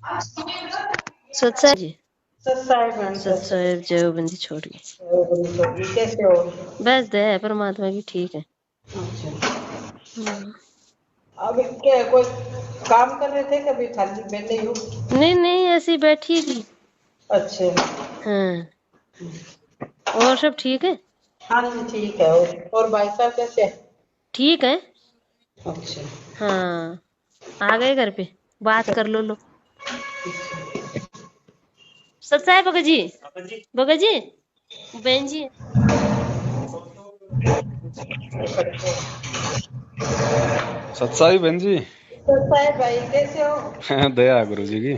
सत्साई जी। सत्साई बहन सत्साई जय बंदी छोड़ी। कैसे हो? बस दया है परमात्मा की, ठीक है। अब क्या कोई काम कर रहे थे? कभी खाली बैठे हो? नहीं नहीं, ऐसी बैठी थी। अच्छा। हाँ, और सब ठीक है? हाँ जी ठीक है। और भाई साहब कैसे है? ठीक है। अच्छा। हाँ, आ गए घर पे, बात कर लो। सत्साई भगत जी, भगत जी, बहन जी। सत्साई बहन जी। सत्साई भाई कैसे हो? दया गुरु जी की।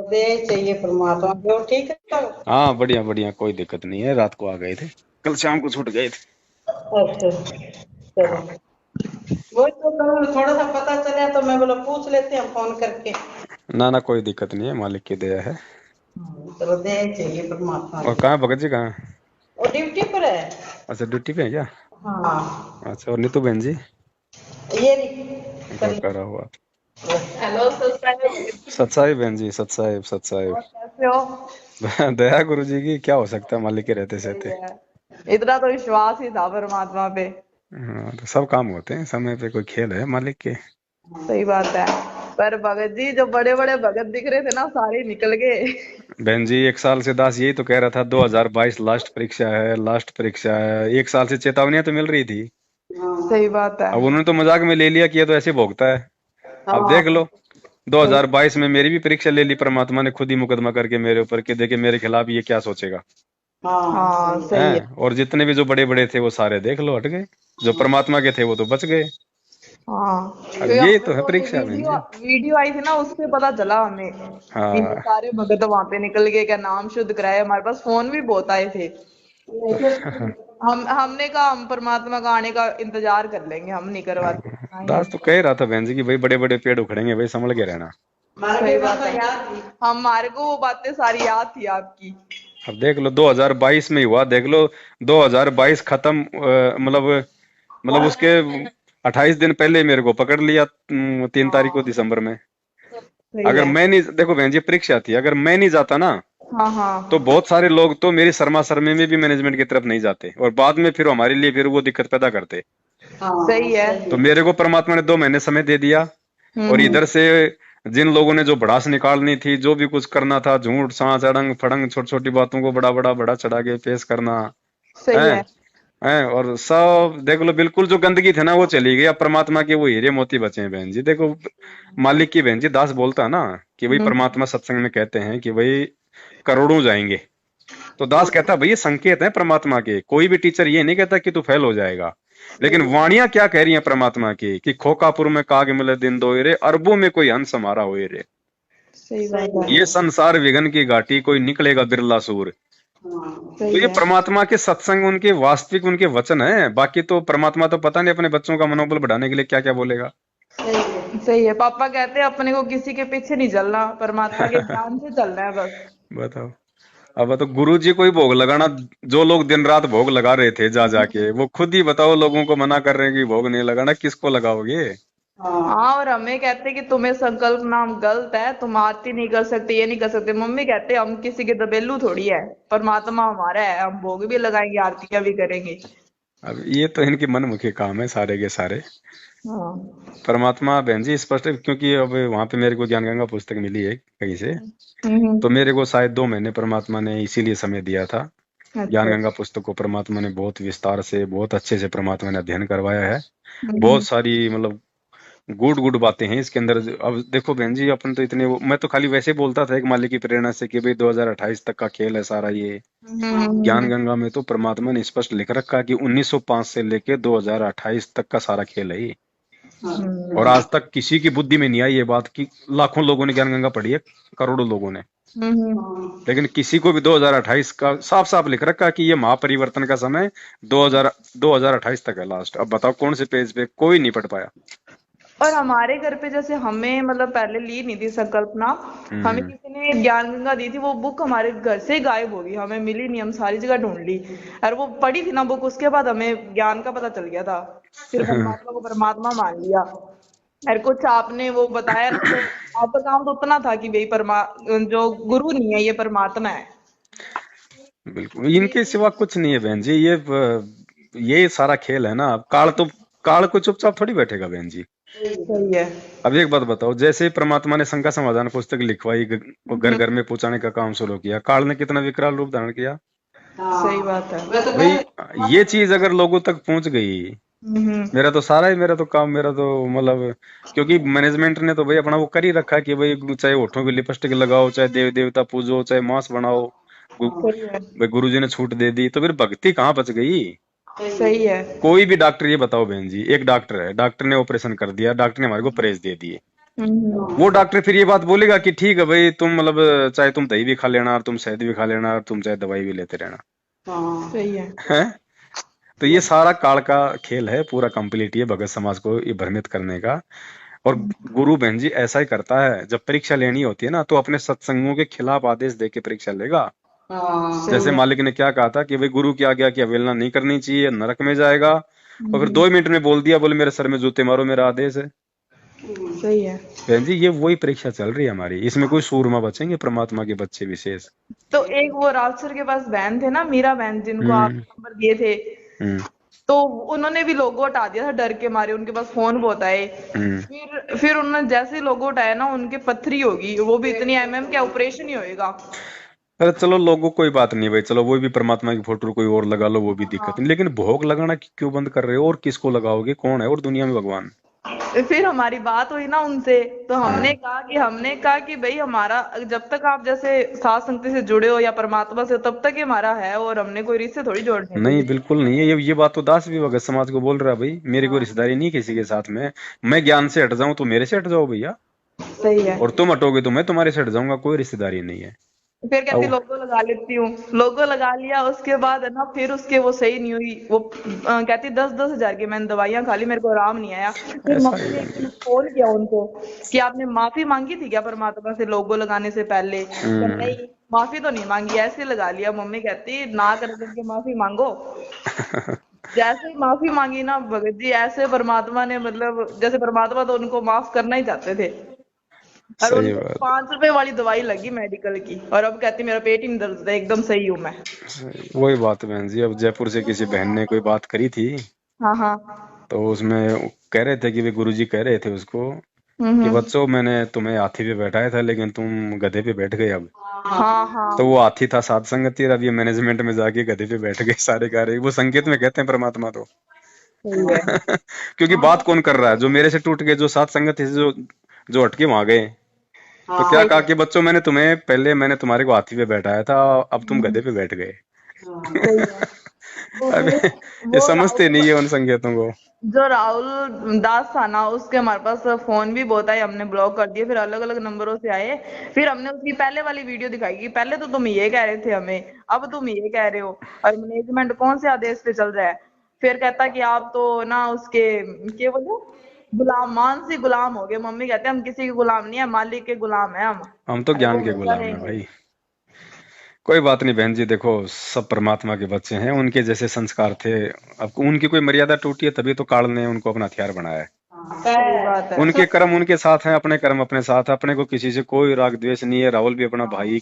दे चाहिए परमात्मा की। और ठीक है? हाँ बढ़िया बढ़िया, कोई दिक्कत नहीं है। रात को आ गए थे, कल शाम को छूट गए थे। अच्छा चलो, वही तो कल थोड़ा सा पता चला तो मैं बोला पूछ लेते हैं फोन करके। ना ना, कोई दिक्कत नहीं है, मालिक की दया है। चलो दे चाहिए परमात्मा और की। कहाँ भगत जी, कहाँ? वो ड्यूटी पर है। अच्छा, ड्यूटी पे है क्या? हाँ। अच्छा, और नीतू बहन जी? ये नहीं घर करा हुआ। हेलो सत्साई। सत्साई बहन जी, सत्साई सत्साई। और कैसे हो? दया गुरु जी की। क्या हो सकता है मालिक के रहते सही सहते। है। इतना तो विश्वास ही था परमात्मा पे। हाँ, तो सब काम होते हैं समय पे, कोई खेल है मालिक के। सही बात है। पर भगत जी जो बड़े बड़े भगत दिख रहे थे ना, सारे निकल गए। बहन जी, एक साल से दास यही तो कह रहा था, 2022 लास्ट परीक्षा है, लास्ट परीक्षा है। एक साल से चेतावनियां तो मिल रही थी। सही बात है। अब उन्होंने तो मजाक में ले लिया कि ये तो ऐसे भोगता है। अब हाँ देख लो, 2022 में मेरी भी परीक्षा ले ली परमात्मा ने, खुद ही मुकदमा करके मेरे ऊपर कि देखे मेरे खिलाफ ये क्या सोचेगा। हाँ सही है। हैं, और जितने भी जो बड़े बड़े थे वो सारे देख लो हट गए। जो परमात्मा के थे वो तो बच गए। हाँ अब क्योंकि यही हमें तो है तो ये परीक्षा बहन वीडियो जी। वीडियो आई थी ना, उससे पता चला हमें कि ये हाँ। सारे भगत वहां पे निकल गए, क्या नाम शुद्ध कराए। हमारे पास फोन भी बहुत आए थे। हमने कहा हम परमात्मा का आने का इंतजार कर लेंगे, हम नहीं करवाते आएंगे। दास तो कह रहा था बहन जी कि भाई बड़े बड़े पेड़ उखड़ेंगे भाई, संभल के रहना। सही बात है। हमारे को वो बातें सारी याद थी आपकी। अब देख लो 2022 में ही हुआ, देख लो 2022 खत्म, मतलब उसके 28 दिन पहले मेरे को पकड़ लिया, 3 तारीख को दिसंबर में। सही अगर है। मैं नहीं, देखो बहन जी परीक्षा थी, अगर मैं नहीं जाता ना हाँ तो हाँ बहुत सारे लोग तो मेरी शर्मा शर्मी में भी मैनेजमेंट की तरफ नहीं जाते, और बाद में फिर हमारे लिए फिर वो दिक्कत पैदा करते। सही है। तो मेरे को परमात्मा ने 2 महीने समय दे दिया। और हम्म। इधर से जिन लोगों ने जो भड़ास निकालनी थी, जो भी कुछ करना था, झूठ सांस अड़ंग फड़ंग छोटी छोटी बातों को बड़ा बड़ा बड़ा चढ़ा के पेश करना सही है। है। हैं, और सब देख लो, बिल्कुल जो गंदगी थी ना वो चली गई। अब परमात्मा के वो हीरे मोती बचे हैं बहन जी। देखो मालिक की, बहन जी दास बोलता है ना कि भाई हम्म। परमात्मा सत्संग में कहते हैं कि भाई करोड़ों जाएंगे। तो दास कहता है भाई ये संकेत है परमात्मा के, कोई भी टीचर ये नहीं कहता कि तू फेल हो जाएगा। लेकिन वाणियां क्या कह रही हैं परमात्मा की कि खोकापुर में काग मिले दिन दोए रे, अरबों में कोई हंस हमारा होए रे। सही बात ये है। संसार विघन की घाटी, कोई निकलेगा बिरला सूर। तो सही ये है। परमात्मा के सत्संग, उनके वास्तविक उनके वचन है। बाकी तो परमात्मा तो पता नहीं अपने बच्चों का मनोबल बढ़ाने के लिए क्या क्या बोलेगा। सही है। पापा कहते हैं अपने को किसी के पीछे नहीं चलना, परमात्मा के ज्ञान से चलना है बस। बताओ। अब तो गुरु जी को ही भोग लगाना, जो लोग दिन रात भोग लगा रहे थे जा जाके, वो खुद ही बताओ लोगों को मना कर रहे हैं कि भोग नहीं लगाना, किसको लगाओगे? हाँ, और हमें कहते कि तुम्हें संकल्प नाम गलत है, तुम आरती नहीं कर सकते, ये नहीं कर सकते। मम्मी कहते हम किसी के दबेलू थोड़ी है, परमात्मा हमारा है, हम भोग भी लगाएंगे, आरतियां भी करेंगे। अब ये तो इनके मनमुखी काम है सारे के सारे। हाँ। परमात्मा बहन जी स्पष्ट है, क्योंकि अब वहां पे मेरे को ज्ञान गंगा पुस्तक मिली है कहीं से। तो हम्म। मेरे को शायद 2 महीने परमात्मा ने इसीलिए समय दिया था। ज्ञान अच्छा। गंगा पुस्तक को परमात्मा ने बहुत विस्तार से, बहुत अच्छे से परमात्मा ने अध्ययन करवाया है। हम्म। बहुत सारी मतलब गुड गुड बातें हैं इसके अंदर। अब देखो बहन जी, अपन तो इतने मैं तो खाली वैसे बोलता था एक मालिक की प्रेरणा से कि भाई 2028 तक का खेल है सारा ये। ज्ञान गंगा में तो परमात्मा ने स्पष्ट लिख रखा कि 1905 से लेके 2028 तक का सारा खेल है ये। और आज तक किसी की बुद्धि में नहीं आई ये बात कि लाखों लोगों ने ज्ञान गंगा पढ़ी है, करोड़ों लोगों ने, लेकिन किसी को भी 2028 का साफ साफ लिख रखा कि ये महापरिवर्तन का समय 2028 तक है लास्ट। अब बताओ कौन से पेज पे, कोई नहीं पढ़ पाया। और हमारे घर पे जैसे हमें मतलब पहले ली नहीं थी संकल्पना, हमें हम्म। किसी ने ज्ञान गंगा दी थी, वो बुक हमारे घर से ही गायब होगी, हमें मिली नहीं, हम सारी जगह ढूंढ ली। और वो पढ़ी थी ना बुक, उसके बाद हमें ज्ञान का पता चल गया था। फिर परमात्मा को परमात्मा मान लिया। मेरे कुछ आपने वो बताया ना, तो आपका काम तो उतना था कि भाई जो गुरु नहीं है, ये परमात्मा है। बिल्कुल इनके सिवा कुछ नहीं है बहन जी। ये सारा खेल है ना। अब काल को चुपचाप थोड़ी बैठेगा बहन जी। सही है। अब एक बात बताओ, जैसे ही परमात्मा ने शंका समाधान पुस्तक लिखवाई, वो घर हम्म, घर में पहुंचाने का काम शुरू किया, काल ने कितना विकराल रूप धारण किया। सही बात है। भाई ये चीज अगर लोगों तक पहुंच गई, हम्म, मेरा तो काम, मेरा तो मतलब, क्योंकि मैनेजमेंट ने तो भाई अपना वो कर ही रखा है कि भाई चाहे होठों की लिपस्टिक लगाओ, चाहे देव देवता पूजो, चाहे मांस बनाओ, सही है। भाई गुरुजी ने छूट दे दी, तो फिर भक्ति कहाँ बच गई। सही है। कोई भी डॉक्टर, ये बताओ बहन जी, एक डॉक्टर है, डॉक्टर ने ऑपरेशन कर दिया, डॉक्टर ने हमारे को प्रेस दे दिए, हम्म, वो डॉक्टर फिर ये बात बोलेगा कि ठीक है भाई, तुम मतलब चाहे तुम दही भी खा लेना, और तुम शहद भी खा लेना, और तुम चाहे दवाई भी लेते रहना, सही है। है। तो ये सारा काल का खेल है, पूरा कंप्लीट ये भगत समाज को ये भ्रमित करने का। और गुरु बहन जी ऐसा ही करता है, जब परीक्षा लेनी होती है ना, तो अपने सत्संगों के खिलाफ आदेश दे के परीक्षा लेगा। सही जैसे है। मालिक ने क्या कहा था कि भाई गुरु की आज्ञा की अवहेलना नहीं करनी चाहिए, नरक में जाएगा, और फिर हम्म, 2 मिनट में बोल दिया, बोले मेरे सर में जूते मारो, मेरा आदेश है। सही है। बहन जी ये वही परीक्षा चल रही है हमारी, इसमें कोई सूरमा बचेंगे परमात्मा के बच्चे विशेष। तो एक वो राजसर के पास बहन थे ना, मीरा बहन, जिनको आप हम्म। नंबर दिए थे, हम्म। तो उन्होंने भी लोगो हटा दिया था डर के मारे, उनके पास फोन बहुत आए। हम्म। फिर उन्होंने जैसे ही लोगो हटाया ना, उनके पथरी होगी, वो भी इतनी एमएम, क्या ऑपरेशन ही होएगा। अरे चलो लोगों कोई बात नहीं भाई, चलो वो भी परमात्मा की फोटो कोई और लगा लो, वो भी दिक्कत नहीं, हाँ। लेकिन भोग लगाना क्यों बंद कर रहे हो, और किसको लगाओगे, कौन है और दुनिया में भगवान। फिर हमारी बात हुई ना उनसे, तो हाँ। हमने कहा कि भाई हमारा, जब तक आप जैसे साथ संगति से जुड़े हो या परमात्मा से, तब तक ही हमारा है, और हमने कोई रिश्ते थोड़ी जोड़ने थे। नहीं बिल्कुल नहीं है, ये बात तो दास भी भगत समाज को बोल रहा है भाई, मेरी कोई हाँ। रिश्तेदारी नहीं किसी के साथ में। मैं ज्ञान से हट जाऊं तो मेरे से हट जाओ भैया, सही है। और तुम हटोगे तो मैं तुम्हारे से हट जाऊंगा, कोई रिश्तेदारी नहीं है। फिर कहती अब लोगो लगा लेती हूँ, लोगो लगा लिया, उसके बाद है ना, फिर उसके वो सही नहीं हुई, वो कहती 10-10 हजार की मैंने दवाइयां खा ली, मेरे को आराम नहीं आया। फिर ऐसा ही मम्मी ने एक बहन दिन जी। फोन किया उनको कि आपने माफी मांगी थी क्या परमात्मा से लोगो लगाने से पहले, तो हम्म। नहीं, माफी तो नहीं मांगी, ऐसे ही लगा लिया। मम्मी कहती ना कर करके माफी मांगो। जैसे ही माफी मांगी ना भगत जी, ऐसे परमात्मा ने, मतलब जैसे परमात्मा तो उनको माफ करना ही चाहते थे। और सही उनको बात। 5 रुपए वाली दवाई लगी मेडिकल की, और अब कहती मेरा पेट ही नहीं दर्द होता, एकदम सही हूँ मैं। वही बात है बहन जी, अब जयपुर से किसी बहन ने कोई बात करी थी, हाँ हाँ। तो उसमें कह रहे थे कि भाई गुरुजी कह रहे थे उसको कि हम्म। बच्चों मैंने तुम्हें हाथी पे बैठाया था, लेकिन तुम गधे पे बैठ गए अब। हाँ हाँ। तो वो हाथी था साध संगति, और अब ये मैनेजमेंट में जाके गधे पे बैठ गए सारे कार्य, वो संकेत में कहते हैं परमात्मा तो। सही है। क्योंकि बात कौन कर रहा है, जो मेरे से टूट गए, जो साथ संगत से जो जो हटके वहां गए। तो क्या सही कहा है। कि बच्चों मैंने तुम्हारे को हाथी पे बैठाया था, अब तुम गधे पे बैठ गए। सही है। अब ये वो समझते नहीं राहुल, है उन संकेतों को। जो राहुल दास था ना, उसके हमारे पास फोन भी बहुत आए, हमने ब्लॉक कर दिए, फिर अलग अलग नंबरों से आए। फिर हमने उसकी पहले वाली वीडियो दिखाई कि पहले तो तुम ये कह रहे थे हमें, अब तुम ये कह रहे हो, और मैनेजमेंट कौन से आदेश पे चल रहा है। फिर कहता कि आप तो ना उसके, क्या बोले, गुलाम, मानसी गुलाम हो गए। मम्मी कहते हैं हम किसी के गुलाम नहीं है, मालिक के गुलाम है हम, हम तो और वो ज्ञान के हमेशा गुलाम है रहेंगे। भाई। कोई बात नहीं बहन जी, देखो सब परमात्मा के बच्चे हैं, उनके जैसे संस्कार थे। अब उनकी कोई मर्यादा टूटी है, तभी तो काल ने उनको अपना हथियार बनाया है। सही बात है। उनके कर्म उनके साथ हैं, अपने कर्म अपने साथ हैं, अपने को किसी से कोई राग द्वेष नहीं है। राहुल भी अपना भाई,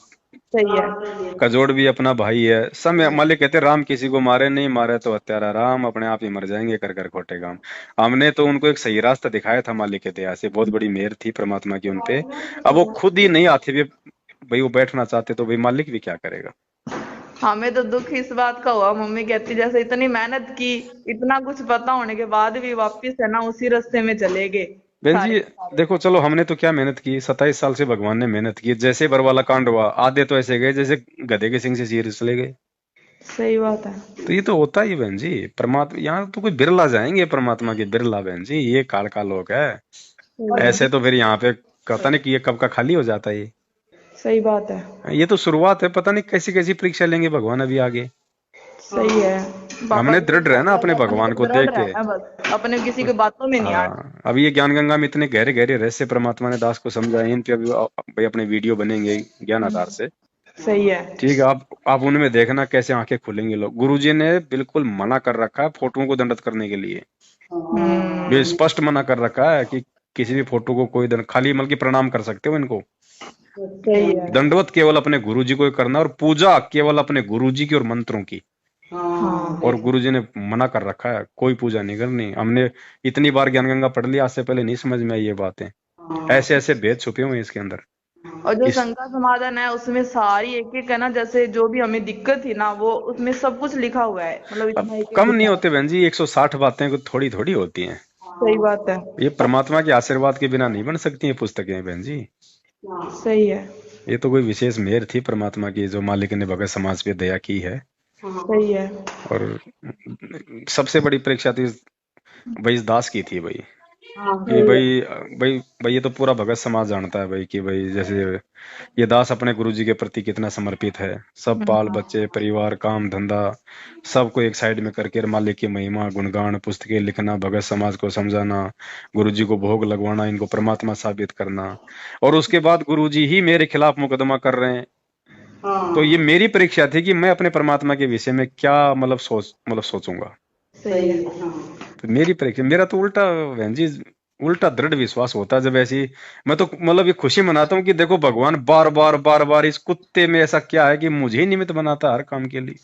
सही है। कजोड़ भी अपना भाई है, सब मालिक कहते हैं, राम किसी को मारे नहीं, मारे तो हत्यारा राम, अपने आप ही मर जाएंगे कर कर खोटे काम। हमने तो उनको एक सही रास्ता दिखाया था, मालिक के दया से बहुत बड़ी मेहर थी परमात्मा की उनपे। अब वो खुद ही नहीं आते भी, भाई वो बैठना चाहते तो भाई मालिक भी क्या करेगा। हमें तो दुख इस बात का हुआ, मम्मी कहती जैसे इतनी मेहनत की, इतना कुछ पता होने के बाद भी वापस है ना उसी रास्ते में चले गए बहन सारे जी के सारे। देखो, चलो हमने तो क्या मेहनत की, 27 साल से भगवान ने मेहनत की, जैसे बरवाला कांड हुआ, आधे तो ऐसे गए जैसे गधे के सिंग से चीर चले गए। सही बात है। तो ये तो होता ही है बहन जी, परमात्मा यहाँ तो कोई बिरला जाएंगे, परमात्मा के बिरला बहन जी, ये काल का लोक है। सही है। ऐसे तो फिर यहाँ पे पता नहीं कि ये कब का खाली हो जाता है सही बात है। ये तो शुरुआत है, पता नहीं कैसी कैसी परीक्षा लेंगे भगवान अभी आगे। सही है। पापा हमने जी दृढ़ रहना अपने अपन भगवान को को दृढ़ देख के। रहना बस, अपने किसी की बातों में नहीं आना। हाँ, अब ये ज्ञान गंगा में इतने गहरे गहरे रहस्य परमात्मा ने दास को समझाए, इन पे अभी भाई अपने वीडियो बनेंगे ज्ञान आधार से। सही है। ठीक है, आप उनमें देखना कैसे आंखें खुलेंगे लोग। गुरुजी ने बिल्कुल मना कर रखा है फोटोओं को दंडित करने के लिए, भी हम्म। स्पष्ट मना कर रखा है कि किसी भी फोटो को कोई खाली मतलब कि प्रणाम कर सकते हो इनको। सही है। दंडवत केवल अपने गुरुजी को ही करना, और पूजा केवल अपने गुरुजी की और मंत्रों की। हाँ और गुरुजी ने मना कर रखा है, कोई पूजा नहीं करनी। हमने इतनी बार ज्ञान गंगा पढ़ लिया, आज से पहले नहीं समझ में आई ये बातें। ऐसे ऐसे भेद छुपे हुए हैं इसके अंदर। और जो इस शंकर समाधान है उसमें सारी एक एक है ना, जैसे जो भी हमें दिक्कत थी ना वो उसमें सब कुछ लिखा हुआ है, मतलब अब इतना एक एक कम नहीं लिखा है। होते बहन जी, 160 बातें को थोड़ी थोड़ी होती हैं। सही बात है। ये परमात्मा के आशीर्वाद के बिना नहीं बन सकती हैं पुस्तकें बहन जी। सही है। ये तो कोई विशेष मेहर थी परमात्मा की, जो मालिक ने भगत समाज पे दया की है। सही है। और सबसे बड़ी परीक्षा थी भाई इस दास की थी भाई, कि भाई भाई भाई ये तो पूरा भगत समाज जानता है भाई, कि भाई जैसे ये दास अपने गुरुजी के प्रति कितना समर्पित है। सब बाल बच्चे परिवार काम धंधा सबको एक साइड में करके मालिक की महिमा गुणगान पुस्तकें लिखना, भगत समाज को समझाना, गुरुजी को भोग लगवाना, इनको परमात्मा साबित करना, और उसके बाद गुरुजी ही मेरे खिलाफ मुकदमा कर रहे हैं। तो ये मेरी परीक्षा थी कि मैं अपने परमात्मा के विषय में क्या मतलब सोचूंगा। सही है। तो मेरी परीक्षा, मेरा तो उल्टा बहन जी, उल्टा दृढ़ विश्वास होता है जब ऐसी, मैं तो मतलब ये खुशी मनाता हूँ कि देखो भगवान बार बार इस कुत्ते में ऐसा क्या है कि मुझे ही निमित्त बनाता है हर काम के लिए।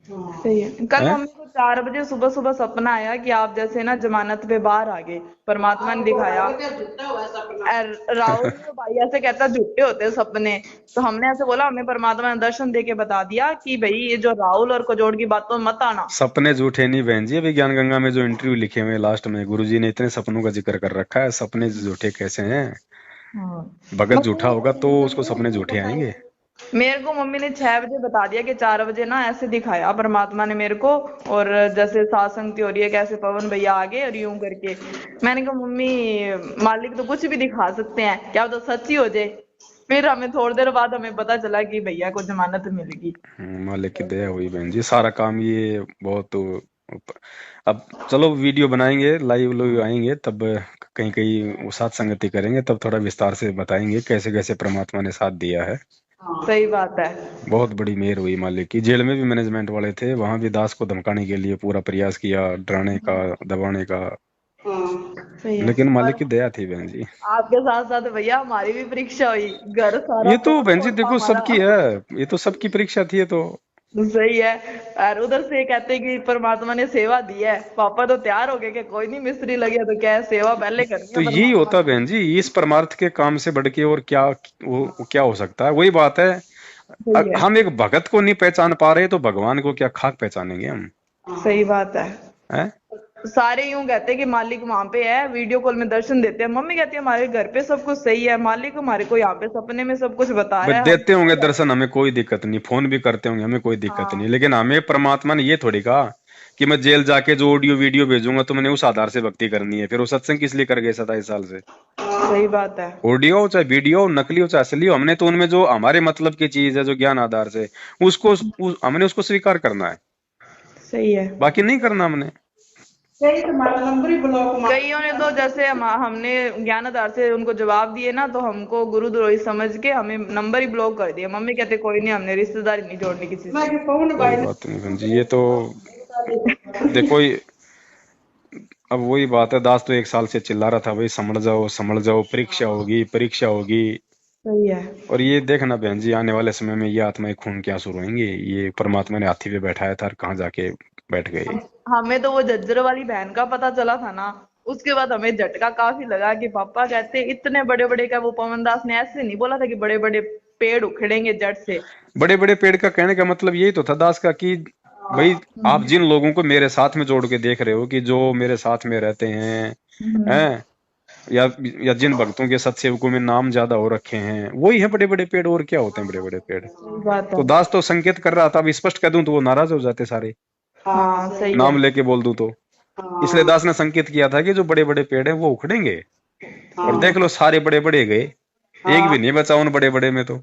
सही है। कल हैं? मम्मी को 4 बजे सुबह सुबह सपना आया कि आप जैसे ना जमानत पे बाहर आ गए, परमात्मा ने दिखाया। राहुल तो भाई ऐसे कहता झूठे होते हैं सपने, तो हमने ऐसे बोला हमें परमात्मा ने दर्शन दे के बता दिया कि भाई ये जो राहुल और कजोड़ की बातों में मत आना। सपने झूठे नहीं बहन जी, अभी ज्ञान गंगा में जो इंटरव्यू लिखे हुए लास्ट में गुरुजी ने इतने सपनों का जिक्र कर रखा है, सपने झूठे कैसे हैं। भगत झूठा होगा तो उसको सपने झूठे आएंगे। मेरे को मम्मी ने 6 बजे बता दिया कि 4 बजे ना ऐसे दिखाया परमात्मा ने मेरे को, और जैसे सासंग हो रही है कैसे पवन भैया आ गए और यूं करके। मैंने कहा मम्मी मालिक तो कुछ भी दिखा सकते हैं, क्या तो सच ही हो जाए। फिर हमें थोड़ी देर बाद हमें पता चला कि भैया को जमानत मिलेगी। मालिक की दया हुई बहन जी, सारा काम ये बहुत। अब चलो वीडियो बनाएंगे, लाइव लोग आएंगे तब कहीं कहीं वो साथ संगति करेंगे, तब थोड़ा विस्तार से बताएंगे कैसे कैसे परमात्मा ने साथ दिया है। सही बात है। बहुत बड़ी मेहर हुई मालिक की। जेल में भी मैनेजमेंट वाले थे, वहां भी दास को धमकाने के लिए पूरा प्रयास किया, डराने का दबाने का, सही है। लेकिन और मालिक की दया थी बहन जी। आपके साथ साथ भैया हमारी भी परीक्षा हुई, घर सारा ये तो बहन जी तोड़ था देखो सबकी हमारा। है, ये तो सबकी परीक्षा थी ये तो। सही है। और उधर से कहते कि परमात्मा ने सेवा दी है, पापा तो तैयार हो गए कि कोई नहीं मिस्त्री लगे तो क्या है, सेवा पहले करनी तो है यही परमात्मा होता है की। बहन जी, इस परमार्थ के काम से बढ़ के और क्या वो क्या हो सकता है। वही बात है, सही है। हम एक भगत को नहीं पहचान पा रहे तो भगवान को क्या खाक पहचानेंगे हम। सही बात है। हैं? सारे यूं कहते हैं कि मालिक वहां पे है, वीडियो कॉल में दर्शन देते हैं। मम्मी कहती है हमारे घर पे सब कुछ सही है, मालिक हमारे को यहाँ पे सपने में सब कुछ बता भाई रहा है हम। देते होंगे दर्शन, हमें कोई दिक्कत नहीं, फोन भी करते होंगे, हमें कोई दिक्कत नहीं, हाँ लेकिन हमें परमात्मा ने ये थोड़ी कहा कि मैं जेल जाके जो ऑडियो वीडियो भेजूंगा तो मैंने उस आधार से भक्ति करनी है। फिर वो सत्संग किस लिए कर गए 27 साल से। सही बात है। ऑडियो हो चाहे वीडियो हो, नकली हो चाहे असली हो, हमने तो उनमें जो हमारे मतलब की चीज है जो ज्ञान आधार से हमने उसको स्वीकार करना है, सही है। बाकी नहीं करना हमने। कईयों ने तो जैसे हमने ज्ञान आधार से उनको जवाब दिए ना, तो हमको गुरुद्रोही समझ के हमें नंबर ही ब्लॉक कर दिया। मम्मी कहते कोई नहीं, हमने रिश्तेदारी नहीं जोड़नी किसी से। कोई बात नहीं बहन जी, ये तो देखो अब वही बात है, दास तो 1 साल से चिल्ला रहा था भाई समझ जाओ परीक्षा होगी परीक्षा होगी। सही है। और ये देखना बहन जी, आने वाले समय में ये आत्माएं खून के आंसू रोएंगे। ये परमात्मा ने हाथी पे बैठाया था और कहाँ जाके बैठ गए। हमें तो वो झज्जर वाली बहन का पता चला था ना, उसके बाद हमें झटका काफी लगा कि पापा कहते इतने बड़े बड़े का, वो पवन दास ने ऐसे नहीं बोला था कि बड़े बड़े पेड़ उखड़ेंगे जड़ से। बड़े बड़े पेड़ का कहने का मतलब यही तो था दास का कि भाई आप जिन लोगों को मेरे साथ में जोड़ के देख रहे हो कि जो मेरे साथ में रहते हैं या जिन भक्तों के सत्सेवकों में नाम ज्यादा हो रखे हैं, वही है बड़े बड़े पेड़। और क्या होते हैं बड़े बड़े पेड़। सही बात तो है। दास तो संकेत कर रहा था, अब स्पष्ट कह दूं तो वो नाराज हो जाते सारे, हाँ सही नाम है। लेके बोल दूं तो। इसलिए दास ने संकेत किया था कि जो बड़े बड़े पेड़ हैं वो उखड़ेंगे। और देख लो सारे बड़े बड़े गए, एक भी नहीं बचा उन बड़े बड़े में। तो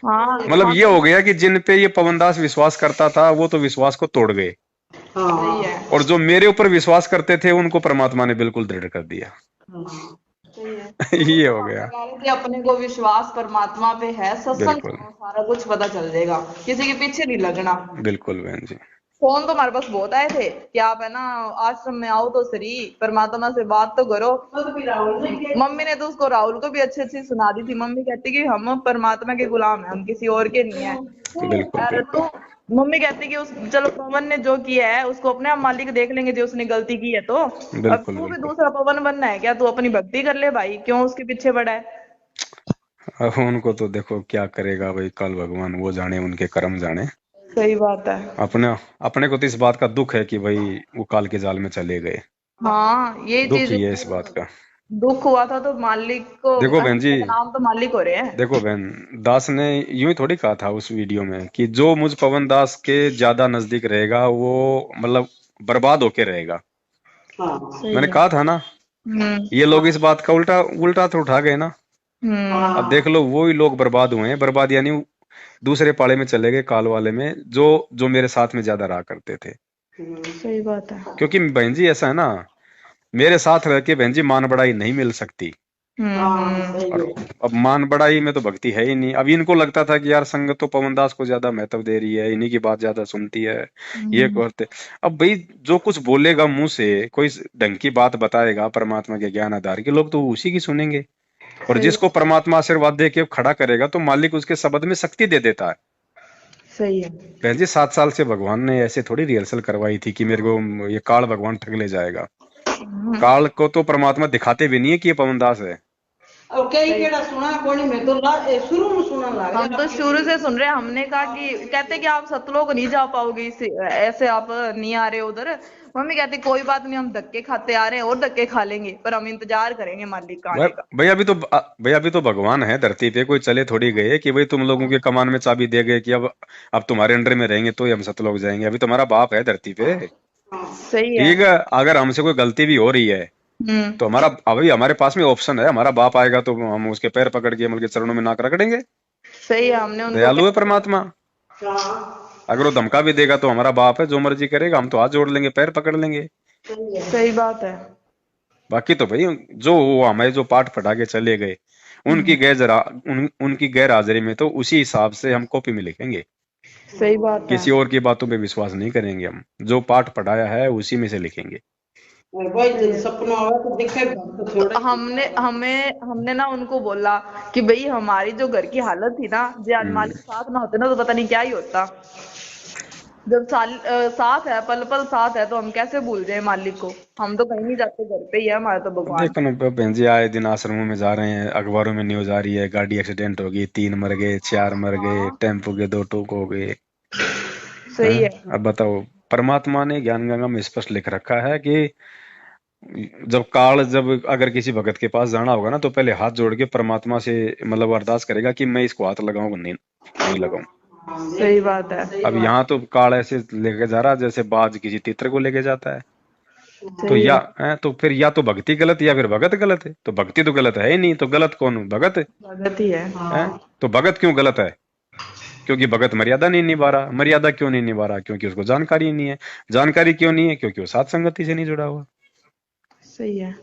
हाँ मतलब ये हो गया कि जिन पे ये पवनदास विश्वास करता था वो तो विश्वास को तोड़ गए, सही है। और जो मेरे ऊपर विश्वास करते थे उनको परमात्मा ने बिल्कुल दृढ़ कर दिया। सही है। ये हो गया। कि अपने को विश्वास परमात्मा पे है, सत्संग बिल्कुल करो, सारा कुछ पता चल जाएगा, किसी के पीछे नहीं लगना। बिल्कुल बहन जी। फोन तो हमारे पास बहुत आए थे कि आप है ना आश्रम में आओ तो सही, परमात्मा से बात तो करो। मम्मी ने तो उसको, राहुल को भी अच्छी अच्छी सुना दी थी। मम्मी कहती कि हम परमात्मा के गुलाम हैं, हम किसी और के नहीं है। बिल्कुल और बिल्कुल तो मम्मी कहती कि उस, चलो पवन ने जो किया है उसको अपने आप मालिक देख लेंगे, जो उसने गलती की है तो। अब बिल्कुल तू भी बिल्कुल। दूसरा पवन बनना है क्या? तू अपनी भक्ति कर ले भाई, क्यों उसके पीछे पड़ा है? अब उनको तो देखो क्या करेगा भाई, कल भगवान वो जाने, उनके कर्म जाने। सही बात है। अपने अपने को तो इस बात का दुख है कि भाई वो काल के जाल में चले गए। हाँ ये दुख चीज ही है इस बात का। दुख हुआ था तो मालिक को, देखो बहन जी, नाम तो मालिक हो रहे हैं। देखो बहन, दास ने यूं ही थोड़ी कहा था उस वीडियो में कि जो मुझ पवन दास के ज्यादा नजदीक रहेगा वो मतलब बर्बाद होके रहेगा। सही मैंने है। कहा था ना, हम्म। ये लोग इस बात का उल्टा उल्टा तो उठा गए ना। अब देख लो वही लोग बर्बाद हुए हैं, बर्बाद यानी दूसरे पाले में चले गए, काल वाले में, जो जो मेरे साथ में ज्यादा रहा करते थे। सही बात है। क्योंकि बहन जी ऐसा है ना, मेरे साथ रह के बहन जी मान बढ़ाई नहीं मिल सकती। और अब मान बढ़ाई में तो भक्ति है ही नहीं। अब इनको लगता था कि यार संगत तो पवन दास को ज्यादा महत्व दे रही है, इन्हीं की बात ज्यादा सुनती है, ये करते। अब भाई जो कुछ बोलेगा मुंह से, कोई ढंग की बात बताएगा परमात्मा के ज्ञान आधार के, लोग तो उसी की सुनेंगे। और सही जिसको परमात्मा आशीर्वाद दे के खड़ा करेगा तो मालिक उसके शब्द में शक्ति दे देता है। सही है। बहन जी 7 साल से भगवान ने ऐसे थोड़ी रिहर्सल करवाई थी कि मेरे को ये काल भगवान ठग ले जाएगा। काल को तो परमात्मा दिखाते भी नहीं है कि ये पवन दास है। हम तो शुरू से सुन रहे हैं। हमने कहा कि, कहते कि आप सतलोक नहीं जा पाओगे, ऐसे आप नहीं आ रहे उधर। मम्मी कहती कोई बात नहीं, हम धक्के खाते आ रहे हैं और धक्के खा लेंगे, पर हम इंतजार करेंगे मालिक का आने का। भैया अभी तो भगवान है धरती पे, कोई चले थोड़ी गए कि भाई तुम लोगों के कमान में चाबी दे गए कि अब तुम्हारे अंडर में रहेंगे तो ही हम सतलोक जाएंगे। अभी तुम्हारा बाप है धरती पे। सही है। ठीक है, अगर हमसे कोई गलती भी हो रही है तो हमारा, अभी हमारे पास में ऑप्शन है, हमारा बाप आएगा तो हम उसके पैर पकड़ के के चरणों में नाक रगड़ेंगे। सही है। हमने उनको दयालु है परमात्मा। अगर वो धमका भी देगा तो हमारा बाप है, जो मर्जी करेगा, हम तो हाथ जोड़ लेंगे, पैर पकड़ लेंगे। सही बात है। बाकी तो भाई जो वो हमें जो पाठ पढ़ा के चले गए, उनकी उनकी गैर हाजिरी में तो उसी हिसाब से हम कॉपी में लिखेंगे। सही बात है। किसी और की बातों पे विश्वास नहीं करेंगे, हम जो पाठ पढ़ाया है उसी में से लिखेंगे। तो हमने ना उनको बोला कि भाई हमारी जो घर की हालत थी ना, जो आज मालिक साथ ना होते ना तो पता नहीं क्या ही होता। जब साथ है, पल पल साथ है, तो हम कैसे भूल जाए मालिक को? हम तो कहीं नहीं जाते, घर पे ही है हमारा तो भगवान। देखो ना बहन जी, आए दिन आश्रमों में जा रहे हैं, अखबारों में न्यूज आ रही है, गाड़ी एक्सीडेंट हो गई, 3 मर गए, 4 मर गए, टेम्पो के 2 ठोक हो गए। सही है। अब बताओ, परमात्मा ने ज्ञान गंगा में स्पष्ट लिख रखा है कि जब अगर किसी भगत के पास जाना होगा ना तो पहले हाथ जोड़ के परमात्मा से मतलब अरदास करेगा कि मैं इसको हाथ लगाऊंगा, नहीं लगाऊं। सही बात है। अब यहाँ तो काल ऐसे लेके जा रहा जैसे बाज किसी तितर को लेके जाता है। तो तो फिर या तो भक्ति गलत या फिर भगत गलत है। तो भक्ति तो गलत है ही नहीं, तो गलत कौन? भगत है। भगत ही है। तो भगत क्यों गलत है? क्योंकि भगत मर्यादा नहीं निभा रहा। मर्यादा क्यों नहीं निभा रहा? क्योंकि उसको जानकारी नहीं है। जानकारी क्यों नहीं है? क्योंकि वो साथ संगति से नहीं जुड़ा हुआ। सही है।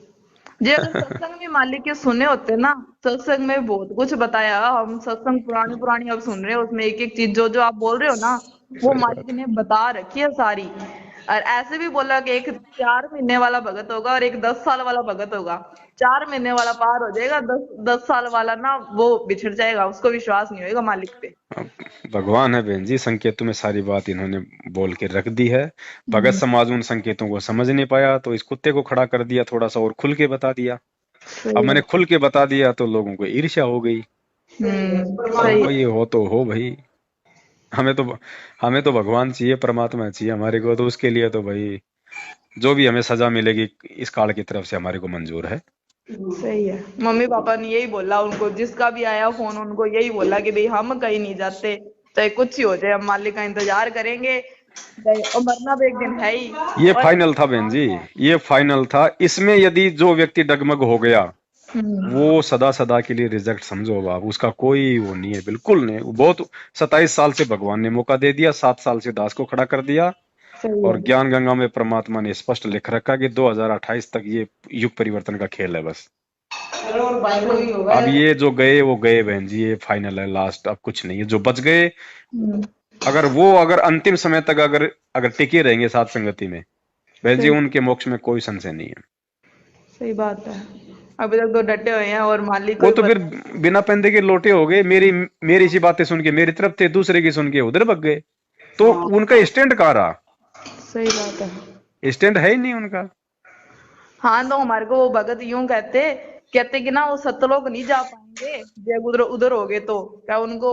जी, अगर सत्संग में मालिक के सुने होते ना, सत्संग में बहुत कुछ बताया। हम सत्संग पुरानी पुरानी अब सुन रहे हैं, उसमें एक एक चीज जो जो आप बोल रहे हो ना, वो मालिक ने बता रखी है सारी। और ऐसे भी बोला कि एक 4 महीने वाला भगत होगा और एक 10 साल वाला भगत होगा। 4 महीने वाला पार हो जाएगा, 10 साल वाला ना वो बिछड़ जाएगा, उसको विश्वास नहीं होगा मालिक पे। भगवान है बहन जी, संकेतों में सारी बात इन्होंने बोल के रख दी है। भगत समाज उन संकेतों को समझ नहीं पाया तो इस कुत्ते को खड़ा कर दिया, थोड़ा सा और खुल के बता दिया। अब मैंने खुल के बता दिया तो लोगों को ईर्ष्या हो गई। ये हो तो हो भाई, हमें तो भगवान चाहिए, परमात्मा चाहिए हमारे को, तो उसके लिए तो भाई जो भी हमें सजा मिलेगी इस काल की तरफ से हमारे को मंजूर है। सही है। मम्मी पापा ने यही बोला उनको, जिसका भी आया फोन उनको यही बोला कि भाई हम कहीं नहीं जाते, चाहे कुछ ही हो जाए, हम मालिक का इंतजार करेंगे, और मरना भी एक दिन है ही। ये फाइनल था बहन जी, ये फाइनल था। इसमें यदि जो व्यक्ति डगमग हो गया वो सदा सदा के लिए रिजेक्ट समझो बाप, उसका कोई वो नहीं है, बिल्कुल नहीं। बहुत 27 साल से भगवान ने मौका दे दिया, 7 साल से दास को खड़ा कर दिया। और ज्ञान गंगा में परमात्मा ने स्पष्ट लिख रखा कि 2028 तक ये युग परिवर्तन का खेल है बस। अब ये जो गए वो गए बहन जी, ये फाइनल है, लास्ट, अब कुछ नहीं है। जो बच गए अगर अंतिम समय तक अगर अगर टिके रहेंगे साथ संगति में, बहन जी, सही उनके मोक्ष में कोई संशय नहीं है। सही बात है। अभी तक तो डटे हुए हैं और मालिक को वो ही तो फिर पता। बिना पेंदे के लोटे हो गए, मेरी सी बातें सुन के मेरी तरफ थे, दूसरे की सुन के उधर भग गए। तो हाँ उनका स्टैंड कहाँ रहा? सही बात है। स्टैंड है ही नहीं उनका। हाँ तो हमारे को वो भगत यूं कहते कि ना वो सतलोक नहीं जा पाएंगे जब उधर उधर हो गए तो क्या उनको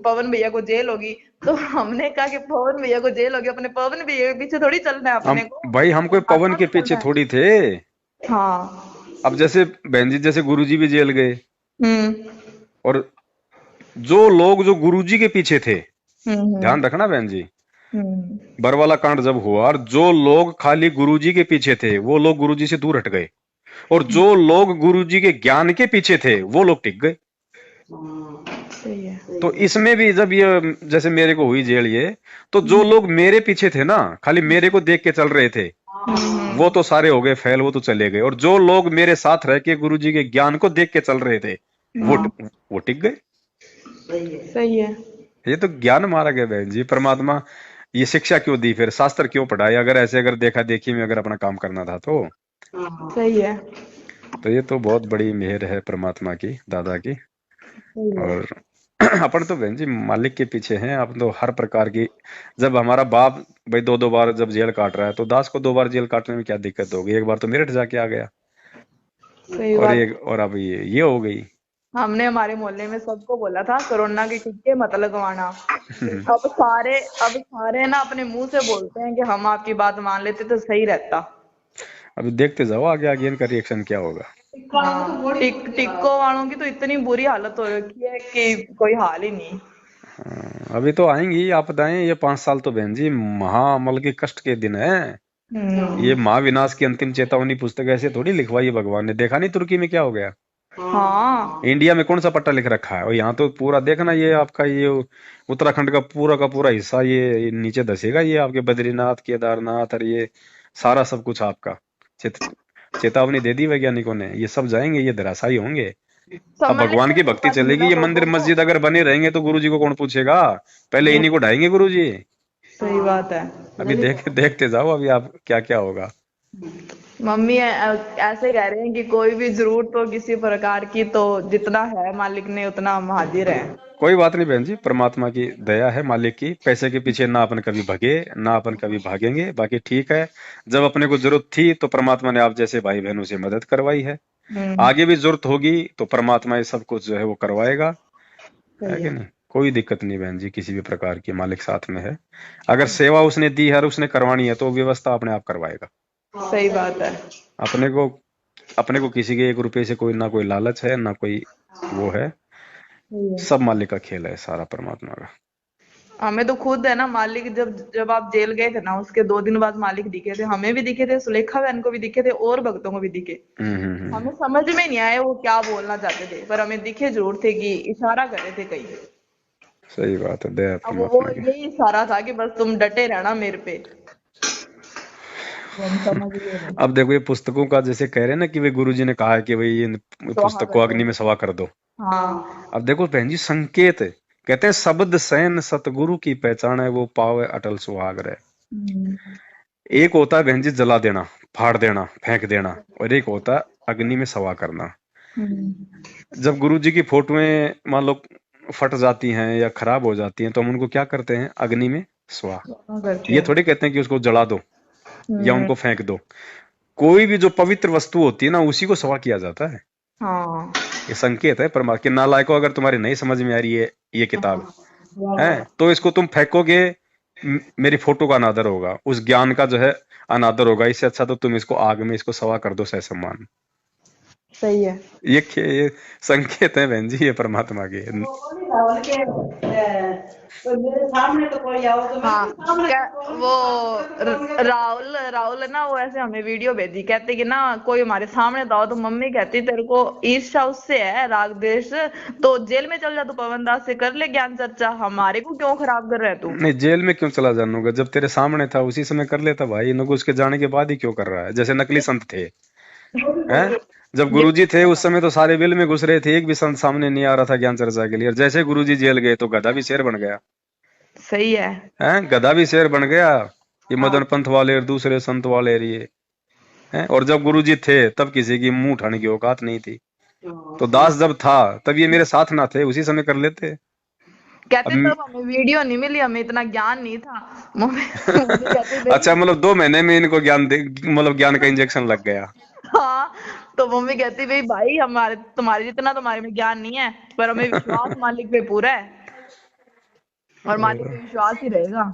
पवन भैया को जेल होगी। तो हमने कहा कि पवन भैया को जेल होगी, अपने पवन भैया के पीछे थोड़ी चलना है हम अपने को, भाई हम कोई पवन परमात्मा के को पीछे चलना है। थोड़ी थे। हाँ। अब जैसे बहन जी, जैसे गुरुजी भी जेल गए, हम्म और जो लोग जो गुरुजी के पीछे थे, हम्म ध्यान रखना बहन जी, हम्म बरवाला कांड जब हुआ और जो लोग खाली गुरुजी के पीछे थे वो लोग गुरुजी से दूर हट गए, और जो लोग गुरुजी के ज्ञान के पीछे थे वो लोग टिक गए। सही है। तो इसमें भी जब ये जैसे मेरे को हुई जेल ये, तो जो लोग मेरे पीछे थे ना, खाली मेरे को देख के चल रहे थे, वो तो सारे हो गए फेल, वो तो चले गए। और जो लोग मेरे साथ रह के गुरुजी के ज्ञान को देख के चल रहे थे, वो टिक गए। सही है। ये तो ज्ञान मार्ग है बहन जी। परमात्मा ये शिक्षा क्यों दी, फिर शास्त्र क्यों पढ़ाए, अगर ऐसे अगर देखा देखी में अगर अपना काम करना था तो। सही है। तो ये तो बहुत बड़ी मेहर है परमात्मा की, दादा की। सही है। और अपन तो बहन जी मालिक के पीछे हैं। अपन तो हर प्रकार की, जब हमारा बाप भाई दो दो बार जब जेल काट रहा है, तो दास को दो बार जेल काटने में क्या दिक्कत होगी? एक बार तो मेरठ जाके आ गया, सही और बात। एक और अब ये हो गई। हमने हमारे मोहल्ले में सबको बोला था कोरोना के टीके मत लगवाना। अब सारे ना अपने मुंह से बोलते हैं कि हम आपकी बात मान लेते तो सही रहता। अभी देखते जाओ आगे आगे इनका रिएक्शन क्या होगा। हाँ टिक्को वालों की तो इतनी बुरी हालत हो रखी है कि कोई हाल ही नहीं। अभी तो आएंगी आपदाएं, ये 5 साल तो बहन जी महाअमल के कष्ट के दिन है। ये महाविनाश की अंतिम चेतावनी पुस्तक ऐसे थोड़ी लिखवाई है भगवान ने। देखा नहीं तुर्की में क्या हो गया? हाँ इंडिया में कौन सा पट्टा लिख रखा है? और यहाँ तो पूरा देखना, ये आपका ये उत्तराखंड का पूरा हिस्सा ये नीचे धसेगा, ये आपके बद्रीनाथ केदारनाथ और ये सारा सब कुछ आपका। चेतावनी दे दी वैज्ञानिकों ने, ये सब जाएंगे, ये धराशायी होंगे। अब समझ भगवान की लेते भक्ति हैं चलेगी, ये लोगों मंदिर को। मस्जिद अगर बने रहेंगे तो गुरुजी को कौन पूछेगा? पहले इन्हीं को ढाएंगे गुरुजी। सही बात है। अभी देखते जाओ अभी आप क्या क्या होगा। मम्मी ऐसे कह रहे हैं कि कोई भी जरूरत हो किसी प्रकार की तो जितना है मालिक ने उतना हम हाजिर है। कोई बात नहीं बहन जी, परमात्मा की दया है, मालिक की। पैसे के पीछे ना अपन कभी भगे, ना अपन कभी भागेंगे। बाकी ठीक है, जब अपने को जरूरत थी तो परमात्मा ने आप जैसे भाई बहनों से मदद करवाई है। आगे भी जरूरत होगी तो परमात्मा ये सब कुछ जो है वो करवाएगा, है कि नहीं? कोई दिक्कत नहीं बहन जी, किसी भी प्रकार की, मालिक साथ में है। अगर सेवा उसने दी है और उसने करवानी है तो व्यवस्था अपने आप करवाएगा। सही बात है। अपने को किसी के 1 रुपए से कोई ना कोई लालच है, ना कोई वो है। सब मालिक का खेल है, सारा परमात्मा का। हमें तो खुद है ना मालिक, जब जब आप जेल गए थे ना उसके 2 दिन बाद मालिक दिखे थे, हमें भी दिखे थे, सुलेखा बहन को भी दिखे थे और भक्तों को भी दिखे। हमें समझ में नहीं आया वो क्या बोलना चाहते थे, पर हमें दिखे जरूर थे कि इशारा कर रहे थे कई। सही बात है, दया अब वो परमात्मा की। यही इशारा था कि बस तुम डटे रहना मेरे पे। हम समझ गए नहीं। अब देखो ये पुस्तकों का जैसे कह रहे हैं ना कि भाई गुरुजी ने कहा है कि भाई इन पुस्तक को अग्नि में सवा कर दो। हाँ अब देखो बहन जी, संकेत कहते हैं शब्द सैन सतगुरु की पहचान है, वो पावे अटल सुहाग रहे। एक होता है बहन जी जला देना, फाड़ देना, फेंक देना, और एक होता है अग्नि में सवा करना। जब गुरुजी की फोटोएं मान लो फट जाती हैं या खराब हो जाती हैं तो हम उनको क्या करते हैं? अग्नि में स्वा। ये थोड़ी कहते हैं कि उसको जला दो या उनको फेंक दो। कोई भी जो पवित्र वस्तु होती है ना, उसी को सवा किया जाता है। हाँ ये संकेत है परमात्मा के। नालायकों, अगर तुम्हारी नहीं समझ में आ रही है ये किताब है तो इसको तुम फेंकोगे, मेरी फोटो का अनादर होगा, उस ज्ञान का जो है अनादर होगा। इससे अच्छा तो तुम इसको आग में इसको सवा कर दो सहसम्मान। सही है। ये संकेत है बहन जी, ये परमात्मा के। हाँ वो राहुल है ना, वो ऐसे हमें वीडियो भेजी, कहते कि ना कोई हमारे सामने था तो मम्मी कहती तेरे को ईर्ष्या उससे है, राग द्वेष, तो जेल में चल जा, तू पवन दास से कर ले ज्ञान चर्चा, हमारे को क्यों खराब कर रहा है तू। नहीं, जेल में क्यों चला जानूंगा? जब तेरे सामने था उसी समय कर लेता भाई। इनको उसके जाने के बाद ही क्यों कर रहा है? जैसे नकली संत थे, हैं? जब गुरुजी थे उस समय तो सारे बिल में घुस रहे थे, एक भी संत सामने नहीं आ रहा था ज्ञान चर्चा के लिए। और जैसे गुरुजी जेल गए तो गधा भी शेर बन गया। सही है। हैं, गधा भी शेर बन गया, ये मदन पंथ वाले और दूसरे संत वाले ये हैं। और जब गुरुजी थे तब किसी की मुंह उठाने की औकात नहीं थी। तो दास जब था तब ये मेरे साथ ना थे, उसी समय कर लेते। कहते अब तब हमें वीडियो नहीं मिली, हमें इतना ज्ञान नहीं था। मम्मी मम्मी कहती अच्छा, भाई। मतलब 2 महीने में इनको मतलब ज्ञान का इंजेक्शन लग गया। हाँ, तो मम्मी कहती भाई हमारे तुम्हारे जितना तुम्हारे में ज्ञान नहीं है, पर हमें विश्वास मालिक पे पूरा है, और मालिक पे विश्वास ही रहेगा।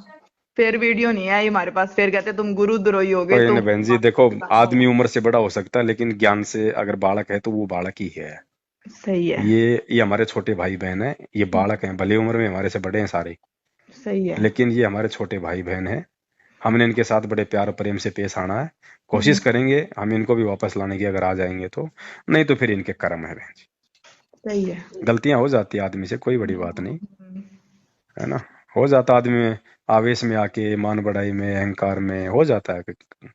फिर वीडियो नहीं आई हमारे पास, फिर कहते तुम गुरुद्रोही हो गए, कोई तुम नहीं बहन जी, देखो आदमी उम्र से बड़ा हो सकता है, लेकिन ज्ञान से अगर बालक है तो वो बालक ही है। सही है। ये हमारे छोटे भाई बहन है, ये बालक हैं, भले उम्र में हमारे से बड़े हैं सारे, सही है। लेकिन ये हमारे छोटे भाई बहन हैं। हमने इनके साथ बड़े प्यार और प्रेम से पेश आना है। कोशिश करेंगे हम इनको भी वापस लाने की, अगर आ जाएंगे तो। नहीं तो फिर इनके कर्म है बहन जी। सही है। गलतियां हो जाती है आदमी से, कोई बड़ी बात नहीं है ना। हो जाता आदमी में, आवेश में आके, मान बढ़ाई में, अहंकार में हो जाता है। सही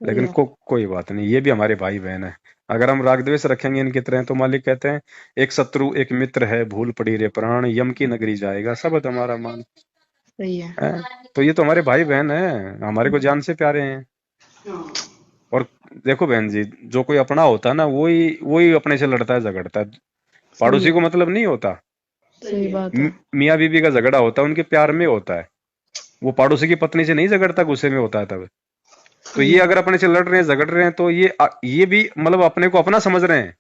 लेकिन है। कोई बात नहीं, ये भी हमारे भाई बहन है। अगर हम राग द्वेष रखेंगे इनकी तरह, तो मालिक कहते हैं एक शत्रु एक मित्र है, भूल पड़ी रे प्राण, यम की नगरी जाएगा शब्द हमारा मान। सही है। है? तो ये तो हमारे भाई बहन है, हमारे को जान से प्यारे हैं। और देखो बहन जी, जो कोई अपना होता है ना, वही वही अपने से लड़ता है, झगड़ता है। सही पड़ोसी है। को मतलब नहीं होता। सही बात है। मियाँ बीबी का झगड़ा होता है उनके प्यार में होता है, वो पड़ोसी की पत्नी से नहीं झगड़ता, गुस्से में होता है तब। तो ये अगर अपने से लड़ रहे हैं, झगड़ रहे हैं, तो ये भी मतलब अपने को अपना समझ रहे हैं।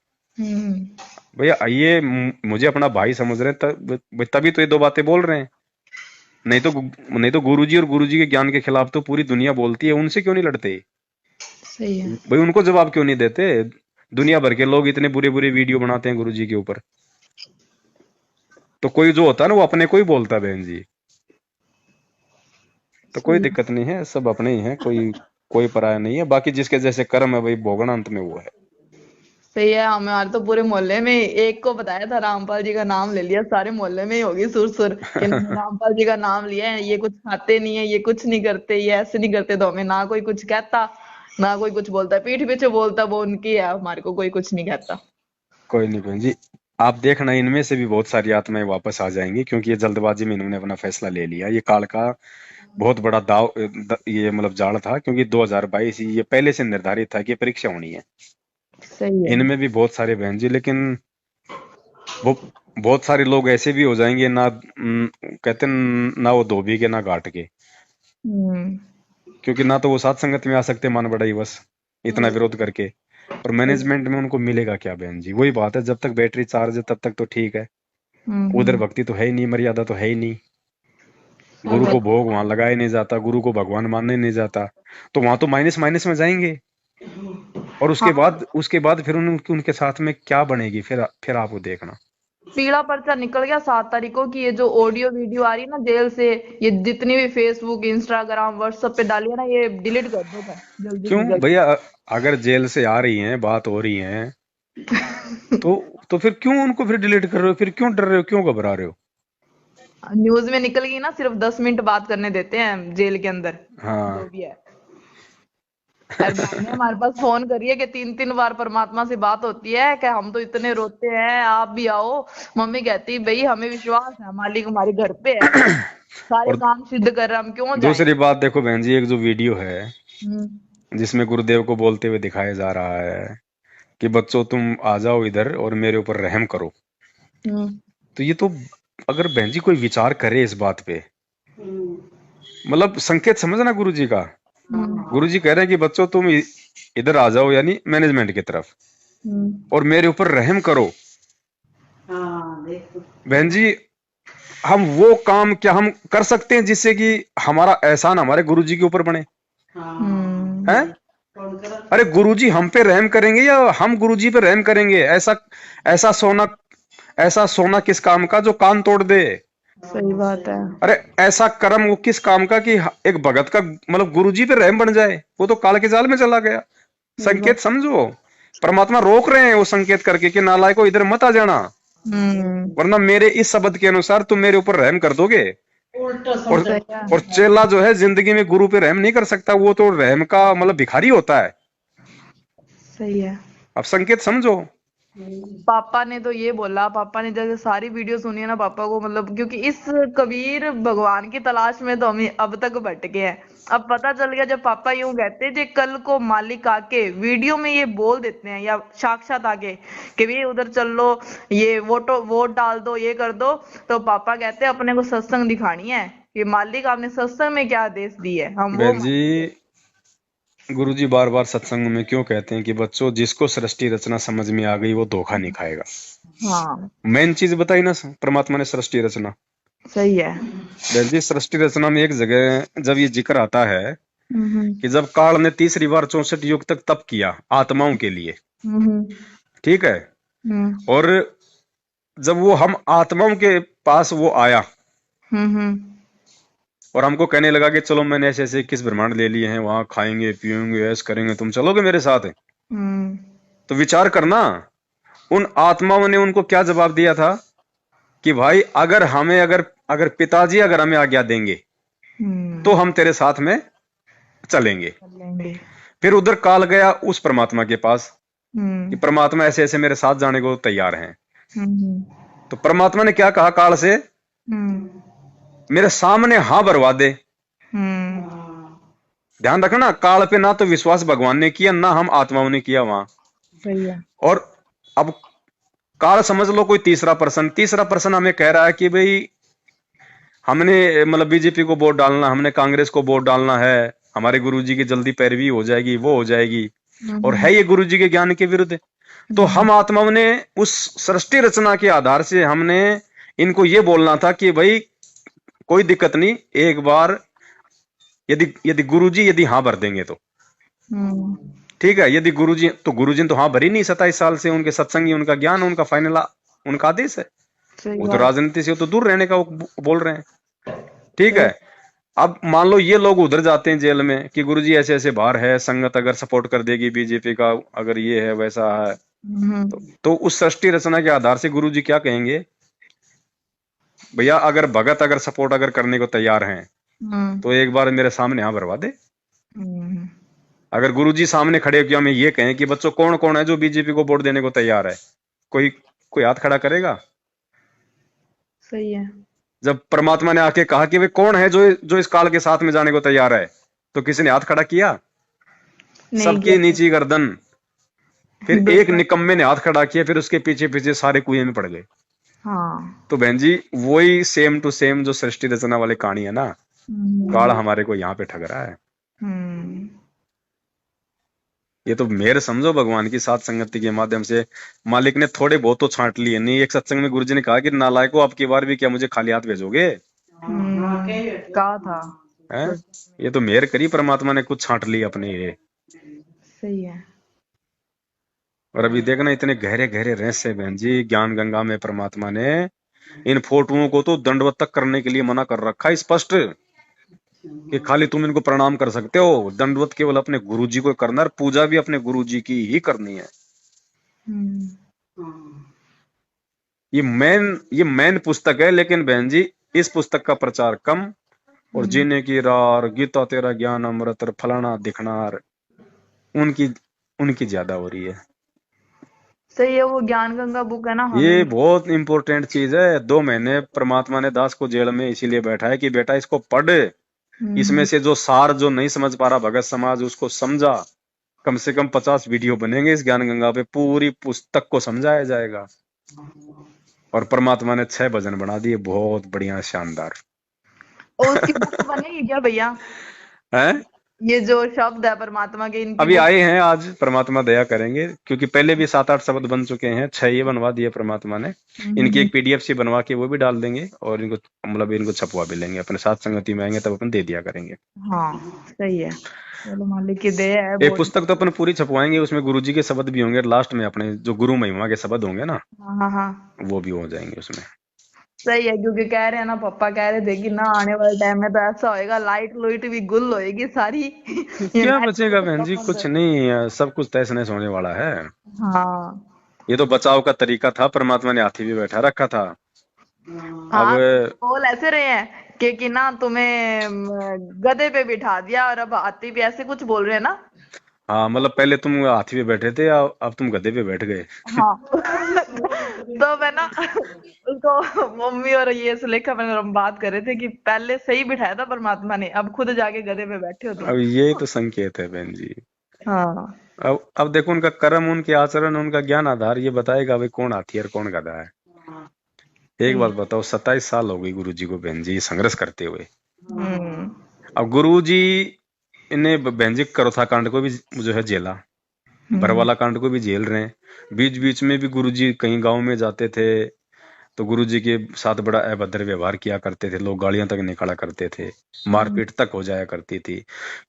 भैया ये मुझे अपना भाई समझ रहे हैं, तभी तो ये 2 बातें बोल रहे हैं। नहीं तो गुरुजी और गुरुजी के ज्ञान के खिलाफ तो पूरी दुनिया बोलती है, उनसे क्यों नहीं लड़ते सही है। भाई? उनको जवाब क्यों नहीं देते? दुनिया भर के लोग इतने बुरे बुरे वीडियो बनाते हैं गुरुजी के ऊपर, तो कोई जो होता है ना वो अपने को ही बोलता है बहन जी। तो कोई दिक्कत नहीं है, सब अपने ही हैं, कोई कोई पराया नहीं है। बाकी जिसके जैसे कर्म है भाई, भोगना अंत में वो है। सही है। हमारे तो पूरे मोहल्ले में एक को बताया था, रामपाल जी का नाम ले लिया, सारे मोहल्ले में ही होगी सुर सुर कि इन्होंने रामपाल जी का नाम लिया है, ये कुछ खाते नहीं है, ये कुछ नहीं करते, ये ऐसे नहीं करते। तो हमें ना कोई कुछ कहता, ना कोई कुछ बोलता, पीठ पीछे बोलता वो उनकी है, हमारे को कोई कुछ नहीं कहता। कोई नहीं बहन जी, आप देखना इनमें से भी बहुत सारी आत्माएं वापस आ जाएंगी, क्योंकि ये जल्दबाजी में इन्होंने अपना फैसला ले लिया। ये काल का बहुत बड़ा ये मतलब जाल था, क्योंकि 2022 ये पहले से निर्धारित था कि परीक्षा होनी है। सही है। इनमें भी बहुत सारे बहन जी, लेकिन वो बहुत सारे लोग ऐसे भी हो जाएंगे ना, कहते हैं ना वो धोबी के ना घाट के, क्योंकि ना तो वो साथ संगत में आ सकते मान बढ़ाई बस, इतना विरोध करके। और मैनेजमेंट में उनको मिलेगा क्या बहन जी? वही बात है, जब तक बैटरी चार्ज है तब तक तो ठीक है। उधर भक्ति तो है ही नहीं, मर्यादा तो है ही नहीं। गुरु को भोग वहां लगाया नहीं जाता, गुरु को भगवान मानने नहीं जाता, तो वहां तो माइनस माइनस में जाएंगे। और उसके बाद फिर उनके साथ में क्या बनेगी, फिर आप वो देखना। पीला पर्चा निकल गया 7 तारीख को कि ये जो ऑडियो वीडियो आ रही है ना जेल से, ये जितनी भी फेसबुक इंस्टाग्राम व्हाट्सएप पे डाली है ना, ये डिलीट कर दो जल्दी क्यों से जल्दी। भैया? अगर जेल से आ रही हैं, बात हो रही है, तो फिर क्यों उनको फिर डिलीट कर रहे हो? फिर क्यों डर रहे हो, क्यों घबरा रहे हो? न्यूज में निकल गई ना, सिर्फ 10 मिनट बात करने देते हैं जेल के अंदर, हाँ। जो भी है। यार भाई ने हमारे पास फोन करी है कि 3-3 बार परमात्मा से बात होती है कि हम तो इतने रोते हैं, आप भी आओ। मम्मी कहती भाई हमें विश्वास है मालिक हमारे घर पे है, सारे और काम सिद्ध कर रहा, हम क्यों जाएं। दूसरी बात देखो बहन जी, एक जो वीडियो है हम्म। जिसमें गुरुदेव को बोलते हुए दिखाया जा रहा है कि बच्चों तुम आ जाओ इधर और मेरे ऊपर रहम करो, तो ये तो अगर बहन जी कोई विचार करे इस बात पे, मतलब संकेत समझना गुरु जी का। गुरु जी कह रहे हैं कि बच्चों तुम इधर आ जाओ, यानी मैनेजमेंट की तरफ, और मेरे ऊपर रहम करो। बहन जी, हम वो काम क्या हम कर सकते हैं जिससे कि हमारा एहसान हमारे गुरु जी के ऊपर बने? हैं? अरे गुरुजी हम पे रहम करेंगे या हम गुरुजी पे रहम करेंगे? ऐसा सोना किस काम का जो कान तोड़ दे? सही बात है। अरे ऐसा कर्म वो किस काम का कि एक भगत का मतलब गुरुजी पे रहम बन जाए? वो तो काल के जाल में चला गया। संकेत समझो, परमात्मा रोक रहे हैं वो संकेत करके कि नालायको इधर मत आ जाना, वरना मेरे इस शब्द के अनुसार तुम मेरे ऊपर रहम कर दोगे। और चेला जो है जिंदगी में गुरु पे रहम नहीं कर सकता, वो तो रहम का मतलब भिखारी होता है। सही है। अब संकेत समझो। पापा ने तो ये बोला, पापा ने जैसे सारी वीडियो सुनी है ना पापा को, मतलब क्योंकि इस कबीर भगवान की तलाश में तो हम अब तक भटके हैं। अब पता चल गया, जब पापा यूं कहते जे कल को मालिक आके वीडियो में ये बोल देते हैं या साक्षात आके कि भी उधर चल लो, ये वोट डाल दो, ये कर दो, तो पापा कहते हैं अपने को सत्संग दिखानी है कि मालिक आपने सत्संग में क्या आदेश दिए है, हम वो बहन जी, गुरुजी बार बार सत्संग में क्यों कहते हैं कि बच्चों, जिसको सृष्टि रचना समझ में आ गई वो धोखा नहीं खाएगा। हाँ मेन चीज बताई ना परमात्मा ने, सृष्टि रचना। सही है। बहन जी, सृष्टि रचना में एक जगह जब ये जिक्र आता है हम्म कि जब काल ने तीसरी बार 64 युग तक तप किया आत्माओं के लिए, हम्म ठीक है, हम्म और जब वो हम आत्माओं के पास वो आया हम्म और हमको कहने लगा कि चलो मैंने ऐसे ऐसे 21 ब्रह्मांड ले लिए हैं, वहां खाएंगे पिएंगे ऐश करेंगे, तुम चलोगे मेरे साथ। हम्म तो विचार करना, उन आत्माओं ने उनको क्या जवाब दिया था कि भाई अगर हमें अगर अगर पिताजी अगर हमें आज्ञा देंगे तो हम तेरे साथ में चलेंगे। लेंगे। फिर उधर काल गया उस परमात्मा के पास कि हम्म परमात्मा ऐसे ऐसे मेरे साथ जाने को तैयार हैं। हम्म तो परमात्मा ने क्या कहा काल से, हम्म मेरे सामने हाँ भरवा दे। हम्म ध्यान रखना, काल पे ना तो विश्वास भगवान ने किया ना हम आत्माओं ने किया वहां। सही है। और अब काल समझ लो कोई तीसरा पर्सन हमें कह रहा है कि भाई हमने मतलब बीजेपी को वोट डालना, हमने कांग्रेस को वोट डालना है, हमारे गुरुजी की जल्दी पैरवी हो जाएगी, वो हो जाएगी, और है ये गुरुजी के ज्ञान के विरुद्ध। तो हम आत्माओं ने उस सृष्टि रचना के आधार से हमने इनको ये बोलना था कि भाई कोई दिक्कत नहीं, एक बार यदि यदि गुरुजी यदि हाँ भर देंगे तो हम्म ठीक है। यदि गुरुजी ने तो हाँ भर ही नहीं, 27 साल से उनके सत्संगी, उनका ज्ञान, उनका फाइनल उनका आदेश है। सही वो तो बात। राजनीति से तो दूर रहने का वो बोल रहे हैं, ठीक सही। है। अब मान लो ये लोग उधर जाते हैं जेल में कि गुरुजी ऐसे ऐसे बाहर है, संगत अगर सपोर्ट कर देगी बीजेपी का, अगर ये है वैसा है, तो उस सृष्टि रचना के आधार से गुरुजी क्या कहेंगे, भैया अगर भगत अगर सपोर्ट अगर करने को तैयार हैं तो एक बार मेरे सामने यहाँ भरवा दे। अगर गुरुजी सामने खड़े होकर हमें ये कहें कि बच्चों कौन कौन है जो बीजेपी को वोट देने को तैयार है, कोई कोई हाथ खड़ा करेगा? सही है। जब परमात्मा ने आके कहा कि वे कौन है जो जो इस काल के साथ में जाने को तैयार है, तो किसी ने हाथ खड़ा किया? नहीं सबकी किया। नीची गर्दन। फिर एक निकम्मे ने हाथ खड़ा किया, फिर उसके पीछे पीछे सारे कुएं में पड़ गए। हाँ। तो बहन जी वही सेम टू सेम जो सृष्टि रचना वाली कहानी है ना, काल हमारे को यहाँ पे ठग रहा है। ये तो मेरे समझो भगवान की साथ संगति के माध्यम से मालिक ने थोड़े बहुत तो छांट लिए। नहीं, एक सत्संग में गुरुजी ने कहा कि नालायको आपकी बार भी क्या मुझे खाली हाथ भेजोगे? कहा था। हैं? ये तो मेहर करी परमात्मा ने, कुछ छांट ली अपने ये। सही है। और अभी देखना इतने गहरे गहरे रहस्य बहन जी ज्ञान गंगा में परमात्मा ने इन फोटोओं को तो दंडवत तक करने के लिए मना कर रखा है स्पष्ट, कि खाली तुम इनको प्रणाम कर सकते हो, दंडवत केवल अपने गुरुजी को करना, और पूजा भी अपने गुरुजी की ही करनी है। ये मेन पुस्तक है, लेकिन बहन जी इस पुस्तक का प्रचार कम, और जीने की रार, गीता तेरा ज्ञान अमृत, फलाना दिखनार, उनकी ज्यादा हो रही है। सही है। वो ज्ञान गंगा बुक है ना, ये बहुत इंपॉर्टेंट चीज है। 2 महीने परमात्मा ने दास को जेल में इसीलिए बैठा है कि बेटा इसको पढ़, इसमें से जो सार जो नहीं समझ पा रहा भगत समाज उसको समझा। कम से कम 50 वीडियो बनेंगे इस ज्ञान गंगा पे, पूरी पुस्तक को समझाया जाएगा। और परमात्मा ने 6 भजन बना दिए, बहुत बढ़िया शानदार। और उसकी बुक बनेगी क्या भैया? है ये जो शब्द है परमात्मा के, इनकी अभी बुक? आए हैं, आज परमात्मा दया करेंगे, क्योंकि पहले भी 7-8 शब्द बन चुके हैं, 6 ये बनवा दिए परमात्मा ने। इनकी एक पीडीएफ सी बनवा के वो भी डाल देंगे, और इनको मतलब इनको छपवा भी लेंगे। अपने साथ संगति में आएंगे तब अपन दे दिया करेंगे। हाँ सही है। चलो मालिक की दया है। एक पुस्तक तो अपन पूरी छपवाएंगे, उसमें गुरुजी के शब्द भी होंगे, लास्ट में अपने जो गुरु महिमा के शब्द होंगे ना, हाँ वो भी हो जाएंगे उसमें। सही है। क्योंकि कह रहे हैं ना, पापा कह रहे थे कि ना आने वाले टाइम में तो ऐसा होएगा, लाइट लुइट भी गुल होएगी सारी। ये क्या मैं बचेगा बहन जी? कुछ नहीं, सब कुछ तहस नहस होने वाला है। हाँ ये तो बचाव का तरीका था, परमात्मा ने हाथी भी बैठा रखा था। हाँ। अब बोल ऐसे रहे हैं कि ना तुम्हें गधे पे बिठा दिया और अब हाथी पे, ऐसे कुछ बोल रहे हैं ना। हाँ मतलब पहले तुम हाथी पे बैठे थे, अब तुम गधे पे बैठ गए। हाँ तो मैं ना उसको मम्मी और ये सुलेखा मैंने हम बात कर रहे थे कि पहले सही बिठाया था परमात्मा ने, अब खुद जाके गधे पे बैठे हो तुम। अब यही तो संकेत है बहन जी। हाँ अब देखो उनका कर्म, उनके आचरण, उनका ज्ञान आधार ये बताएगा भाई कौन हाथी है और कौन गधा है। एक सही बात है। बताओ, 27 साल हो गई गुरु जी को बहन जी संघर्ष करते हुए। हम्म अब गुरु जी ने बहन जी करोथा कांड को भी जो है जेला, हम्म बरवाला कांड को भी झेल रहे हैं। बीच बीच में भी गुरु जी कहीं गांव में जाते थे तो गुरु जी के साथ बड़ा अभद्र व्यवहार किया करते थे, लोग गालियां तक निकाला करते थे, मारपीट तक हो जाया करती थी।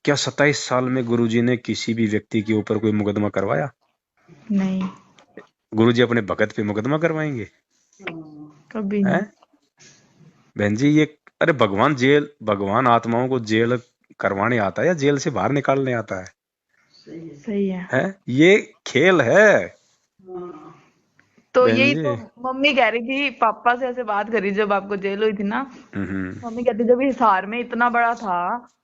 क्या 27 साल में गुरु जी ने किसी भी व्यक्ति के ऊपर कोई मुकदमा करवाया? नहीं, गुरु जी अपने भगत पे मुकदमा करवाएंगे? कभी हैं नहीं। बहन जी ये, अरे भगवान आत्माओं को जेल करवाने आता है या जेल से बाहर निकालने आता है? सही है। हैं ये खेल है तो बहन यही जी। तो मम्मी कह रही थी, पापा से ऐसे बात करी जब आपको जेल हुई थी ना। हम्म। मम्मी कहती जब हिसार में इतना बड़ा था,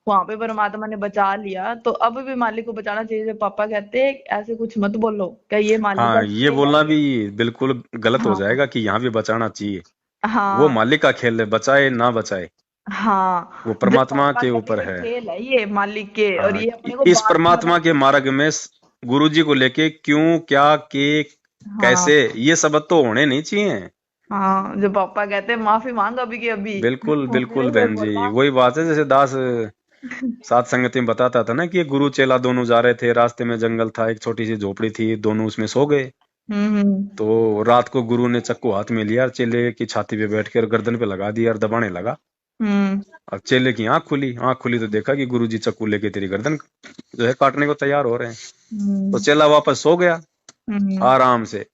वहां पे परमात्मा ने बचा लिया, तो अब भी मालिक को बचाना चाहिए। जब पापा कहते ऐसे कुछ मत बोलो, क्या ये मालिक का हाँ ये खेल है बोलना ये। भी बिल्कुल गलत हो हाँ जाएगा कि यहाँ भी बचाना चाहिए। वो हाँ मालिक का खेल है, बचाए ना बचाए वो हाँ। जब परमात्मा पापा के कहते ऊपर ये है। खेल है ये मालिक के, और हाँ ये अपने को इस बात में परमात्मा बता। के मार्ग में गुरु जी को लेके क्यों, क्या, के, हाँ कैसे, ये सब तो होने नहीं चाहिए। हाँ। जब पापा कहते माफी मांग अभी की अभी, बिल्कुल मम्मी ने बिल्कुल फिर बहन जी, बोला। वही बात है जैसे दास सात संगति में बताता था ना कि ये गुरु चेला दोनों जा रहे थे, रास्ते में जंगल था, एक छोटी सी झोपड़ी थी, दोनों उसमें सो गए। हम्म तो रात को गुरु ने चक्कू हाथ में लिया और चेले की छाती पे बैठ कर गर्दन पे लगा दिया और दबाने लगा। हम्म और चेले की आंख खुली तो देखा कि गुरु जी चक्कू लेके तेरी गर्दन जो है काटने को तैयार हो रहे हैं। तो हम्म चेला वापस सो गया हम्म आराम से।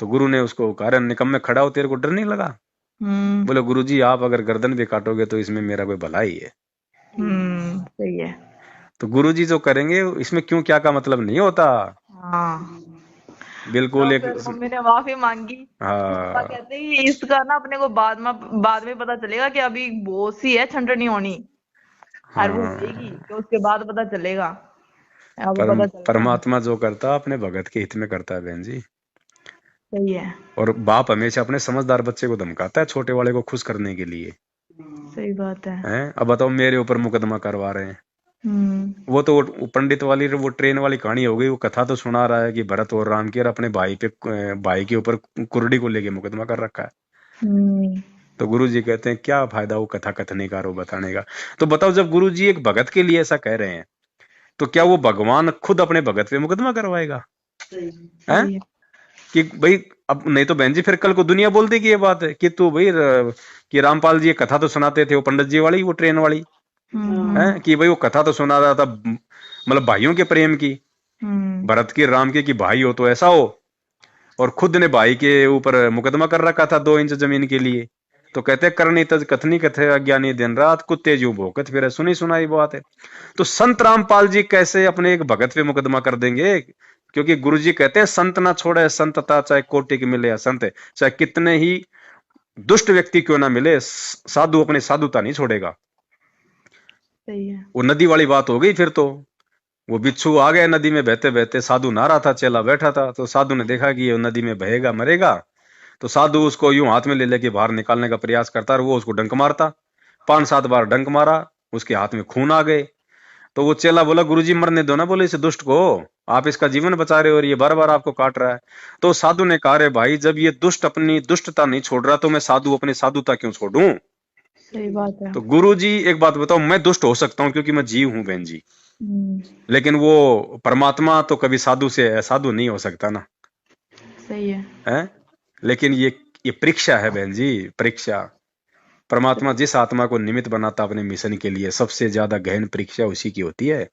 तो गुरु ने उसको कहा, "अरे निकम्मे खड़ा हो, तेरे को डर नहीं लगा?" हम्म बोले, "गुरु जी आप अगर गर्दन भी काटोगे तो इसमें मेरा कोई भला ही है।" सही है। तो गुरु जी जो करेंगे इसमें क्यों क्या का मतलब नहीं होता। हाँ तो बिल्कुल एक, फिर मम्मी ने माफी मांगी। पापा हाँ कहते हैं कि इसका ना अपने को बाद में पता चलेगा कि अभी बोस ही है, छंटनी होनी। और वो होएगी हाँ। तो उसके बाद पता चलेगा। अब पता चल रहा है। परमात्मा जो करता है अपने भगत के हित में करता है बहन जी। सही है। और बाप हमेशा अपने समझदार बच्चे को धमकाता है छोटे वाले को खुश करने के लिए। सही बात है। हैं अब बताओ मेरे ऊपर मुकदमा करवा रहे हैं। हम्म वो तो वो पंडित वाली वो ट्रेन वाली कहानी हो गई। वो कथा तो सुना रहा है कि भरत और राम की और अपने भाई के ऊपर कुर्डी को लेके मुकदमा कर रखा है। हम्म तो गुरु जी कहते हैं क्या फायदा वो कथा कथने का और वो बताने का। तो बताओ जब गुरु जी एक भगत के लिए ऐसा कह रहे हैं तो क्या वो भगवान खुद अपने भगत पे मुकदमा करवाएगा? हैं सही है। कि भाई, अब नहीं तो बहन जी फिर कल को दुनिया बोल देगी ये बात है कि तू भाई कि रामपाल जी ये कथा तो सुनाते थे, वो पंडित जी वाली, वो ट्रेन वाली है हम्म कि भाई वो कथा तो सुना रहा था मतलब भाइयों के प्रेम की, हम्म भरत की राम के, कि भाई हो तो ऐसा हो, और खुद ने भाई के ऊपर मुकदमा कर रखा था 2 इंच जमीन के लिए। तो कहते करनी तज कथनी कथे अज्ञानी दिन रात कुत्ते जू भोकत फिर सुनी सुनाई बात है। तो संत रामपाल जी कैसे अपने एक भगत पे मुकदमा कर देंगे? क्योंकि गुरु जी कहते हैं संत ना छोड़े संतता, चाहे कोटि की मिले या संत, चाहे कितने ही दुष्ट व्यक्ति क्यों ना मिले, साधु अपनी साधुता नहीं छोड़ेगा। सही है। वो नदी वाली बात हो गई फिर तो। वो बिच्छू आ गया नदी में बहते बहते, साधु नहा रहा था, चेला बैठा था, तो साधु ने देखा कि ये नदी में बहेगा मरेगा। तो साधु उसको यूं हाथ में ले लेके बाहर निकालने का प्रयास करता और वो उसको डंक मारता। 5-7 बार डंक मारा, उसके हाथ में खून आ गए। तो वो चेला बोला, गुरुजी मरने दो ना, बोले इस दुष्ट को, आप इसका जीवन बचा रहे हो और ये बार बार आपको काट रहा है। तो साधु ने कहा, रे भाई जब ये दुष्ट अपनी दुष्टता नहीं छोड़ रहा तो मैं साधु अपनी साधुता क्यों छोड़ूं? सही बात है। तो गुरु जी एक बात बताओ, मैं दुष्ट हो सकता हूं क्योंकि मैं जीव हूं बहन जी, हम्म लेकिन वो परमात्मा तो कभी साधु से साधु नहीं हो सकता ना। सही है। है लेकिन ये परीक्षा है बहन जी, परीक्षा। परमात्मा जिस आत्मा को निमित्त बनाता अपने मिशन के लिए, सबसे ज्यादा गहन परीक्षा उसी की होती है।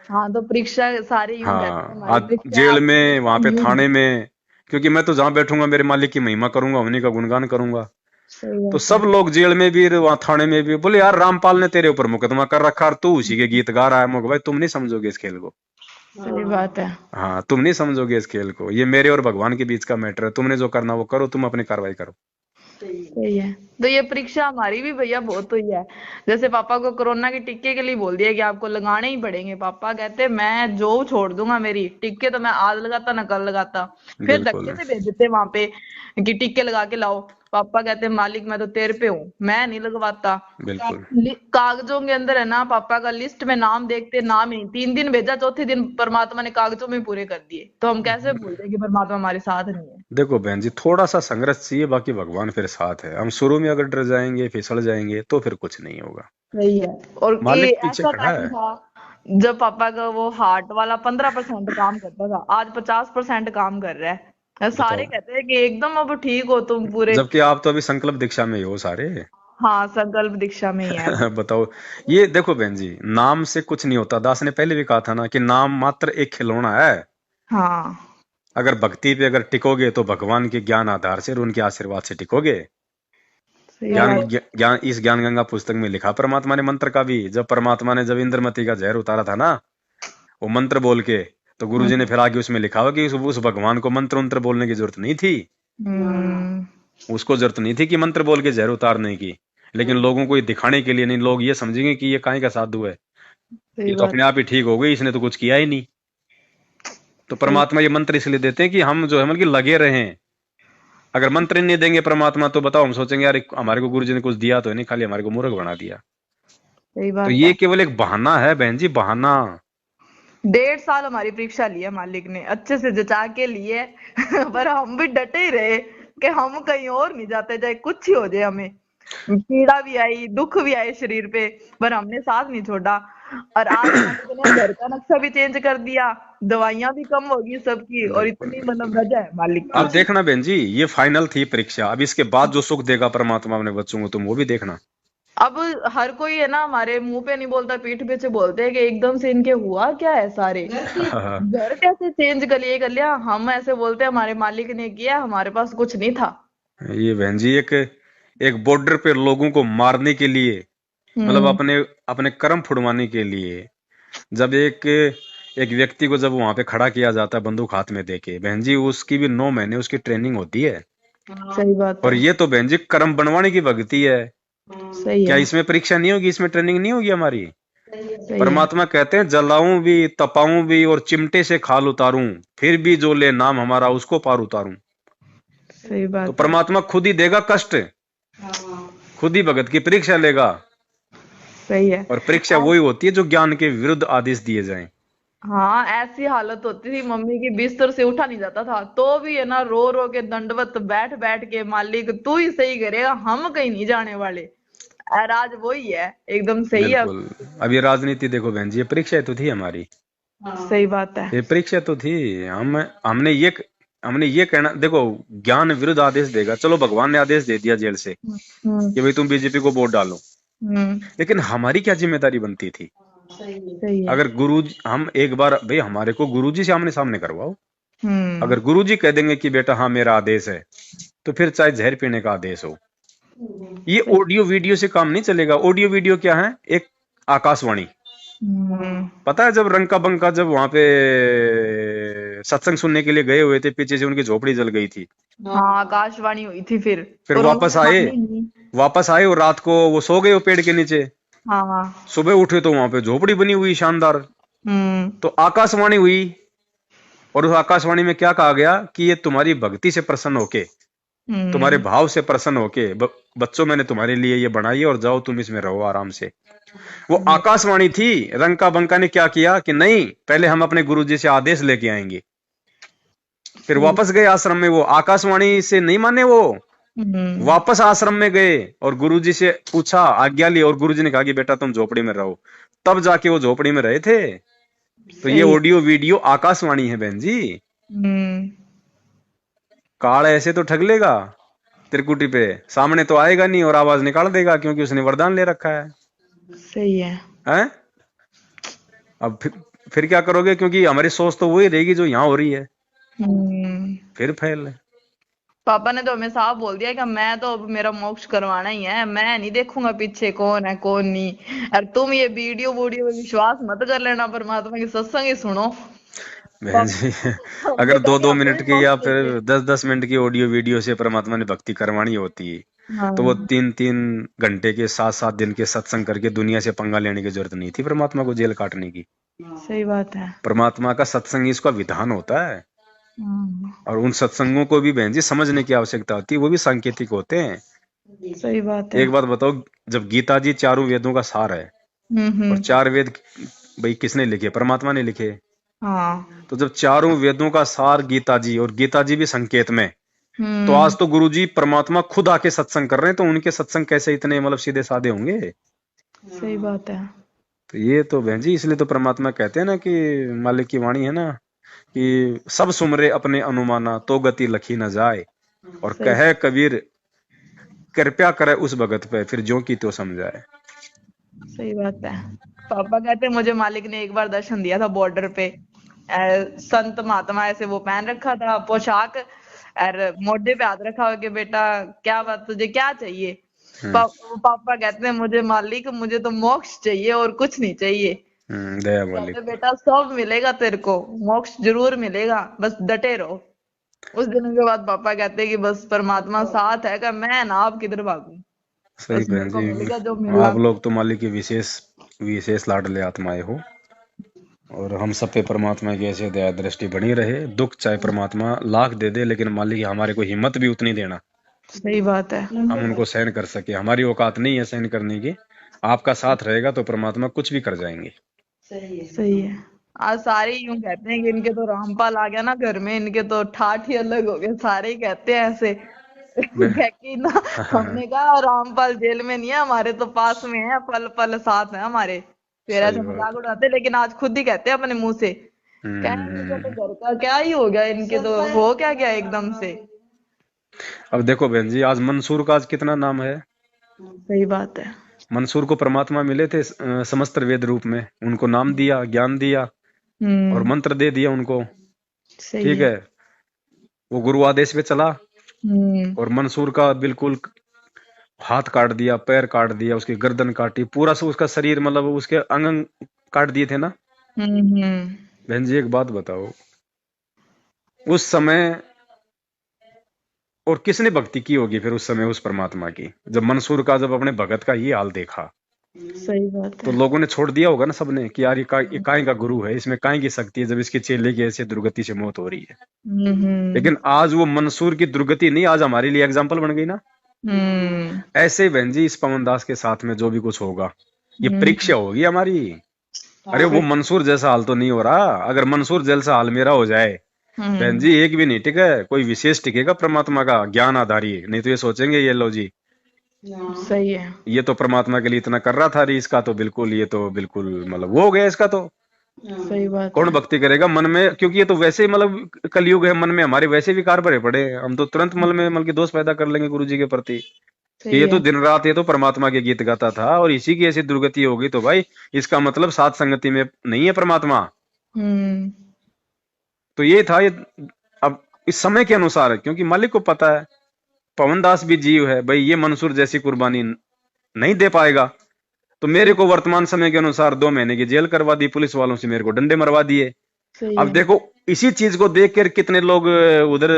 हाँ तो परीक्षा सारे यूं कहते हैं, हाँ हमारी आज परीक्षा जेल आपकी में, परीक्षा वहां पे युद्ध। थाने में, क्योंकि मैं तो जहां बैठूंगा मेरे मालिक की महिमा करूंगा, उन्हीं का गुणगान करूंगा। सही तो बात है। सब लोग जेल में भी, वहां थाने में भी बोले, यार रामपाल ने तेरे ऊपर मुकदमा कर रखा और तू उसी के गीत गा रहा है। मैं कहा, भाई तुम नहीं समझोगे इस खेल को। सही बात है। हाँ तुम नहीं समझोगे इस खेल को, ये मेरे और भगवान के बीच का मैटर है। तुमने जो करना वो करो, तुम अपनी कार्रवाई करो। सही है। तो ये परीक्षा हमारी भी भैया बहुत हुई है। जैसे पापा को कोरोना के टीके के लिए बोल दिया कि आपको लगाने ही पड़ेंगे। पापा कहते मैं जॉब छोड़ दूंगा, मेरी टीके तो मैं आज लगाता ना कल लगाता। फिर धक्के बिल्कुल से भेज देते वहां पे कि टीके लगा के लाओ। पापा कहते मालिक मैं तो तेरे पे हूँ, मैं नहीं लगवाता। बिल्कुल कागजों के अंदर है ना, पापा का लिस्ट में नाम देखते नाम ही 3 दिन भेजा, चौथे दिन परमात्मा ने कागजों में पूरे कर दिए। तो हम कैसे भूल जाए कि परमात्मा हमारे साथ नहीं है। देखो बहन जी, थोड़ा सा संघर्ष चाहिए, बाकी भगवान फिर साथ है। हम शुरू में अगर डर जाएंगे, फिसल जाएंगे, तो फिर कुछ नहीं होगा। सही है। और ये मालिक पीछे ऐसा खड़ा टाइम है। था जब पापा का वो हार्ट वाला 15% काम करता था, आज 50% काम कर रहा है। सारे बताओ, कहते हैं कि एकदम अब ठीक हो तुम पूरे। जबकि आप तो अभी संकल्प दीक्षा में ही हो सारे। हाँ, संकल्प दीक्षा में ही है अभी। बताओ, ये देखो बहन जी, नाम से कुछ नहीं होता। दास ने पहले भी कहा था ना कि नाम मात्र एक खिलौना है। हाँ, अगर भक्ति पे अगर टिकोगे तो भगवान के ज्ञान आधार से और उनके आशीर्वाद से टिकोगे। सही ज्ञान बात। ज्ञान इस ज्ञान गंगा पुस्तक में लिखा परमात्मा ने मंत्र का भी। जब परमात्मा ने जब इंद्रमती का जहर उतारा था ना, वो मंत्र बोल के, तो गुरुजी ने फिर आगे उसमें लिखा हुआ कि उस भगवान को मंत्र मंत्र बोलने की जरूरत नहीं थी। हम्म। उसको जरूरत नहीं थी कि मंत्र बोल के जहर उतारने की। लेकिन लोगों को ये दिखाने के लिए नहीं, लोग ये समझेंगे कि ये काहे का साधु है, सही ये तो बात। अपने आप ही ठीक हो गई, इसने तो कुछ किया ही नहीं। तो परमात्मा ये मंत्र इसलिए देते हैं कि हम जो है मतलब कि लगे रहें। अगर मंत्र ही नहीं देंगे परमात्मा, तो बताओ हम सोचेंगे यार हमारे को गुरुजी ने कुछ दिया तो नहीं, खाली हमारे को मूर्ख बना दिया। सही तो बात ये है। केवल एक बहाना है बहन जी, बहाना। 1.5 साल हमारी परीक्षा ली है मालिक ने, अच्छे से जचा के लिए। पर हम भी डटे ही रहे कि हम कहीं और नहीं जाते, चाहे कुछ ही हो जाए हमें। पीड़ा भी आई, दुख भी आए शरीर पे, पर हमने साथ नहीं छोड़ा। और आज मालिक ने घर का नक्शा भी चेंज कर दिया, दवाइयां भी कम होगी सबकी, और बिल्कुल। इतनी मतलब रजा है मालिक अब की। देखना बहन जी, ये फाइनल थी परीक्षा। अब इसके बाद जो सुख देगा परमात्मा अपने बच्चों को, तुम वो भी देखना। अब हर कोई है ना, हमारे मुंह पे नहीं बोलता, पीठ पीछे बोलते हैं कि एकदम से इनके हुआ क्या है सारे, घर कैसे चेंज कर लिया। हम ऐसे बोलते हैं हमारे मालिक ने किया, हमारे पास कुछ नहीं था। ये बहन जी, एक एक बॉर्डर पे लोगों को मारने के लिए, मतलब हम्म। अपने अपने कर्म फुड़वाने के लिए, जब एक एक व्यक्ति को जब वहां पे खड़ा किया जाता है बंदूक हाथ में देके, बहन जी उसकी भी 9 महीने उसकी ट्रेनिंग होती है। सही बात और है। ये तो बहन जी कर्म बनवाने की भक्ति है। सही क्या है। इसमें परीक्षा नहीं होगी, इसमें ट्रेनिंग नहीं होगी हमारी? सही है। परमात्मा कहते हैं जलाऊं भी, तपाऊं भी और चिमटे से खाल उतारूं, फिर भी जो ले नाम हमारा उसको पार उतारूं। सही तो बात है। परमात्मा खुद ही देगा कष्ट, खुद ही भगत की परीक्षा लेगा। सही है। और परीक्षा वही होती है जो ज्ञान के विरुद्ध आदेश दिए जाएं। हाँ, ऐसी हालत होती थी मम्मी की, बिस्तर से उठा नहीं जाता था, तो भी है ना रो रो के दंडवत बैठ बैठ के मालिक तू ही सही करेगा, हम कहीं नहीं जाने वाले। और आज वही है, एकदम सही है। बिल्कुल। अब ये राजनीति देखो बहन जी, ये परीक्षा तो थी हमारी, सही बात है। ये परीक्षा तो थी। हमने ये कहना, देखो ज्ञान विरुद्ध आदेश देगा, चलो भगवान ने आदेश दे दिया जेल से हम्म। कि भाई तुम बीजेपी को वोट डालो, हम्म। लेकिन हमारी क्या जिम्मेदारी बनती थी? सही है। अगर गुरु, हम एक बार भाई हमारे को गुरुजी से आमने सामने करवाओ। हम्म। अगर गुरुजी कह देंगे कि बेटा हाँ मेरा आदेश है, तो फिर चाहे जहर पीने का आदेश हो। ये सही। ऑडियो वीडियो से काम नहीं चलेगा। ऑडियो वीडियो क्या है? एक आकाशवाणी। पता है जब रंका बंका जब वहां पे सत्संग सुनने के लिए गए हुए थे, पीछे से उनकी झोपड़ी जल गई थी। हाँ, आकाशवाणी हुई थी फिर। फिर और वापस उनको आए, मानी नहीं। वापस आए और रात को वो सो गए वो पेड़ के नीचे। हाँ हाँ। सुबह उठे तो वहां पे झोपड़ी बनी हुई शानदार। हम्म। तो आकाशवाणी हुई, और उस आकाशवाणी में क्या कहा गया कि ये तुम्हारी भक्ति से प्रसन्न होके, तुम्हारे हम्म। भाव से प्रसन्न होके बच्चों मैंने तुम्हारे लिए ये बनाई है, और जाओ तुम इसमें रहो आराम से। वो आकाशवाणी थी। रंका बंका ने क्या किया कि नहीं, पहले हम अपने गुरुजी से आदेश लेके आएंगे। फिर वापस गए आश्रम में, वो आकाशवाणी से नहीं माने, वो वापस आश्रम में गए और गुरुजी से पूछा, आज्ञा ली, और गुरुजी ने कहा कि बेटा तुम झोपड़ी में रहो। तब जाके वो झोपड़ी में रहे थे। तो ये ऑडियो वीडियो आकाशवाणी है बहन जी। काल ऐसे तो ठग लेगा, त्रिकुटी पे सामने तो आएगा नहीं और आवाज निकाल देगा, क्योंकि उसने वरदान ले रखा है। सही है। हैं? अब फिर क्या करोगे? क्योंकि हमारी सोच तो वही रहेगी जो यहाँ हो रही है, फिर फैल है। पापा ने तो हमें साफ बोल दिया कि मैं तो अब मेरा मोक्ष करवाना ही है, मैं नहीं देखूंगा पीछे कौन है कौन नहीं। और तुम ये वीडियो वीडियो में विश्वास मत कर लेना, परमात्मा की सत्संग ही सुनो। बहन जी, अगर 2-2 मिनट की या फिर 10-10 मिनट की ऑडियो वीडियो से परमात्मा ने भक्ति करवानी होती है, तो वो हाँ 3-3 घंटे के 7-7 दिन के सत्संग करके दुनिया से पंगा लेने की जरूरत नहीं थी परमात्मा को जेल काटने की। सही बात है। परमात्मा का सत्संग ही इसका विधान होता है। हम्म, और उन सत्संगों को भी बहन जी समझने की आवश्यकता होती है, वो भी सांकेतिक होते हैं। सही बात है। एक बात बताओ, जब गीता जी चारों वेदों का सार है, और हम्म। 4 वेद भाई किसने लिखे? परमात्मा ने लिखे। हाँ। तो जब चारों वेदों का सार गीता जी, और गीता जी भी संकेत में, तो हम्म। आज तो गुरु जी परमात्मा खुद आके सत्संग कर रहे हैं, तो उनके सत्संग कैसे इतने मतलब सीधे साधे होंगे? सही बात है। तो ये तो बहन जी, इसलिए तो परमात्मा कहते हैं ना कि मालिक की वाणी है ना कि सब सुमरे अपने अनुमाना तो गति लखी न जाए, और सही कहे कबीर कृपया करे उस भगत पे, फिर ज्यों की तो समझाए। सही बात है। पापा कहते हैं, मुझे मालिक ने एक बार दर्शन दिया था बॉर्डर पे। संत महात्मा ऐसे वो पहन रखा था पोशाक, और मोढे पे हाथ रखा हुआ कि बेटा क्या बात, तुझे क्या चाहिए? पापा कहते हैं, मुझे मालिक, मुझे तो मोक्ष चाहिए और कुछ नहीं चाहिए। दया कहते मालिक। हैं, बेटा सब मिलेगा तेरे को, मोक्ष जरूर मिलेगा, बस डटे रहो। उस दिन के बाद पापा कहते हैं कि बस परमात्मा साथ है, कि मैं ना अब किधर भागूं, सही बस बहन मेरे को जी, मिल गया जो मिलना आप था। लोग तो मालिक की विशेष विशेष लाडले आत्माएं हो, और हम सब पे परमात्मा की ऐसे दया दृष्टि बनी रहे। दुख चाहे परमात्मा लाख दे दे, लेकिन मालिक हमारे को हिम्मत भी उतनी देना, सही बात है। हम उनको सहन कर सके। हमारी औकात नहीं है सहन करने की, आपका साथ रहेगा तो परमात्मा कुछ भी कर जाएंगे। सही है। आज सारे यूं कहते हैं कि इनके तो रामपाल आ गया ना घर में, इनके तो ठाठ ही अलग हो गए, सारे ही कहते हैं ऐसे। कह के ना, हमने कहा रामपाल जेल में नहीं है, हमारे तो पास में है, पल पल साथ है हमारे। फिर सही ऐसे बात। मजाक उड़ाते, लेकिन आज खुद ही कहते हैं अपने मुंह से, कहें इनका तो घर का क्या ही हो गया, इनके तो हो क्या गया एकदम से। अब देखो बहन जी, आज मंसूर का आज कितना नाम है। सही बात है। मंसूर को परमात्मा मिले थे समस्त वेद रूप में, उनको नाम दिया, ज्ञान दिया, और हम्म। मंत्र दे दिया उनको। सही ठीक है। है, वो गुरु आदेश पे चला, हम्म। और मंसूर का बिल्कुल हाथ काट दिया, पैर काट दिया, उसकी गर्दन काटी, पूरा से उसका शरीर मतलब उसके अंग अंग काट दिए थे ना। हम्म। बहन जी एक बात बताओ, उस समय और किसने भक्ति की होगी फिर उस समय उस परमात्मा की, जब मंसूर का जब अपने भगत का ये हाल देखा, सही बात तो है। लोगों ने छोड़ दिया होगा ना सबने कि यार ये काहे का गुरु है, इसमें काहे की शक्ति है, जब इसके चेले की ऐसे दुर्गति से मौत हो रही है। हम्म। लेकिन आज वो मंसूर की दुर्गति नहीं, आज हमारे लिए एग्जाम्पल बन गई ना। हम्म। ऐसे ही बहन जी इस पवन दास के साथ में जो भी कुछ होगा, ये हम्म। परीक्षा होगी हमारी। अरे वो मंसूर जैसा हाल तो नहीं हो रहा, अगर मंसूर जैसा हाल मेरा हो जाए बहन हम्म। जी, एक भी नहीं टिके, कोई विशेष टिकेगा परमात्मा का ज्ञान आधारी, नहीं तो ये सोचेंगे ये लो जी, सही है। ये तो परमात्मा के लिए इतना कर रहा था, अरे इसका तो बिल्कुल, ये तो बिल्कुल मतलब वो हो गया इसका तो। सही बात कौन है। भक्ति करेगा मन में, क्योंकि ये तो वैसे ही मतलब कलयुग है, मन में हमारे वैसे विकार भरे पड़े हैं, हम तो तुरंत मन में मतलब की दोष पैदा कर लेंगे गुरु जी के प्रति कि सही ये तो है। दिन रात ये तो परमात्मा के गीत गाता था, और इसी की ऐसी दुर्गति होगी, तो भाई इसका मतलब सात संगति में नहीं है परमात्मा। हम्म। तो ये था ये। अब इस समय के अनुसार है, क्योंकि मालिक को पता है पवन दास भी जीव है भाई, ये मंसूर जैसी कुर्बानी नहीं दे पाएगा, तो मेरे सही। को वर्तमान समय के अनुसार 2 महीने की जेल करवा दी, पुलिस वालों से मेरे को डंडे मरवा दिए। सही अब है। देखो इसी चीज को देख कर कितने लोग उधर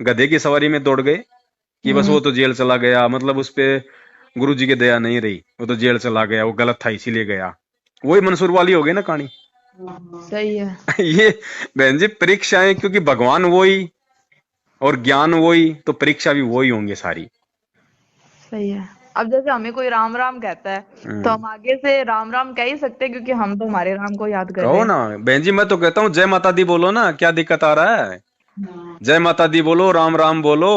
गधे की सवारी में दौड़ गए कि बस हम्म। वो तो जेल चला गया, मतलब उस पे गुरु जी की दया नहीं रही, वो तो जेल चला गया, वो गलत था इसीलिए गया। वही मंसूर वाली हो गई ना कहानी। सही है। ये बहन जी परीक्षाएं, क्योंकि भगवान वही और ज्ञान वही, तो परीक्षा भी वही होंगे सारी। सही है। अब जैसे हमें कोई राम राम कहता है, तो हम आगे से राम राम कह ही सकते हैं, क्योंकि हम तो हमारे राम को याद कर रहे कहो हैं। ना बहन जी, मैं तो कहता हूँ जय माता दी बोलो ना, क्या दिक्कत आ रहा है? जय माता दी बोलो, राम राम बोलो,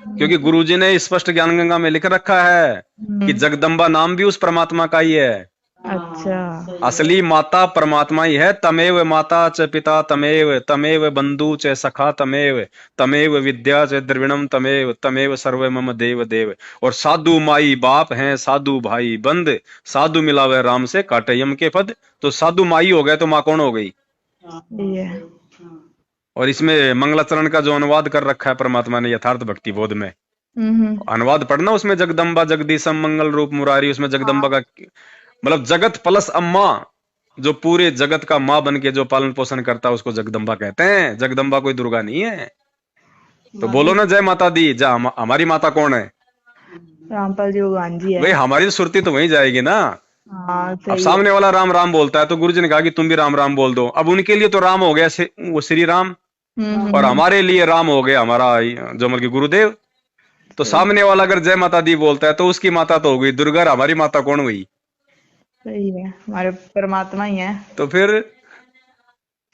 क्योंकि गुरुजी ने स्पष्ट ज्ञान गंगा में लिख रखा है कि जगदम्बा नाम भी उस परमात्मा का ही है। अच्छा। असली माता परमात्मा ही है। तमेव माता च पिता तमेव, तमेव बंधु च सखा तमेव, तमेव विद्या च द्रविणम तमेव, तमेव सर्व मम देव देव। और साधु माई बाप हैं, साधु भाई बंद, साधु मिलावे राम से काटे यम के पद। तो साधु माई हो गए तो माँ कौन हो गई? सही है। और इसमें मंगलाचरण का जो अनुवाद कर रखा है परमात्मा ने यथार्थ भक्ति बोध में, अनुवाद पढ़ना उसमें जगदम्बा जगदीशम मंगल रूप मुरारी, उसमें जगदम्बा का मतलब जगत प्लस अम्मा, जो पूरे जगत का माँ बन के जो पालन पोषण करता है उसको जगदम्बा कहते हैं। जगदम्बा कोई दुर्गा नहीं है। तो बोलो ना जय माता दी, जा हमारी माता कौन है? रामपाल जी वो गांधी है। भाई हमारी तो सुरती तो वहीं जाएगी ना। हाँ अब सही है। सामने वाला राम राम बोलता है तो गुरुजी ने कहा कि तुम भी राम राम बोल दो। अब उनके लिए तो राम हो गया वो श्री राम, और हम्म। हमारे लिए राम हो गया हमारा जो मतलब कि गुरुदेव। तो सही सामने वाला अगर जय माता दी बोलता है तो उसकी माता तो हो गई दुर्गा, और हमारी माता कौन हुई? सही है, हमारे परमात्मा ही है। तो फिर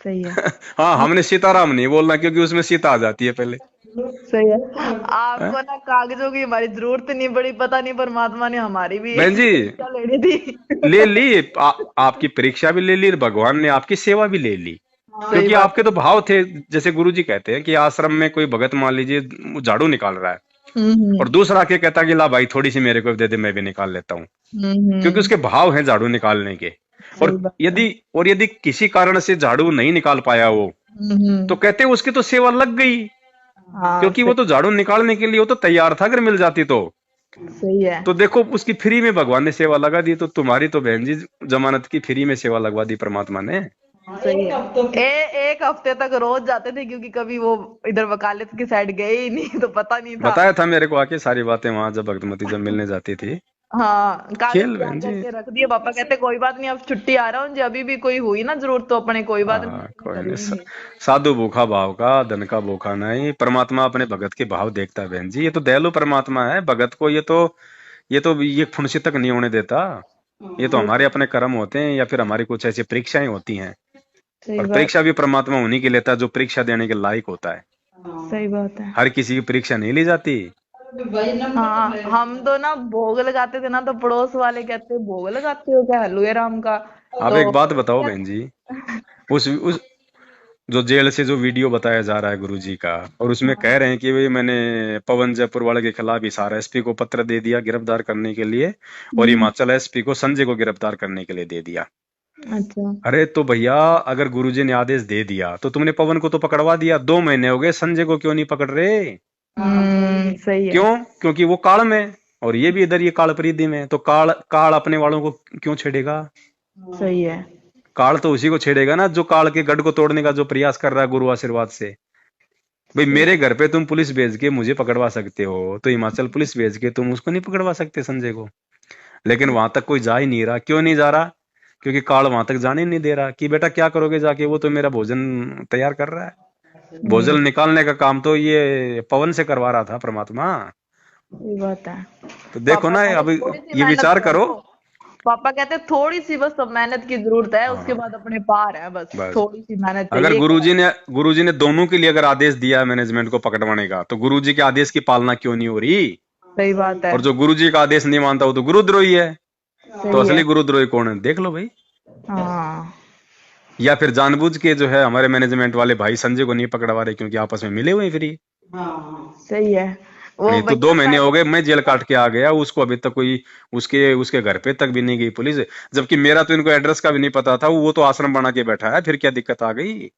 सही है। हाँ, हमने सीताराम नहीं बोलना क्योंकि उसमें सीता आ जाती है पहले। सही है। हैं? आपको ना कागजों की हमारी जरूरत नहीं पड़ी, पता नहीं परमात्मा ने हमारी भी बहन जी परीक्षा लेनी थी। ले ली आपकी परीक्षा भी ले ली, भगवान ने आपकी सेवा भी ले ली। सही क्योंकि बात। आपके तो भाव थे, जैसे गुरुजी कहते हैं कि आश्रम में कोई भगत मान लीजिए वो झाड़ू निकाल रहा है और हम्म। दूसरा आके कहता कि ला भाई थोड़ी सी मेरे को दे दे, मैं भी निकाल लेता हूँ। क्योंकि हम्म। उसके भाव हैं झाड़ू निकालने के। सही और बात है। यदि किसी कारण से झाड़ू नहीं निकाल पाया वो, तो हम्म। कहते हैं उसकी तो सेवा लग गई, हाँ क्योंकि वो तो झाड़ू निकालने के लिए वो तो तैयार था अगर मिल जाती तो। सही है। तो देखो उसकी फ्री में भगवान ने सेवा लगा दी, तो तुम्हारी तो बहन जी जमानत की फ्री में सेवा लगवा दी परमात्मा ने। सही है। एक हफ्ते तक रोज जाते थे क्योंकि कभी वो इधर वकालत की साइड गए ही नहीं तो पता नहीं था। बताया था मेरे को आके सारी बातें वहां जब भगतमती जब मिलने जाती थी। हाँ कागज खेल तैयार बहन जी। करके रख दिए, पापा कहते कोई बात नहीं अब छुट्टी आ रहा हूँ जी, अभी भी कोई हुई ना जरूरत तो अपने कोई बात नहीं हाँ फोन कोई कर नहीं, लेंगे। साधु भूखा भाव का धन का भूखा नहीं। परमात्मा अपने भगत के भाव देखता है बहन जी। ये तो दयालु परमात्मा है। भगत को ये फुंसी तक नहीं होने देता। ये तो हमारे अपने कर्म होते हैं या फिर हमारी कुछ ऐसी परीक्षाएं होती हैं। सही और बात। परीक्षा भी परमात्मा उन्हीं के लेता है जो परीक्षा देने के लायक होता है। सही बात है। हर किसी की परीक्षा नहीं ली जाती। हाँ हम तो ना भोग लगाते थे ना तो पड़ोस वाले कहते भोग लगाते हो क्या हलवे राम का। आप तो एक बात बताओ बहन जी, उस जो जेल से जो वीडियो बताया जा रहा है गुरुजी का, और उसमें कह रहे हैं कि भाई मैंने पवन जयपुर वाले के खिलाफ हिसार एसपी को पत्र दे दिया गिरफ्तार करने के लिए, और हम्म। हिमाचल एसपी को संजय को गिरफ्तार करने के लिए दे दिया। अच्छा। अरे तो भैया अगर गुरुजी ने आदेश दे दिया तो तुमने पवन को तो पकड़वा दिया, 2 महीने हो गए, संजय को क्यों नहीं पकड़ रहे? सही है। क्यों? क्योंकि वो काल में, और ये भी इधर ये काल परिधि में, तो काल काल अपने वालों को क्यों छेड़ेगा? सही है। काल तो उसी को छेड़ेगा ना जो काल के गढ़ को तोड़ने का जो प्रयास कर रहा है गुरु आशीर्वाद से। भाई सही। मेरे घर पे तुम पुलिस भेज के मुझे पकड़वा सकते हो, तो हिमाचल पुलिस भेज के तुम उसको नहीं पकड़वा सकते संजय को? लेकिन वहां तक कोई जा ही नहीं रहा। क्यों नहीं जा रहा? क्योंकि काल वहां तक जाने ही नहीं दे रहा कि बेटा क्या करोगे जाके, वो तो मेरा भोजन तैयार कर रहा है। भोजन निकालने का काम तो ये पवन से करवा रहा था परमात्मा। सही बात है। तो देखो पापा ना कहते अब थोड़ी सी ये मेहनत विचार कर करो। लो। पापा कहते थोड़ी सी बस मेहनत की जरूरत है, उसके हाँ बाद अपने पार है, बस बस। थोड़ी सी मेहनत अगर चाहिए क्या। गुरुजी ने दोनों के लिए अगर आदेश दिया मैनेजमेंट को पकड़वाने का, तो गुरुजी के आदेश की पालना क्यों नहीं हो रही? सही बात है। और जो गुरुजी का आदेश नहीं मानता वो तो गुरुद्रोही है। तो सही असली है। गुरुद्रोही कौन है देख लो भाई। हाँ या फिर जानबूझ के जो है हमारे मैनेजमेंट वाले भाई संजय को नहीं पकड़वा रहे क्योंकि आपस में मिले हुए हैं फ्री। सही है। वो नहीं तो भैया 2 महीने हो पहले। गए, मैं जेल काट के आ गया, उसको अभी तक कोई उसके उसके घर पे तक भी नहीं गई पुलिस। जबकि मेरा तो इनको एड्रेस का भी नहीं पता था, वो तो आश्रम बना के बैठा है, फिर क्या दिक्कत आ गई?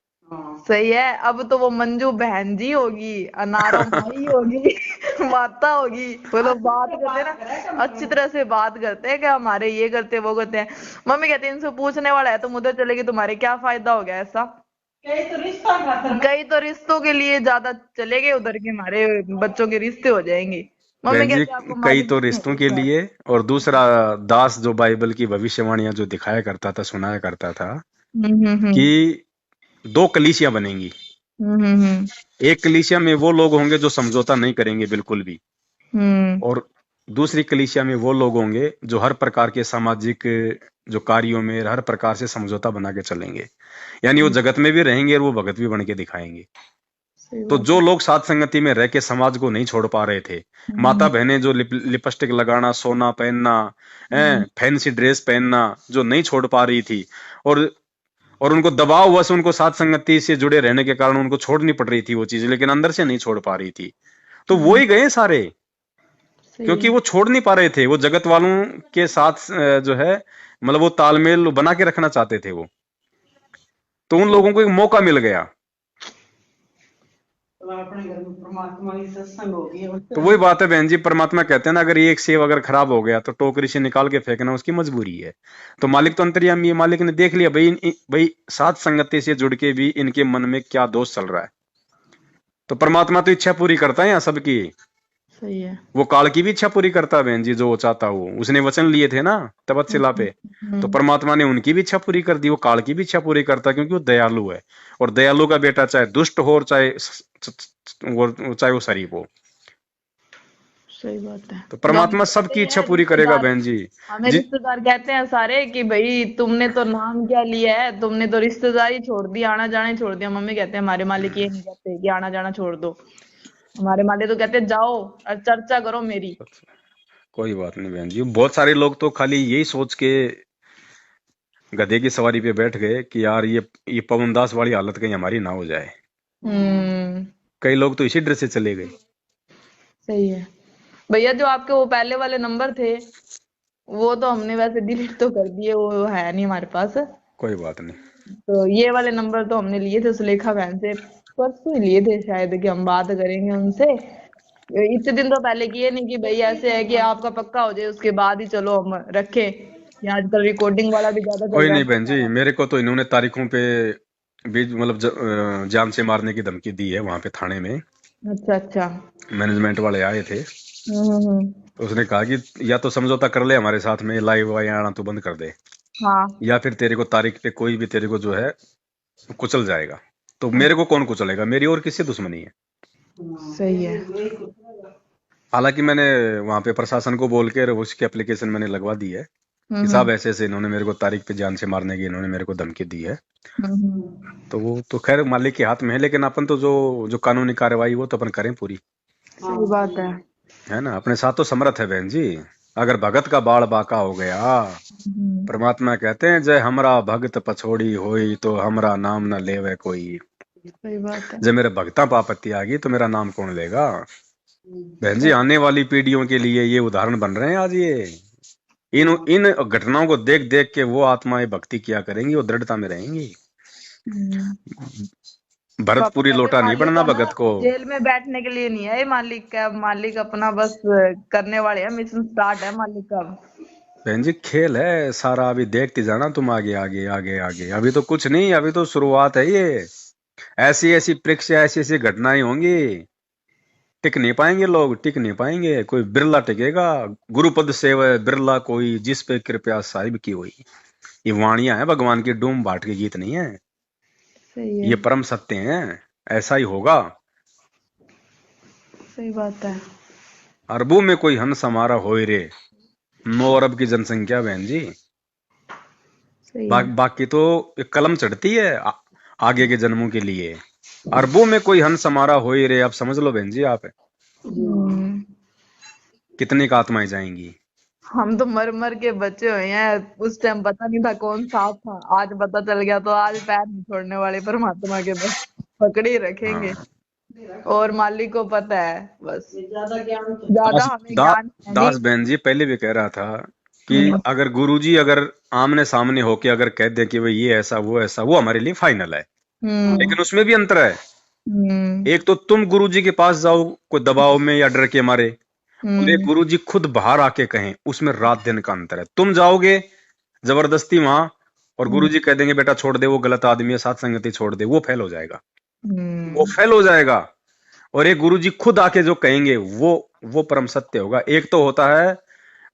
सही है। अब तो वो मंजू बहन जी होगी, अनारो माई होगी, माता होगी, वो लोग बात करते हैं ना अच्छी तरह से बात करते हैं कि हमारे ये करते हैं वो करते हैं। मम्मी कहती है इनसे पूछने वाला है तुम उधर चलेगी तुम्हारे क्या फायदा हो गया ऐसा। कई तो रिश्तों के लिए ज्यादा चले गए उधर के, हमारे बच्चों के रिश्ते हो जाएंगे। मम्मी बहन जी कहती है आपको कई मालिक तो जी ने रिश्तों के पूछा है। लिए, और दूसरा दास जो बाइबल की भविष्यवाणियां जो दिखाया करता था सुनाया करता था हम्म। कि 2 कलीसिया बनेंगी। हम्म। एक कलीसिया में वो लोग होंगे जो समझौता नहीं करेंगे बिल्कुल भी, हम्म। और दूसरी कलीसिया में वो लोग होंगे जो हर प्रकार के सामाजिक जो कार्यों में हर प्रकार से समझौता बना के चलेंगे। यानी वो जगत में भी रहेंगे और वो भगत भी बन के दिखाएंगे। सही तो बात जो है। लोग साथ संगति में रह के समाज को नहीं छोड़ पा रहे थे, माता बहनें जो लिपस्टिक लगाना, सोना पहनना, फैंसी ड्रेस पहनना जो नहीं छोड़ पा रही थी, और और उनको दबाव हुआ से उनको साथ संगति से जुड़े रहने के कारण उनको छोड़नी पड़ रही थी वो चीज, लेकिन अंदर से नहीं छोड़ पा रही थी, तो वो ही गए सारे। सही क्योंकि है। वो छोड़ नहीं पा रहे थे, वो जगत वालों के साथ जो है मतलब वो तालमेल बना के रखना चाहते थे वो। तो उन लोगों को एक मौका मिल गया। तो वही बात है बहन जी, परमात्मा कहते हैं ना अगर एक सेब अगर खराब हो गया तो टोकरी से निकाल के फेंकना उसकी मजबूरी है। तो मालिक तो अंतर्यामी है, मालिक ने देख लिया भाई भाई साथ संगति से जुड़ के भी इनके मन में क्या दोष चल रहा है। तो परमात्मा तो इच्छा पूरी करता है यहाँ सबकी। सही है। वो काल की भी इच्छा पूरी करता है बहन जी, जो वो चाहता हो। उसने वचन लिए थे ना तपस्या पे, तो परमात्मा ने उनकी भी इच्छा पूरी कर दी। वो काल की भी इच्छा पूरी करता है, क्योंकि वो दयालु है। और दयालु का बेटा चाहे दुष्ट हो और चाहे वो शरीफ हो, सही बात है। तो जो हमें परमात्मा कहते सबकी ही इच्छा है पूरी करेगा रिश्तेदार, बहन जी। हमें जी रिश्तेदार कहते हैं सारे कि भाई तुमने तो नाम क्या लिया है, तुमने तो रिश्तेदारी छोड़ दी, आना जाना ही छोड़ दिया। मम्मी कहते हैं हमारे मालिक ये नहीं कहते कि आना जाना छोड़ दो, हमारे मालिक तो कहते हैं जाओ और चर्चा करो मेरी। कोई बात नहीं बहन जी। बहुत सारे लोग तो खाली यही सोच के गधे की सवारी पे बैठ गए कि यार ये पवन दास वाली हालत कहीं हमारी ना हो जाए। हम्म। कई लोग तो इसी डर से चले गए। सही है। भैया जो आपके वो पहले वाले नंबर थे, वो तो हमने वैसे डिलीट तो कर दिए, वो है नहीं हमारे पास। कोई बात नहीं। तो ये वाले नंबर तो हमने लिए थे सुलेखा बहन से, परसों ही लिए थे शायद, कि हम बात करेंगे उनसे। इतने दिन तो पहले किए नहीं कि भाई ऐसे है कि आपका पक्का हो जाए उसके बाद ही चलो हम रखें। ये आजकल रिकॉर्डिंग वाला भी ज्यादा चल कोई रहा नहीं है बहन जी, ना। मेरे को तो इन्होंने तारीखों पे भी मतलब जान से मारने की धमकी दी है वहां पे थाने में। अच्छा अच्छा। मैनेजमेंट वाले आए थे, हम्म। तो उसने कहा कि या तो समझौता कर ले हमारे साथ में, लाइव वाइव आना तो बंद कर दे, हाँ। या फिर तेरे को तारीख पे कोई भी तेरे को जो है कुचल जाएगा। तो मेरे को कौन कुचलेगा, मेरी और किससे दुश्मनी है। सही है। हालांकि मैंने वहां पे प्रशासन को बोल के उसकी एप्लीकेशन मैंने लगवा दी है कि साहब ऐसे ऐसे इन्होंने मेरे को तारीख पे जान से मारने की इन्होंने मेरे को धमकी दी है। तो वो तो खैर मालिक के हाथ में है, लेकिन अपन तो जो जो कानूनी कार्रवाई वो तो अपन करें पूरी, सही बात है ना। अपने साथ तो समर्थ है बहन जी। अगर भगत का बाल बाका हो गया, है। परमात्मा कहते हैं जय हमरा भगत पछोड़ी होई तो हमरा नाम न लेवे कोई। सही बात है। जब मेरे भगता पापत्ति आ गई तो मेरा नाम कौन लेगा। बहन जी आने वाली पीढ़ियों के लिए ये उदाहरण बन रहे हैं आज। ये इन घटनाओं को देख देख के वो आत्माएं भक्ति किया करेंगी, वो दृढ़ता में रहेंगी। पापा भरतपुरी कहते लोटा नहीं मालिक बनना है ना, भगत को। जेल में बैठने के लिए नहीं है ये मालिक का, मालिक अपना बस करने वाले हैं, मिशन स्टार्ट है मालिक का। बहन जी खेल है सारा, अभी देखते जाना तुम आगे आगे आगे आगे। अभी तो कुछ नहीं, अभी तो शुरुआत है ये। ऐसी ऐसी परीक्षा, ऐसी ऐसी घटनाएं होंगी, टिक नहीं पाएंगे लोग, टिक नहीं पाएंगे। कोई बिरला टिकेगा। गुरुपद सेवय बिरला कोई, जिस पे कृपया साहिब की हुई। ये वाणियां है भगवान की, डूम भाट के गीत नहीं है। सही है। ये परम सत्य हैं। ऐसा ही होगा। सही बात है। अरबों में कोई हंस हमारा होए रे। 9 अरब की जनसंख्या बहन जी। सही है। बाकी तो एक कलम चढ़ती है आगे के जन्मों के लिए। अरबों में कोई हंस हमारा होए रे, आप समझ लो बहन जी आप। हम्म। कितनी का आत्माएं जाएंगी। हम तो मर मर के बचे हुए हैं, उस टाइम पता नहीं था कौन साथ था, आज पता चल गया तो आज पैर नहीं छोड़ने वाले परमात्मा के, बस पकड़े ही रखेंगे। हाँ। और मालिक को पता है बस, ज्यादा दास हमें दा, ज्ञान है दास नहीं। बहन जी पहले भी कह रहा था कि अगर गुरुजी अगर आमने सामने होके अगर कह दे कि भाई ये ऐसा वो ऐसा, वो हमारे लिए फाइनल है। लेकिन उसमें भी अंतर है। एक तो तुम गुरुजी के पास जाओ कोई दबाव में या डर के मारे, और एक गुरुजी खुद बाहर आके कहें, उसमें रात दिन का अंतर है। तुम जाओगे जबरदस्ती वहां और गुरुजी कह देंगे बेटा छोड़ दे, वो गलत आदमी है, साथ संगति छोड़ दे, वो फेल हो जाएगा। वो फेल हो जाएगा। और एक गुरुजी खुद आके जो कहेंगे वो परम सत्य होगा। एक तो होता है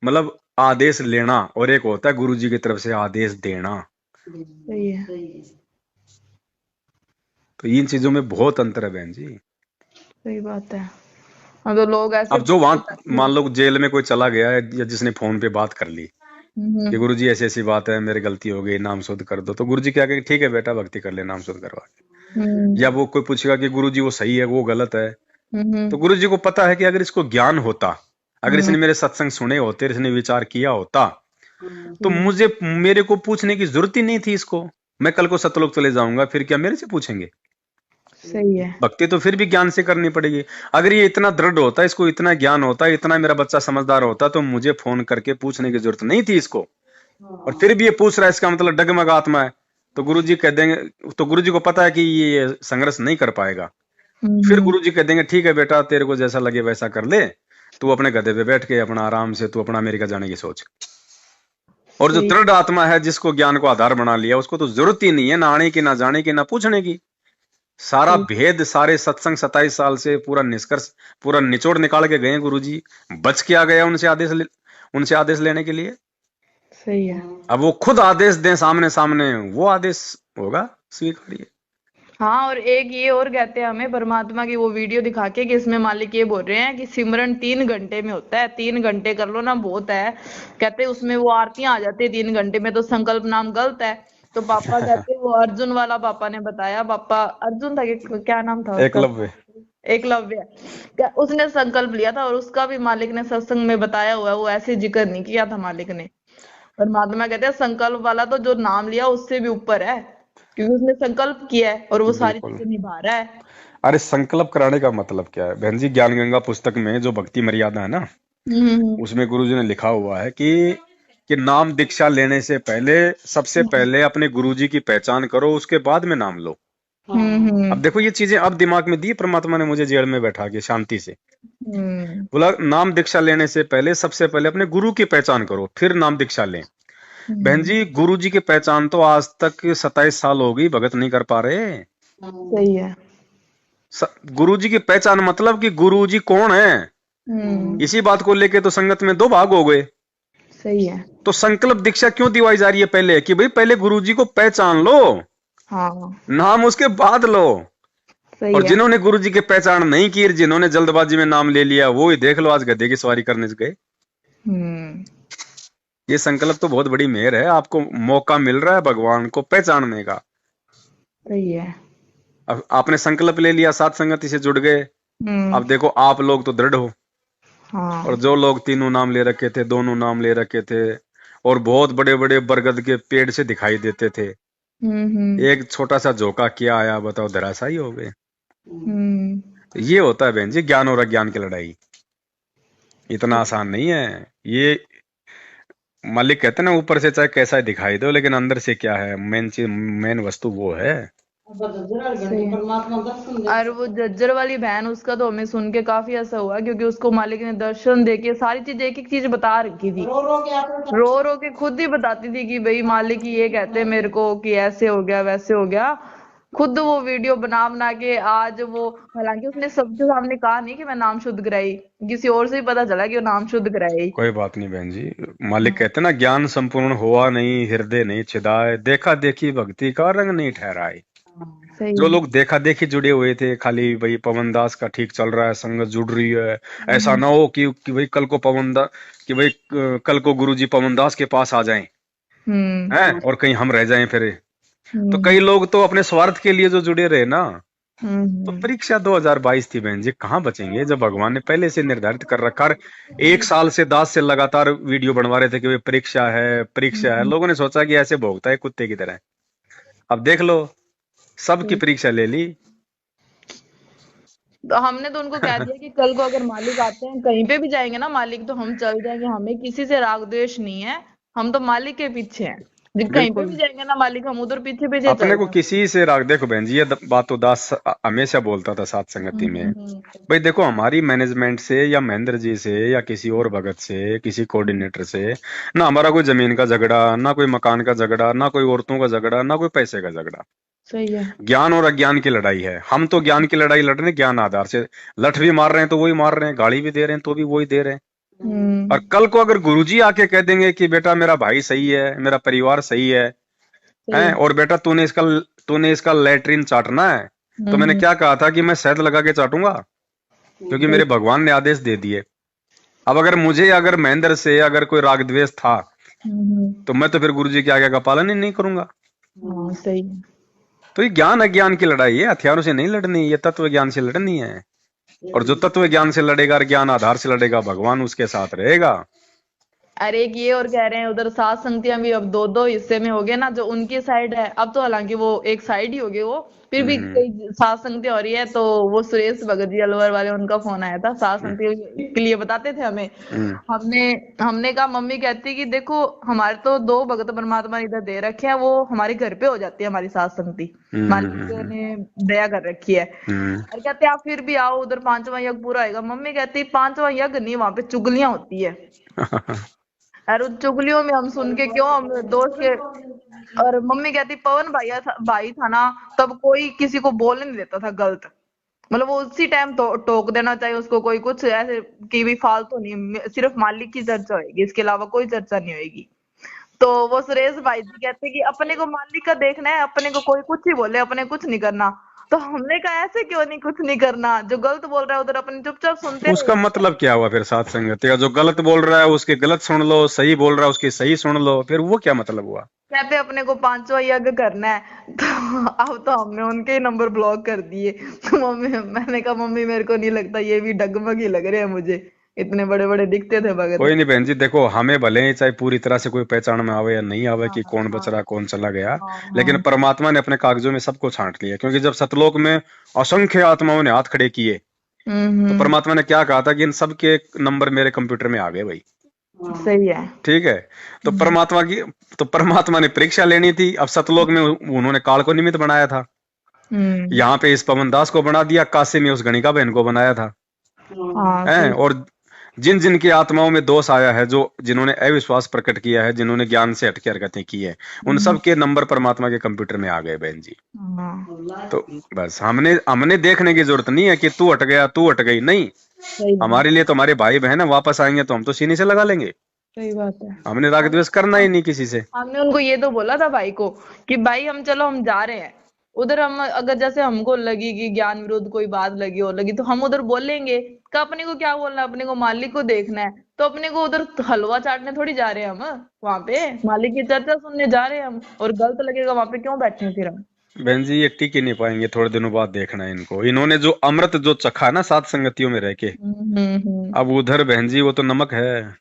मतलब आदेश लेना, और एक होता है गुरुजी की तरफ से आदेश देना। सही है। तो इन चीजों में बहुत अंतर है बहन जी। सही बात है। हाँ तो लोग ऐसे अब जो वहां मान लो जेल में कोई चला गया है या जिसने फोन पे बात कर ली कि गुरुजी ऐसी ऐसी बात है, मेरी गलती हो गई, नाम शुद्ध कर दो, तो गुरुजी क्या कहेंगे, ठीक है बेटा भक्ति कर ले, नाम शुद्ध करवा के। या वो कोई पूछेगा कि गुरुजी वो सही है वो गलत है, तो गुरुजी को पता है कि अगर इसको ज्ञान होता, अगर इसने मेरे सत्संग सुने होते, इसने विचार किया होता, तो मुझे मेरे को पूछने की जरूरत ही नहीं थी इसको। मैं कल को सतलोक चले जाऊंगा, फिर क्या मेरे से पूछेंगे। सही है। भक्ति तो फिर भी ज्ञान से करनी पड़ेगी। अगर ये इतना दृढ़ होता, इसको इतना ज्ञान होता, इतना मेरा बच्चा समझदार होता, तो मुझे फोन करके पूछने की जरूरत नहीं थी इसको। और फिर भी ये पूछ रहा है, इसका मतलब डगमग आत्मा है। तो गुरुजी कह देंगे, तो गुरुजी को पता है कि ये संघर्ष नहीं कर पाएगा। फिर गुरुजी कह देंगे ठीक है बेटा, तेरे को जैसा लगे वैसा कर ले, तू अपने गधे पे बैठ के अपना आराम से तू अपना अमेरिका जाने की सोच। और जो दृढ़ आत्मा है, जिसको ज्ञान को आधार बना लिया, उसको तो जरूरत ही नहीं है ना आने की, ना जाने की, ना पूछने की। सारा भेद, सारे सत्संग 27 साल से पूरा निष्कर्ष, पूरा निचोड़ निकाल के गए गुरुजी। बच के आ गया उनसे आदेश लेने के लिए। सही है। अब वो खुद आदेश दें सामने सामने, वो आदेश होगा स्वीकार्य। हाँ, और एक ये और कहते हैं हमें परमात्मा की वो वीडियो दिखा के कि इसमें मालिक ये बोल रहे हैं कि सिमरन 3 घंटे में होता है, 3 घंटे कर लो ना बहुत है। कहते उसमें वो आरतियां आ जाती है 3 घंटे में, तो संकल्प नाम गलत है। तो पापा कहते वो अर्जुन वाला पापा ने बताया, पापा अर्जुन था कि क्या नाम था उसका, एकलव्य। एकलव्य। उसने संकल्प लिया था और उसका भी मालिक ने सत्संग में बताया हुआ है, वो ऐसे जिक्र नहीं किया था मालिक ने। परमात्मा कहते हैं संकल्प वाला तो जो नाम लिया उससे भी ऊपर है, क्योंकि उसने संकल्प किया है और वो सारी बिल्कुल। चीजें निभा रहा है। अरे संकल्प कराने का मतलब क्या है बहन जी? ज्ञान गंगा पुस्तक में जो भक्ति मर्यादा है ना, उसमें गुरुजी ने लिखा हुआ है कि नाम दीक्षा लेने से पहले सबसे पहले अपने गुरुजी की पहचान करो, उसके बाद में नाम लो। अब देखो ये चीजें अब दिमाग में दी परमात्मा ने मुझे, जेल में बैठा के शांति से बोला नाम दीक्षा लेने से पहले सबसे पहले अपने गुरु की पहचान करो, फिर नाम दीक्षा लें। बहन जी गुरु जी की पहचान तो आज तक 27 साल हो गई, भगत नहीं कर पा रहे। सही है। गुरु जी की पहचान मतलब कि गुरु जी कौन है, इसी बात को लेके तो संगत में 2 भाग हो गए। सही है। तो संकल्प दीक्षा क्यों दिवाई जा रही है पहले, कि भाई पहले गुरु जी को पहचान लो, हाँ नाम उसके बाद लो। सही और है। जिन्होंने गुरु जी की पहचान नहीं की, जिन्होंने जल्दबाजी में नाम ले लिया, वो ही देख लो आज गधे की सवारी करने से गए। ये संकल्प तो बहुत बड़ी मेहर है, आपको मौका मिल रहा है भगवान को पहचानने का। सही है। अब आपने संकल्प ले लिया, साथ संगति से जुड़ गए। अब देखो आप लोग तो दृढ़ हो, हाँ। और जो लोग 3 नाम ले रखे थे, 2 नाम ले रखे थे, और बहुत बड़े बड़े बरगद के पेड़ से दिखाई देते थे, एक छोटा सा झोंका किया आया, बताओ धराशायी हो गए। तो ये होता है बहन जी ज्ञान और अज्ञान की लड़ाई, इतना आसान नहीं है ये। मालिक कहते हैं ना ऊपर से चाहे कैसा ही दिखाई दो, लेकिन अंदर से क्या है, मेन वस्तु वो है। और वो जज्जर वाली बहन, उसका तो हमें सुन के काफी ऐसा हुआ, क्योंकि उसको मालिक ने दर्शन देके सारी चीज एक एक चीज बता रखी थी, रो रो के खुद ही बताती थी कि भाई मालिक ये कहते मेरे को कि ऐसे हो गया वैसे हो गया। खुद वो वीडियो बना बना के आज वो, हालांकि उसने सबके सामने कहा नहीं कि मैं नाम शुद्ध कराई, किसी और से ही पता चला कि वो नाम शुद्ध कराई। कोई बात नहीं बहन जी, मालिक कहते ना ज्ञान संपूर्ण हुआ नहीं, हृदय नहीं छिदाए, देखा देखी भक्ति का रंग नहीं ठहराए। जो लोग देखा देखी जुड़े हुए थे, खाली भाई पवन दास का ठीक चल रहा है, संगत जुड़ रही है, ऐसा ना हो कि भाई कल को कल को गुरुजी पवन दास के पास आ जाएं, हैं, और कहीं हम रह जाएं फिर। तो कई लोग तो अपने स्वार्थ के लिए जो जुड़े रहे ना, तो परीक्षा 2022 थी बहन जी, कहाँ बचेंगे जब भगवान ने पहले से निर्धारित कर रखा। 1 साल से 10 से लगातार वीडियो बनवा रहे थे कि भाई परीक्षा है परीक्षा है, लोगों ने सोचा कि ऐसे भोगता है कुत्ते की तरह। अब देख लो सबकी परीक्षा ले ली। तो हमने तो उनको कह दिया कि कल को अगर मालिक आते हैं, कहीं पे भी जाएंगे ना मालिक, तो हम चल जाएंगे, हमें किसी से राग द्वेष नहीं है, हम तो मालिक के पीछे हैं। कहीं पे भी जाएंगे ना मालिक, हम उधर पीछे पीछे अपने को किसी से राग, देखो बहन जी ये बात तो दास हमेशा बोलता था साथ संगति में, भाई देखो हमारी मैनेजमेंट से या महेंद्र जी से या किसी और भगत से, किसी कोऑर्डिनेटर से ना हमारा कोई जमीन का झगड़ा, ना कोई मकान का झगड़ा, ना कोई औरतों का झगड़ा, ना कोई पैसे का झगड़ा। सही है। ज्ञान और अज्ञान की लड़ाई है। हम तो ज्ञान की लड़ाई लड़ रहे हैं, ज्ञान आधार से लठ भी मार रहे हैं तो वही मार रहे हैं, गाली भी दे रहे हैं तो भी वही दे रहे हैं। और कल को अगर गुरुजी आके कह देंगे कि बेटा मेरा भाई सही है, मेरा परिवार सही है, हैं, और बेटा तूने इसका लैट्रिन चाटना है, तो मैंने क्या कहा था कि मैं शहद लगा के चाटूंगा, क्योंकि मेरे भगवान ने आदेश दे दिए। अब अगर महेंद्र से अगर कोई राग द्वेष था, तो मैं तो फिर गुरुजी के आज्ञा का पालन ही नहीं करूंगा। सही है। तो ये ज्ञान अज्ञान की लड़ाई है, हथियारों से नहीं लड़नी, ये तत्व ज्ञान से लड़नी है। और जो तत्व ज्ञान से लड़ेगा, ज्ञान आधार से लड़ेगा, भगवान उसके साथ रहेगा। अरे एक ये और कह रहे हैं उधर सात संगतियां भी अब 2-2 हिस्से में हो गए ना, जो उनकी साइड है, अब तो हालांकि वो एक साइड ही हो गए, वो फिर भी कई सात संगतियां हो रही है। तो वो सुरेश भगत जी अलवर वाले, उनका फोन आया था, सात संगति के लिए बताते थे हमें। हमने कहा, मम्मी कहती कि देखो हमारे तो 2 भगत परमात्मा इधर दे रखे हैं, वो हमारे घर पे हो जाती है हमारी सात संगति, मालिक ने दया कर रखी है। और कहते आप फिर भी आओ, उधर 5वां यज्ञ पूरा होगा। मम्मी कहती 5वां यज्ञ नहीं, वहां पे चुगलियां होती है। और उन चुगलियों में हम सुन के क्यों हम दोष के और मम्मी कहती पवन भाई था ना, तब कोई किसी को बोलने नहीं देता था गलत। मतलब वो उसी टाइम टोक देना चाहिए उसको, कोई कुछ ऐसे कि भी फालतू नहीं, सिर्फ मालिक की चर्चा होगी, इसके अलावा कोई चर्चा नहीं होगी। तो वो सुरेश भाई जी कहते कि अपने को मालिक का देखना है, अपने को कोई कुछ ही बोले अपने कुछ नहीं करना। तो हमने कहा ऐसे क्यों नहीं कुछ नहीं करना, जो गलत बोल रहा है उधर अपने चुपचाप सुनते उसका रहो। मतलब क्या हुआ फिर सात संगति का? जो गलत बोल रहा है उसके गलत सुन लो, सही बोल रहा है उसकी सही सुन लो, फिर वो क्या मतलब हुआ? कहते अपने को पांचवा यज्ञ करना है। तो अब तो हमने उनके ही नंबर ब्लॉक कर दिए। तो मैंने कहा मम्मी मेरे को नहीं लगता, ये भी डगमग ही लग रहे हैं मुझे, इतने बड़े बड़े दिखते थे भगत। कोई नहीं बहन जी, देखो हमें भले ही चाहे पूरी तरह से कोई पहचान में आवे या नहीं आवे हाँ कि कौन बच हाँ रहा कौन चला गया, हाँ लेकिन हाँ। परमात्मा ने अपने कागजों में सबको छांट लिया। क्योंकि जब सतलोक में असंख्य आत्माओं ने हाथ खड़े किए, तो हम्म। परमात्मा ने क्या कहा था कि इन सब के नंबर मेरे कंप्यूटर में आ गए भाई। सही है। ठीक है। तो परमात्मा ने परीक्षा लेनी थी। अब सतलोक में उन्होंने काल को निमित्त बनाया था, हम्म। यहाँ पे इस पवन दास को बना दिया, काशी में उस गणिका बहन को बनाया था। हाँ हैं? सही। और जिन जिन की आत्माओं में दोष आया है, जो जिन्होंने अविश्वास प्रकट किया है, जिन्होंने ज्ञान से हटके हरकतें की है, उन सब के नंबर परमात्मा के कंप्यूटर में आ गए बहन जी। हाँ तो बस हमने हमने देखने की जरूरत नहीं है कि तू हट गया तू हट गई, नहीं। सही है। हमारे लिए तो हमारे भाई बहन है, वापस आएंगे तो हम तो सीने से लगा लेंगे। सही बात है। हमने राग द्वेष करना ही नहीं किसी से। हमने उनको ये तो बोला था भाई को कि भाई हम चलो हम जा रहे हैं उधर, हम अगर जैसे हमको लगी कि ज्ञान विरुद्ध कोई बात लगी और लगी तो हम उधर बोलेंगे कि अपने को क्या बोलना है, अपने को मालिक को देखना है। तो अपने को उधर हलवा चाटने थोड़ी जा रहे हैं हम, वहां पे मालिक की चर्चा सुनने जा रहे हैं हम, और गलत लगेगा वहां पे क्यों बैठे हैं फिर हम। बहन जी ये टिक ही नहीं पाएंगे, थोड़े दिनों बाद देखना है इनको। इन्होंने जो अमृत जो चखा ना सात संगतियों में रह के, हम्म। अब उधर बहन जी वो तो नमक है,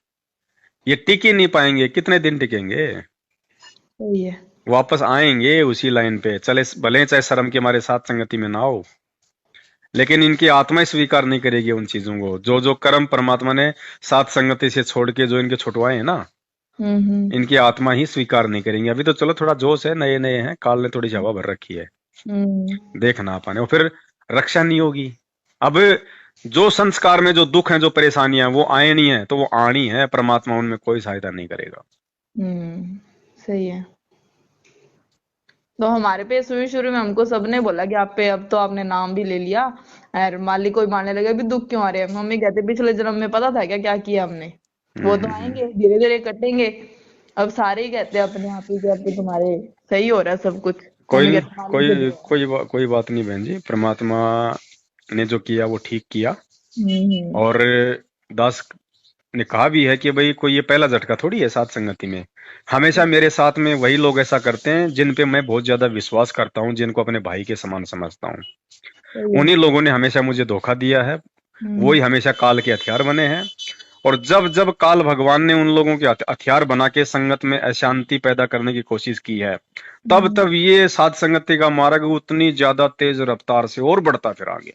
ये टिक ही नहीं पाएंगे। कितने दिन टिकेंगे? सही है। वापस आएंगे उसी लाइन पे, चले भले चाहे शर्म के हमारे साथ संगति में ना हो, लेकिन इनकी आत्मा स्वीकार नहीं करेगी उन चीजों को। जो जो कर्म परमात्मा ने सात संगति से छोड़ के जो इनके छुटवाए हैं ना, हम्म। इनकी आत्मा ही स्वीकार नहीं करेंगे। अभी तो चलो थोड़ा जोश है, नए नए हैं, काल ने थोड़ी हवा भर रखी है, देख ना पाने, और फिर रक्षा नहीं होगी। अब जो संस्कार में जो दुख है जो परेशानियां वो आए नहीं है, तो वो आनी है, परमात्मा उनमें कोई सहायता नहीं करेगा। सही है। तो हमारे पे शुरू शुरू में हमको सबने बोला कि आप पे अब तो आपने नाम भी ले लिया और मालिक को भी मारने लगे, अभी दुख क्यों आ रहे हैं। मम्मी कहते पिछले जन्म में पता था क्या क्या किया हमने, वो तो आएंगे धीरे धीरे कटेंगे। अब सारे ही कहते हैं अपने आप ही कि अब तो तुम्हारे सही हो रहा है सब कुछ। मम्मी कोई कहते मालिक कोई को कोई बात नहीं बहन जी, परमात्मा ने जो किया वो ठीक किया। हम्म। और दास ने कहा भी है कि भाई कोई ये पहला झटका थोड़ी है सात संगति में। हमेशा मेरे साथ में वही लोग ऐसा करते हैं जिन पे मैं बहुत ज्यादा विश्वास करता हूँ, जिनको अपने भाई के समान समझता हूँ। सही है। उन्हीं लोगों ने हमेशा मुझे धोखा दिया है, वही हमेशा काल के हथियार बने हैं। और जब जब काल भगवान ने उन लोगों के हथियार बना के संगत में अशांति पैदा करने की कोशिश की है, तब तब ये सात संगति का मार्ग उतनी ज्यादा तेज रफ्तार से और बढ़ता फिर आगे।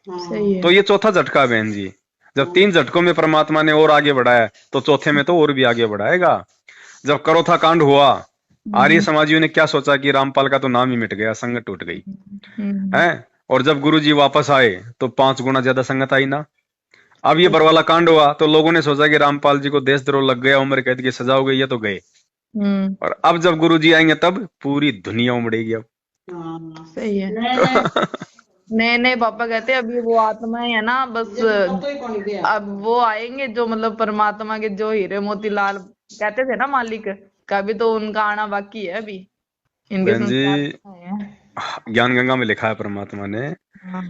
सही है। तो ये चौथा झटका है बहन जी। जब तीन झटकों में परमात्मा ने और आगे बढ़ाया, तो चौथे में तो और भी आगे बढ़ाएगा। जब करोथा कांड हुआ, आर्य समाजियों ने क्या सोचा कि रामपाल का तो नाम ही मिट गया, संगत टूट गई है। और जब गुरुजी वापस आए तो 5 गुना ज्यादा संगत आई ना। अब ये बरवाला कांड हुआ तो लोगों ने सोचा कि रामपाल जी को देशद्रोह लग गया, उम्र कैद की सजा हो गई, ये तो गए। और अब जब गुरुजी आएंगे तब पूरी दुनिया उमड़ेगी अब। सही है। नहीं नहीं पापा कहते अभी वो आत्माएं है ना बस, अब वो आएंगे जो मतलब परमात्मा के जो हीरे मोतीलाल कहते थे ना मालिक का, भी तो उनका आना बाकी है अभी, इनके बहन जी संस्कार हैं। ज्ञान गंगा में लिखा है परमात्मा ने, हाँ।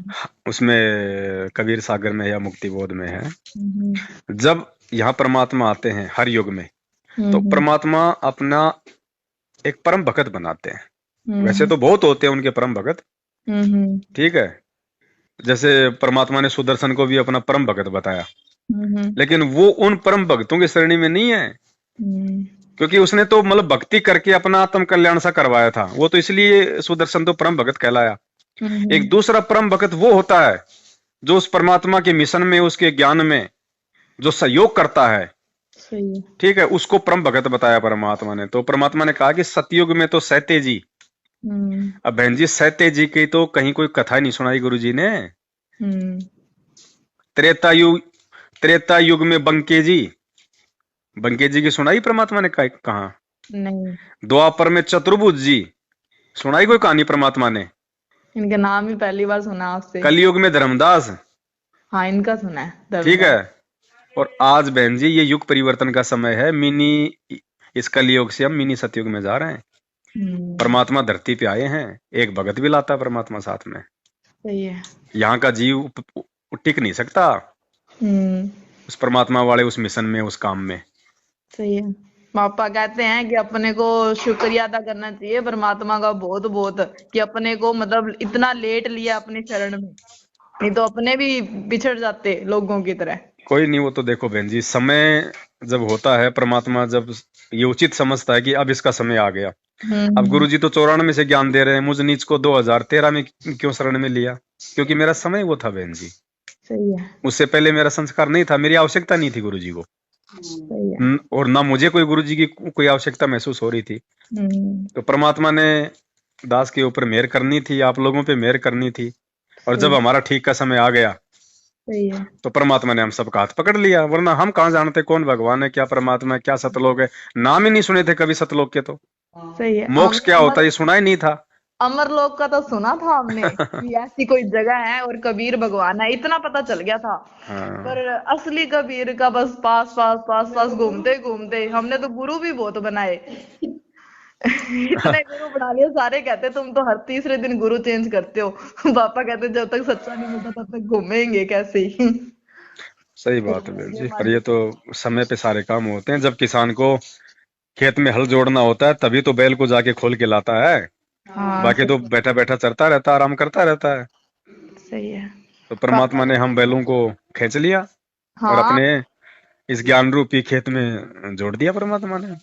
उसमें कबीर सागर में या मुक्ति बोध में है, हम्म। जब यहाँ परमात्मा आते हैं हर युग में, तो परमात्मा अपना एक परम भगत बनाते हैं। वैसे तो बहुत होते हैं उनके परम भगत, ठीक है। जैसे परमात्मा ने सुदर्शन को भी अपना परम भगत बताया, लेकिन वो उन परम भक्तों की श्रेणी में नहीं है, क्योंकि उसने तो मतलब भक्ति करके अपना आत्म कल्याण सा करवाया था। वो तो इसलिए सुदर्शन तो परम भगत कहलाया। एक दूसरा परम भगत वो होता है जो उस परमात्मा के मिशन में, उसके ज्ञान में जो सहयोग करता है, ठीक है, उसको परम भगत बताया परमात्मा ने। तो परमात्मा ने कहा कि सतयुग में तो सहते जी, अब बहन जी सहते जी की तो कहीं कोई कथा नहीं सुनाई गुरु जी ने। त्रेता युग में बंके जी की सुनाई परमात्मा ने कहा? नहीं, द्वापर में चतुर्भुज जी, सुनाई कोई कहानी परमात्मा ने? इनका नाम ही पहली बार सुना आपसे। कलयुग में धर्मदास, हाँ, इनका सुना है ठीक धर्मदास। है। और आज बहन जी ये युग परिवर्तन का समय है, मिनी, इस कलयुग से हम मिनी सतयुग में जा रहे हैं। परमात्मा धरती पे आए हैं, एक भगत भी लाता है परमात्मा साथ में। सही है। यहाँ का जीव टिक नहीं सकता उस परमात्मा वाले उस मिशन में, उस काम में। सही है। पापा कहते हैं कि अपने को शुक्रिया अदा करना चाहिए परमात्मा का बहुत बहुत, कि अपने को मतलब इतना लेट लिया अपने शरण में, नहीं तो अपने भी बिछड़ जाते लोगों की तरह। कोई नहीं, वो तो देखो बहन जी, समय जब होता है, परमात्मा जब ये उचित समझता है कि अब इसका समय आ गया। अब गुरु जी तो 94 से ज्ञान दे रहे हैं, मुझ नीच को 2013 में क्यों शरण में लिया? क्योंकि मेरा समय वो था बहन जी। सही है। उससे पहले मेरा संस्कार नहीं था, मेरी आवश्यकता नहीं थी गुरु जी को। सही है। और ना मुझे कोई गुरु जी की कोई आवश्यकता महसूस हो रही थी। तो परमात्मा ने दास के ऊपर मेहर करनी थी, आप लोगों पे मेहर करनी थी। और जब हमारा ठीक का समय आ गया, सही है। तो परमात्मा ने हम सबका हाथ पकड़ लिया। वरना हम कहाँ जानते कौन भगवान है, क्या परमात्मा है, क्या सतलोक है? नाम ही नहीं सुने थे कभी सतलोक के। तो सही है। मोक्ष क्या होता है ये सुना ही नहीं था। अमरलोक का तो सुना था हमने कि ऐसी कोई जगह है और कबीर भगवान है, इतना पता चल गया था। हाँ। पर असली कबीर का बस पास पास पास पास घूमते घूमते हमने तो गुरु भी बहुत बनाए। इतने गुरु बना लिए, सारे कहते तुम तो हर तीसरे दिन गुरु चेंज करते हो। पापा कहते जब तक सच्चा नहीं मिलता तब तक घूमेंगे कैसे ही। सही बात है बेल जी। पर ये तो समय पे सारे काम होते हैं। जब किसान को खेत में हल जोड़ना होता है तभी तो बैल को जाके खोल के लाता है। हाँ, बाकी तो बैठा बैठा चरता रहता है, आराम करता रहता है। सही है। तो परमात्मा ने हम बैलों को खींच लिया और हाँ, अपने इस ज्ञान रूपी खेत में जोड़ दिया परमात्मा ने।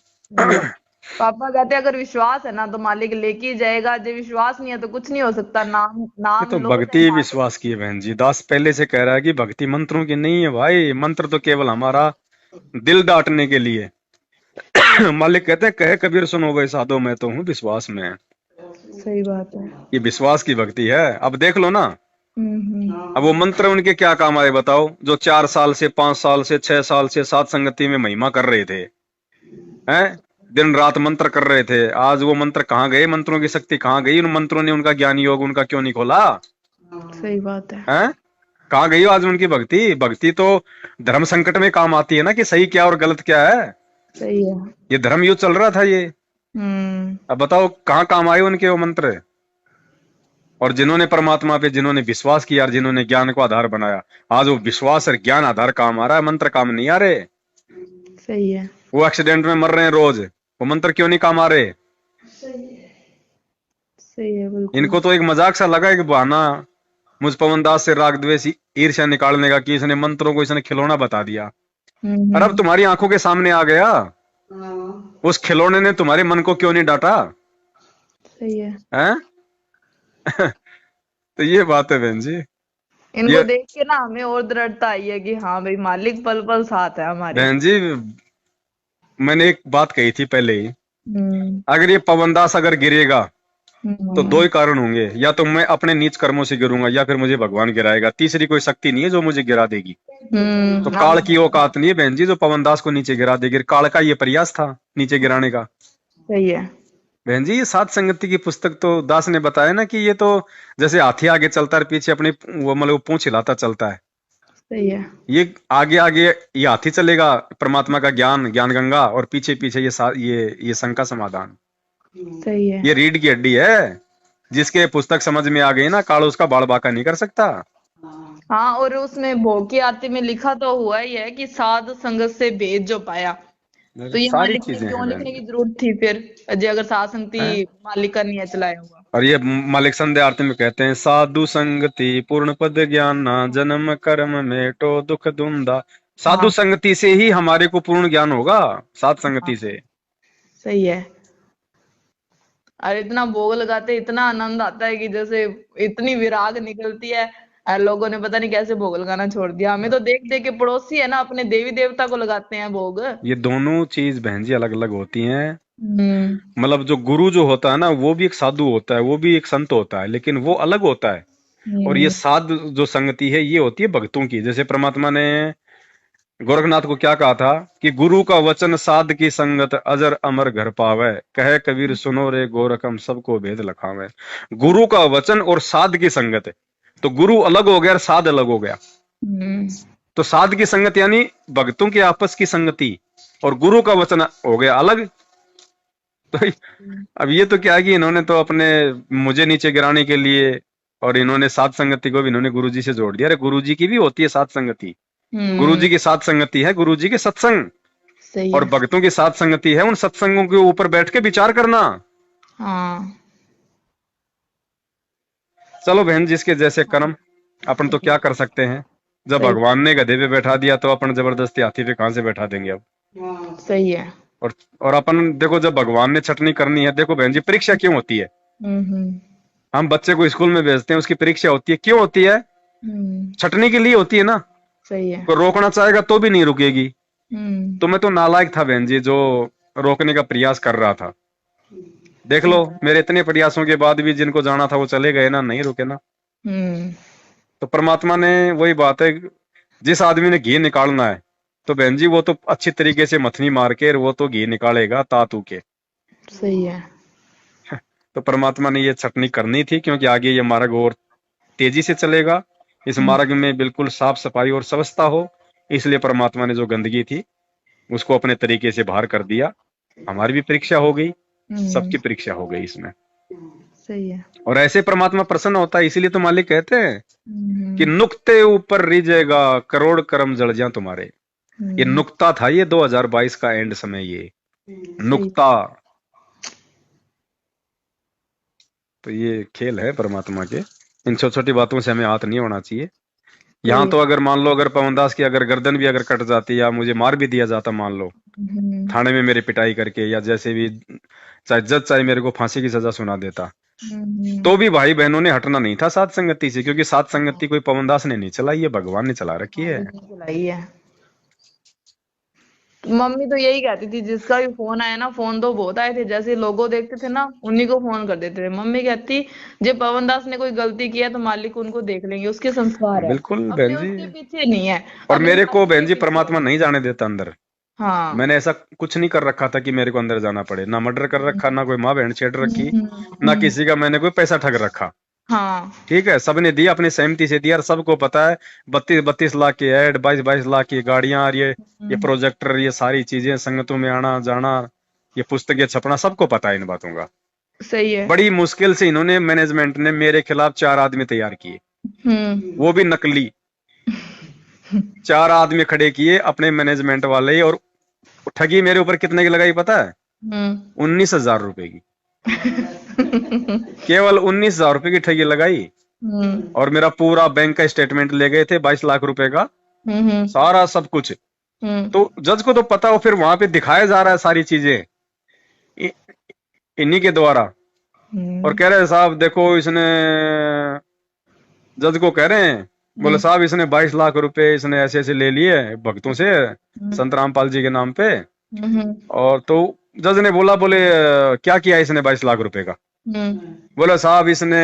पापा कहते अगर विश्वास है ना तो मालिक लेके ही जाएगा, जब विश्वास नहीं है तो कुछ नहीं हो सकता। नाम ये नाम तो लो भक्ति चाहे मार दो। विश्वास की है बहन जी। दास पहले से कह रहा है कि भक्ति मंत्रों की नहीं है भाई, मंत्र तो केवल हमारा दिल दाटने के लिए। मालिक कहते हैं कहे कबीर सुनो भाई साधो, मैं तो हूँ विश्वास में। सही बात है। ये विश्वास की भक्ति है। अब देख लो ना, हम्म। अब वो मंत्र उनके क्या काम आए बताओ, जो 4 साल से 5 साल से 6 साल से सात संगति में महिमा कर रहे थे, हैं, दिन रात मंत्र कर रहे थे। आज वो मंत्र कहाँ गए? मंत्रों की शक्ति कहाँ गई? उन मंत्रों ने उनका ज्ञान योग उनका क्यों नहीं खोला? सही बात है। हैं, कहाँ गई आज उनकी भक्ति? भक्ति तो धर्म संकट में काम आती है ना, कि सही क्या और गलत क्या है। सही है। ये धर्म युद्ध चल रहा था ये। अब बताओ कहाँ काम आए उनके वो मंत्र? और जिन्होंने परमात्मा पे जिन्होंने विश्वास किया और जिन्होंने ज्ञान को आधार बनाया, आज वो विश्वास और ज्ञान आधार काम आ रहा है, मंत्र काम नहीं आ रहे। सही है। वो एक्सीडेंट में मर रहे हैं रोज, वो मंत्र क्यों नहीं काम आ रहे? सही है बिल्कुल। इनको तो एक मजाक सा लगा, एक बहाना मुझ पवन दास से राग द्वेष ईर्ष्या निकालने का, कि इसने मंत्रों को इसने खिलौना बता दिया। और अब तुम्हारी आंखों के सामने आ गया, उस खिलौने ने तुम्हारे मन को क्यों नहीं डांटा? सही है। हैं? तो ये बात है बहन जी। इनको देख के ना हमें और दृढ़ता आई है कि हाँ भाई मालिक पल पल साथ है हमारे। बहन जी मैंने एक बात कही थी पहले ही, अगर ये पवनदास अगर गिरेगा तो 2 ही कारण होंगे, या तो मैं अपने नीच कर्मों से गिरूंगा या फिर मुझे भगवान गिराएगा। तीसरी कोई शक्ति नहीं है जो मुझे गिरा देगी। तो काल की औकात नहीं है बहन जी जो पवनदास को नीचे गिरा देगी। काल का ये प्रयास था नीचे गिराने का। सही है बहन जी। ये सात संगति की पुस्तक तो दास ने बताया ना कि ये तो जैसे हाथी आगे चलता है पीछे अपनी वो मतलब पूंछ हिलाता चलता है। सही है। ये आगे आगे ये हाथी चलेगा परमात्मा का ज्ञान, ज्ञान गंगा, और पीछे पीछे ये शंका समाधान। सही है। ये रीढ़ की हड्डी है, जिसके पुस्तक समझ में आ गई ना, काल उसका बाल बांका नहीं कर सकता। हाँ, और उसमें भोग की आरती में लिखा तो हुआ ही है कि साध संगत से भेद जो पाया। तो ये सारी मालिक ने चीजें क्यों हैं लिखने की जरूरत थी फिर, अगर साध संगति मालिक का नहीं है चलाया हुआ। और ये मालिक संध्या आरती में कहते हैं साधु संगति पूर्ण पद ज्ञान, जन्म कर्म मेटो दुख धुंधा। साधु संगति से ही हमारे को पूर्ण ज्ञान होगा, साध संगति से। सही है। और इतना भोग लगाते इतना आनंद आता है कि जैसे इतनी विराग निकलती है। लोगों ने पता नहीं कैसे भोग लगाना छोड़ दिया। हमें तो देख देख के पड़ोसी है ना अपने देवी देवता को लगाते हैं भोग। ये दोनों चीज बहन जी अलग अलग होती हैं। मतलब जो गुरु जो होता है ना वो भी एक साधु होता है, वो भी एक संत होता है, लेकिन वो अलग होता है। और ये साध जो संगति है ये होती है भक्तों की। जैसे परमात्मा ने गोरखनाथ को क्या कहा था कि गुरु का वचन साध की संगत अजर अमर घर पावे, कहे कबीर सुनो रे गोरखम सबको भेद लखावे। गुरु का वचन और साध की संगत है, तो गुरु अलग हो गया और साध अलग हो गया। तो साध की संगत यानी भक्तों के आपस की संगति, और गुरु का वचन हो गया अलग। तो अब ये तो क्या है कि इन्होंने तो अपने मुझे नीचे गिराने के लिए, और इन्होंने साध संगति को भी इन्होंने गुरुजी से जोड़ दिया। अरे गुरुजी की भी होती है साध संगति, गुरुजी की साध संगति है गुरुजी के सत्संग, सही और है। भक्तों की साध संगति है उन सत्संगों के ऊपर बैठ के विचार करना। हाँ चलो बहन, जिसके जैसे कर्म, अपन तो क्या कर सकते हैं। जब सही भगवान ने गधे पे बैठा दिया तो अपन जबरदस्ती हाथी पे कहां से बैठा देंगे अब। सही है। और अपन देखो, जब भगवान ने छटनी करनी है, देखो बहन जी परीक्षा क्यों होती है। हम बच्चे को स्कूल में भेजते हैं, उसकी परीक्षा होती है, क्यों होती है? छटनी के लिए होती है ना। सही है। तो रोकना चाहेगा तो भी नहीं रुकेगी। तो मैं तो नालायक था बहन जी, जो रोकने का प्रयास कर रहा था। देख लो मेरे इतने प्रयासों के बाद भी जिनको जाना था वो चले गए ना, नहीं रुके ना। तो परमात्मा ने, वही बात है, जिस आदमी ने घी निकालना है तो बहन जी वो तो अच्छी तरीके से मथनी मार के वो तो घी निकालेगा तातू के। सही है। तो परमात्मा ने ये छटनी करनी थी, क्योंकि आगे ये मार्ग और तेजी से चलेगा। इस मार्ग में बिल्कुल साफ सफाई और स्वच्छता हो, इसलिए परमात्मा ने जो गंदगी थी उसको अपने तरीके से बाहर कर दिया। हमारी भी परीक्षा हो गई, सबकी परीक्षा हो गई इसमें। सही है। और ऐसे परमात्मा प्रसन्न होता है, इसीलिए तो मालिक कहते हैं कि नुक्ते ऊपर रिजेगा करोड़ कर्म जड़ जा तुम्हारे। ये नुक्ता था, ये 2022 का एंड समय, ये नुक्ता। तो ये खेल है परमात्मा के, इन छोटी छोटी बातों से हमें हाथ नहीं होना चाहिए। यहाँ तो अगर मान लो, अगर पवनदास की अगर गर्दन भी अगर कट जाती या मुझे मार भी दिया जाता, मान लो थाने में मेरी पिटाई करके, या जैसे भी चाहे जज चाहे मेरे को फांसी की सजा सुना देता, तो भी भाई बहनों ने हटना नहीं था साध संगति से, क्योंकि साध संगति कोई पवनदास ने नहीं चलाई है, भगवान ने चला रखी है। चलाई है। मम्मी तो यही कहती थी, जिसका भी फोन आया ना, फोन तो बहुत आए थे, जैसे लोगो देखते थे ना उन्हीं को फोन कर देते थे। मम्मी कहती जब पवन दास ने कोई गलती किया तो मालिक उनको देख लेंगे, उसके संस्कार है, बिल्कुल अपने बहन जी। उसके पीछे नहीं है। और अपने मेरे को मालिक बहन के जी पीछे परमात्मा है। नहीं जाने देता अंदर। हाँ मैंने ऐसा कुछ नहीं कर रखा था कि मेरे को अंदर जाना पड़े, ना मर्डर कर रखा, ना कोई माँ बहन छेड़ रखी, ना किसी का मैंने कोई पैसा ठग रखा। हाँ ठीक है, सबने दिया अपनी सहमति से दिया, और सबको पता है 32 लाख के ऐड, 22 लाख की गाड़ियां, और ये प्रोजेक्टर, ये सारी चीजें, संगतों में आना जाना, ये पुस्तकें छपना, सबको पता है इन बातों का। सही है। बड़ी मुश्किल से इन्होंने, मैनेजमेंट ने मेरे खिलाफ 4 आदमी तैयार किए, वो भी नकली। 4 आदमी खड़े किए अपने मैनेजमेंट वाले, और ठगी मेरे ऊपर कितने की लगाई पता है? 19,000 रुपए की। केवल 19,000 रुपए की ठगी लगाई। और मेरा पूरा बैंक का स्टेटमेंट ले गए थे, 22 लाख रुपए का, सारा सब कुछ। तो जज को तो पता हो, फिर वहां पे दिखाया जा रहा है सारी चीजें इन्हीं के द्वारा। और कह रहे हैं साहब देखो, इसने, जज को कह रहे हैं, बोले साहब इसने 22 लाख रुपए इसने ऐसे ऐसे ले लिए भक्तों से, संत रामपाल जी के नाम पे। और तो जज ने बोला, बोले क्या किया इसने 22 लाख रुपए का? बोला साहब इसने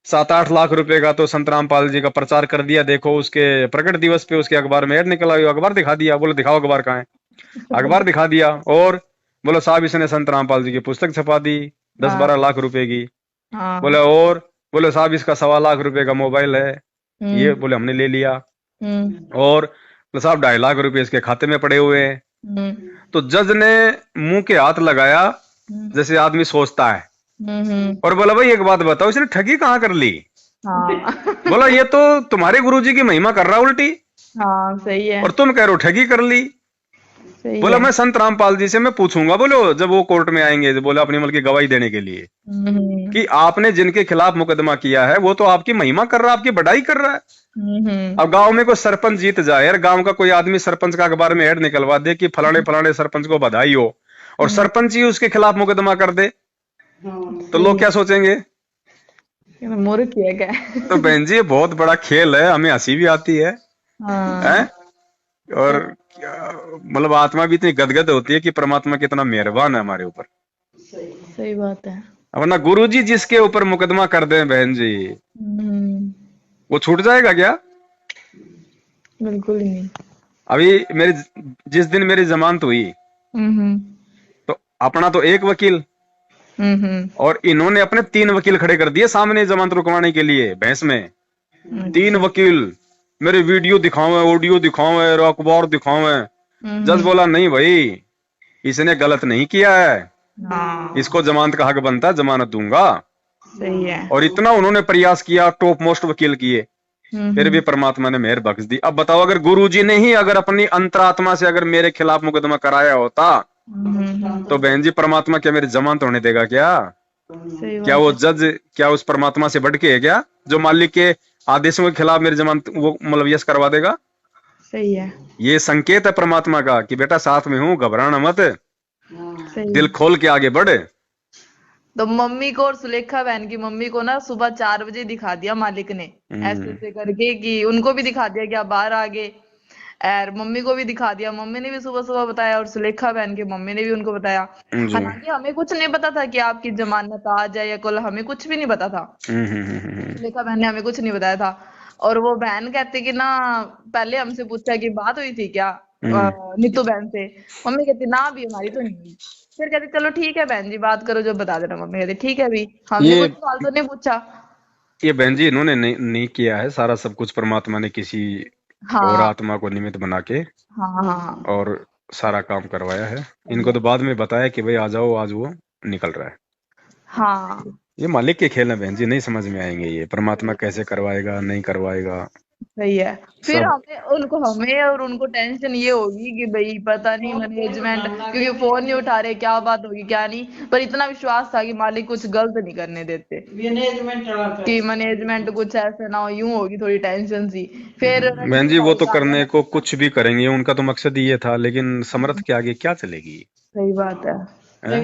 7-8 लाख रुपए का तो संत रामपाल जी का प्रचार कर दिया, देखो उसके प्रकट दिवस पे उसके अखबार में ऐड निकला, अखबार दिखा दिया। बोले दिखाओ अखबार कहाँ है? अखबार दिखा दिया। और बोलो साहब इसने संत रामपाल जी की पुस्तक छपा दी 10-12 लाख रुपए की। बोले और, बोले साहब इसका 1.25 लाख रुपए का मोबाइल है, ये बोले हमने ले लिया। और बोले साहब 2.5 लाख रुपए इसके खाते में पड़े हुए हैं। तो जज ने मुंह के हाथ लगाया जैसे आदमी सोचता है, और बोला भाई एक बात बताओ, इसने ठगी कहाँ कर ली? बोला ये तो तुम्हारे गुरुजी की महिमा कर रहा उल्टी। सही है। और तुम कह रहे हो ठगी कर ली। बोला मैं संत रामपाल जी से मैं पूछूंगा, बोलो जब वो कोर्ट में आएंगे, बोला अपनी मल की गवाही देने के लिए, कि आपने जिनके खिलाफ मुकदमा किया है वो तो आपकी महिमा कर रहा है, आपकी बढ़ाई कर रहा है। अब गांव में कोई सरपंच जीत जाए, यार गांव का कोई आदमी सरपंच का अखबार में ऐड निकलवा दे कि फलाने फलाने सरपंच को बधाई हो, और सरपंच ही उसके खिलाफ मुकदमा कर दे, तो लोग क्या सोचेंगे? मूर्ख है क्या? तो बहन जी बहुत बड़ा खेल है, हमें हंसी भी आती है, और मतलब आत्मा भी इतनी गदगद होती है कि परमात्मा कितना मेहरबान है हमारे ऊपर। सही बात है। वरना गुरुजी जिसके ऊपर मुकदमा कर दे बहन जी, वो छूट जाएगा क्या? बिल्कुल ही नहीं। अभी मेरी जिस दिन मेरी जमानत हुई हम्म तो अपना तो एक वकील हम्म और इन्होंने अपने 3 वकील खड़े कर दिए सामने जमानत रुकवाने के लिए बहस में। 3 अच्छा। वकील मेरे वीडियो दिखावे, ऑडियो दिखावे और अखबार दिखावे। जज बोला नहीं भाई, इसने गलत नहीं किया है, हाँ इसको जमानत का हक बनता है, जमानत दूंगा। सही है। और इतना उन्होंने प्रयास किया, टॉप मोस्ट वकील किए, फिर भी परमात्मा ने मेहर बख्श दी। अब बताओ, अगर गुरुजी ने ही अगर अपनी अंतरात्मा से अगर मेरे खिलाफ मुकदमा कराया होता तो बहन जी परमात्मा क्या मेरी जमानत होने देगा क्या? सही क्या बात वो है। जज क्या उस परमात्मा से बढ़ के है क्या, जो मालिक के आदेशों के खिलाफ मेरी जमानत वो मतलब यस करवा देगा? सही है। ये संकेत है परमात्मा का कि बेटा साथ में हूं, घबराना मत, सही दिल है। खोल के आगे बढ़। तो मम्मी को और सुलेखा बहन की मम्मी को ना सुबह 4 बजे दिखा दिया मालिक ने, ऐसे ऐसे करके कि उनको भी दिखा दिया कि आप बाहर आ गए। और मम्मी को भी दिखा दिया, मम्मी ने भी सुबह सुबह बताया और सुलेखा बहन की मम्मी ने भी उनको बताया। जी। हालांकि हमें कुछ नहीं पता था कि आपकी जमानत आ जाए या कल, हमें कुछ भी नहीं पता था। सुलेखा बहन ने हमें कुछ नहीं बताया था। और वो बहन कहती कि ना, पहले हमसे पूछा कि बात हुई थी क्या नीतू बहन से। मम्मी कहती ना, भी हमारी तो नहीं हुई। फिर कहती चलो ठीक है बहन जी, बात करो जो बता देना। मम्मी कहती ठीक है, भी हमने ये कुछ सवाल तो नहीं पूछा। ये बहन जी इन्होंने नहीं किया है, सारा सब कुछ परमात्मा ने किसी और हाँ आत्मा को निमित्त बना के हाँ हाँ। और सारा काम करवाया है। इनको तो बाद में बताया कि भाई आ जाओ, आज वो निकल रहा है। हाँ ये मालिक के खेल है बहन जी, नहीं समझ में आएंगे ये परमात्मा कैसे करवाएगा नहीं करवाएगा सही है। फिर सब। हमें और उनको टेंशन ये होगी कि भाई पता नहीं मैनेजमेंट, क्योंकि फोन नहीं उठा रहे, क्या बात होगी क्या नहीं। पर इतना विश्वास था कि मालिक कुछ गलत नहीं करने देते, कि मैनेजमेंट कुछ ऐसे ना हो, यूं होगी थोड़ी टेंशन सी। फिर बहन जी रणदीप वो भाई तो का आ करने गया। को कुछ भी करेंगे, उनका तो मकसद ही ये था, लेकिन समर्थ के आगे क्या चलेगी? सही बात है। हैं?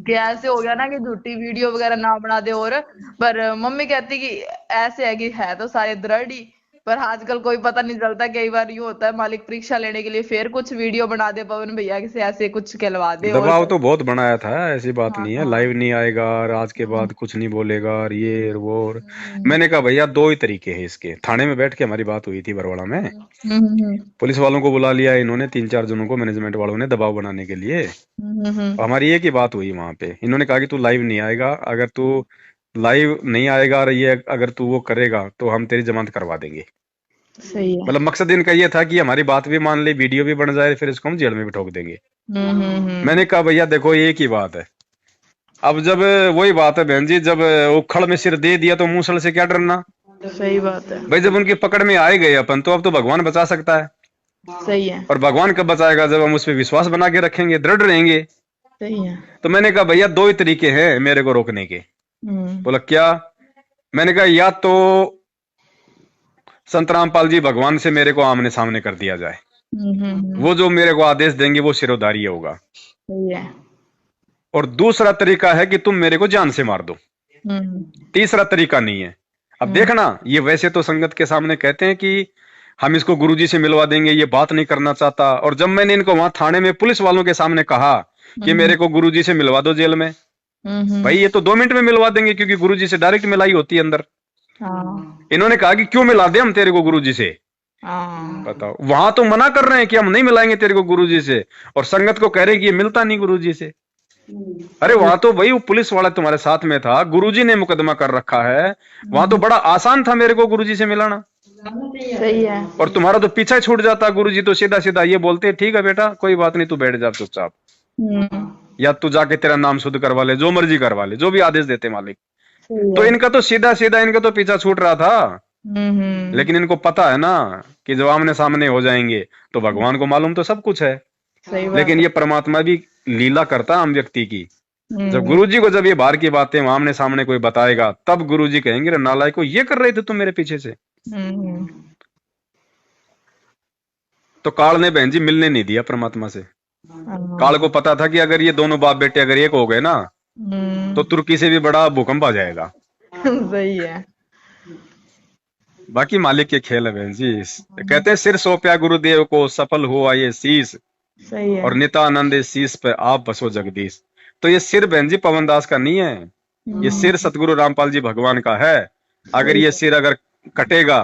कि ऐसे हो गया ना कि झूठी वीडियो वगैरह ना बना दे। और पर मम्मी कहती कि ऐसे है कि है तो सारे दृढ़ ही, पर आजकल कोई पता नहीं चलता। कई बार यूं होता है मालिक परीक्षा लेने के लिए फिर कुछ वीडियो बना दे पवन भैया से, ऐसे कुछ कहलवा दे और दबाव तो बहुत बनाया था, ऐसी बात हाँ नहीं है, हाँ। लाइव नहीं आएगा और आज के बाद कुछ नहीं बोलेगा और ये और वो और मैंने कहा भैया 2 ही तरीके हैं इसके। थाने में बैठ के हमारी बात हुई थी बरवाड़ा में, पुलिस वालों को बुला लिया इन्होंने, 3-4 जनों को मैनेजमेंट वालों ने दबाव बनाने के लिए। और हमारी एक ही बात हुई वहां पे, इन्होंने कहा कि तू लाइव नहीं आएगा, अगर तू लाइव नहीं आएगा और ये अगर तू वो करेगा तो हम तेरी जमानत करवा देंगे। सही है। मतलब मकसद इनका ये था कि हमारी बात भी मान ले, वीडियो भी बन जाए, फिर इसको हम जेल में भी ठोक देंगे। मैंने कहा भैया देखो एक ही बात है। अब जब वही बात है बहन जी, जब उखड़ में सिर दे दिया तो मूसल से क्या डरना। सही बात है। भाई जब उनकी पकड़ में आए गए अपन, तो अब तो भगवान बचा सकता है। सही है। और भगवान कब बचाएगा? जब हम उस पर विश्वास बना के रखेंगे, दृढ़ रहेंगे। सही है। तो मैंने कहा भैया 2 ही तरीके हैं मेरे को रोकने के। बोला क्या? मैंने कहा या तो संत रामपाल जी भगवान से मेरे को आमने सामने कर दिया जाए, वो जो मेरे को आदेश देंगे वो सिरोधार्य होगा। सही है। और दूसरा तरीका है कि तुम मेरे को जान से मार दो। तीसरा तरीका नहीं है। अब देखना, ये वैसे तो संगत के सामने कहते हैं कि हम इसको गुरुजी से मिलवा देंगे, ये बात नहीं करना चाहता। और जब मैंने इनको वहां थाने में पुलिस वालों के सामने कहा कि मेरे को गुरुजी से मिलवा दो जेल में, भाई ये तो 2 मिनट में मिलवा देंगे क्योंकि गुरुजी से डायरेक्ट मिलाई होती है अंदर। इन्होंने कहा कि क्यों मिला दे हम तेरे को गुरुजी से? बताओ, वहां तो मना कर रहे हैं कि हम नहीं मिलाएंगे तेरे को गुरुजी से, और संगत को कह रहे हैं कि ये मिलता नहीं गुरुजी से। अरे वहां तो भाई वो पुलिस वाला तुम्हारे साथ में था, गुरुजी ने मुकदमा कर रखा है, वहां तो बड़ा आसान था मेरे को गुरुजी से मिलाना। सही है। और तुम्हारा तो पीछा छूट जाता, गुरुजी तो सीधा सीधा ये बोलते ठीक है बेटा कोई बात नहीं, तू बैठ जा चुपचाप, या तू जाके तेरा नाम शुद्ध करवा ले, जो मर्जी करवा ले, जो भी आदेश देते मालिक। तो इनका तो सीधा सीधा इनका तो पीछा छूट रहा था। लेकिन इनको पता है ना कि जब आमने सामने हो जाएंगे तो भगवान को मालूम तो सब कुछ है। लेकिन ये परमात्मा भी लीला करता है हम व्यक्ति की। जब गुरुजी को जब ये बाहर की बातें वहां आमने सामने कोई बताएगा, तब गुरुजी कहेंगे नालायक को, ये कर रहे थे तुम मेरे पीछे से। तो काल ने बहन जी मिलने नहीं दिया परमात्मा से। काल को पता था कि अगर ये दोनों बाप बेटे अगर एक हो गए ना, तो तुर्की से भी बड़ा भूकंप आ जाएगा। सही है। बाकी मालिक के खेल है बहन जी। कहते हैं सिर सौंपया गुरुदेव को, सफल हुआ ये शीश, सही है। और नित्यानंद इस शीश पे आप बसो जगदीश। तो ये सिर बहन जी पवन दास का नहीं है, ये सिर सतगुरु रामपाल जी भगवान का है। अगर ये सिर अगर कटेगा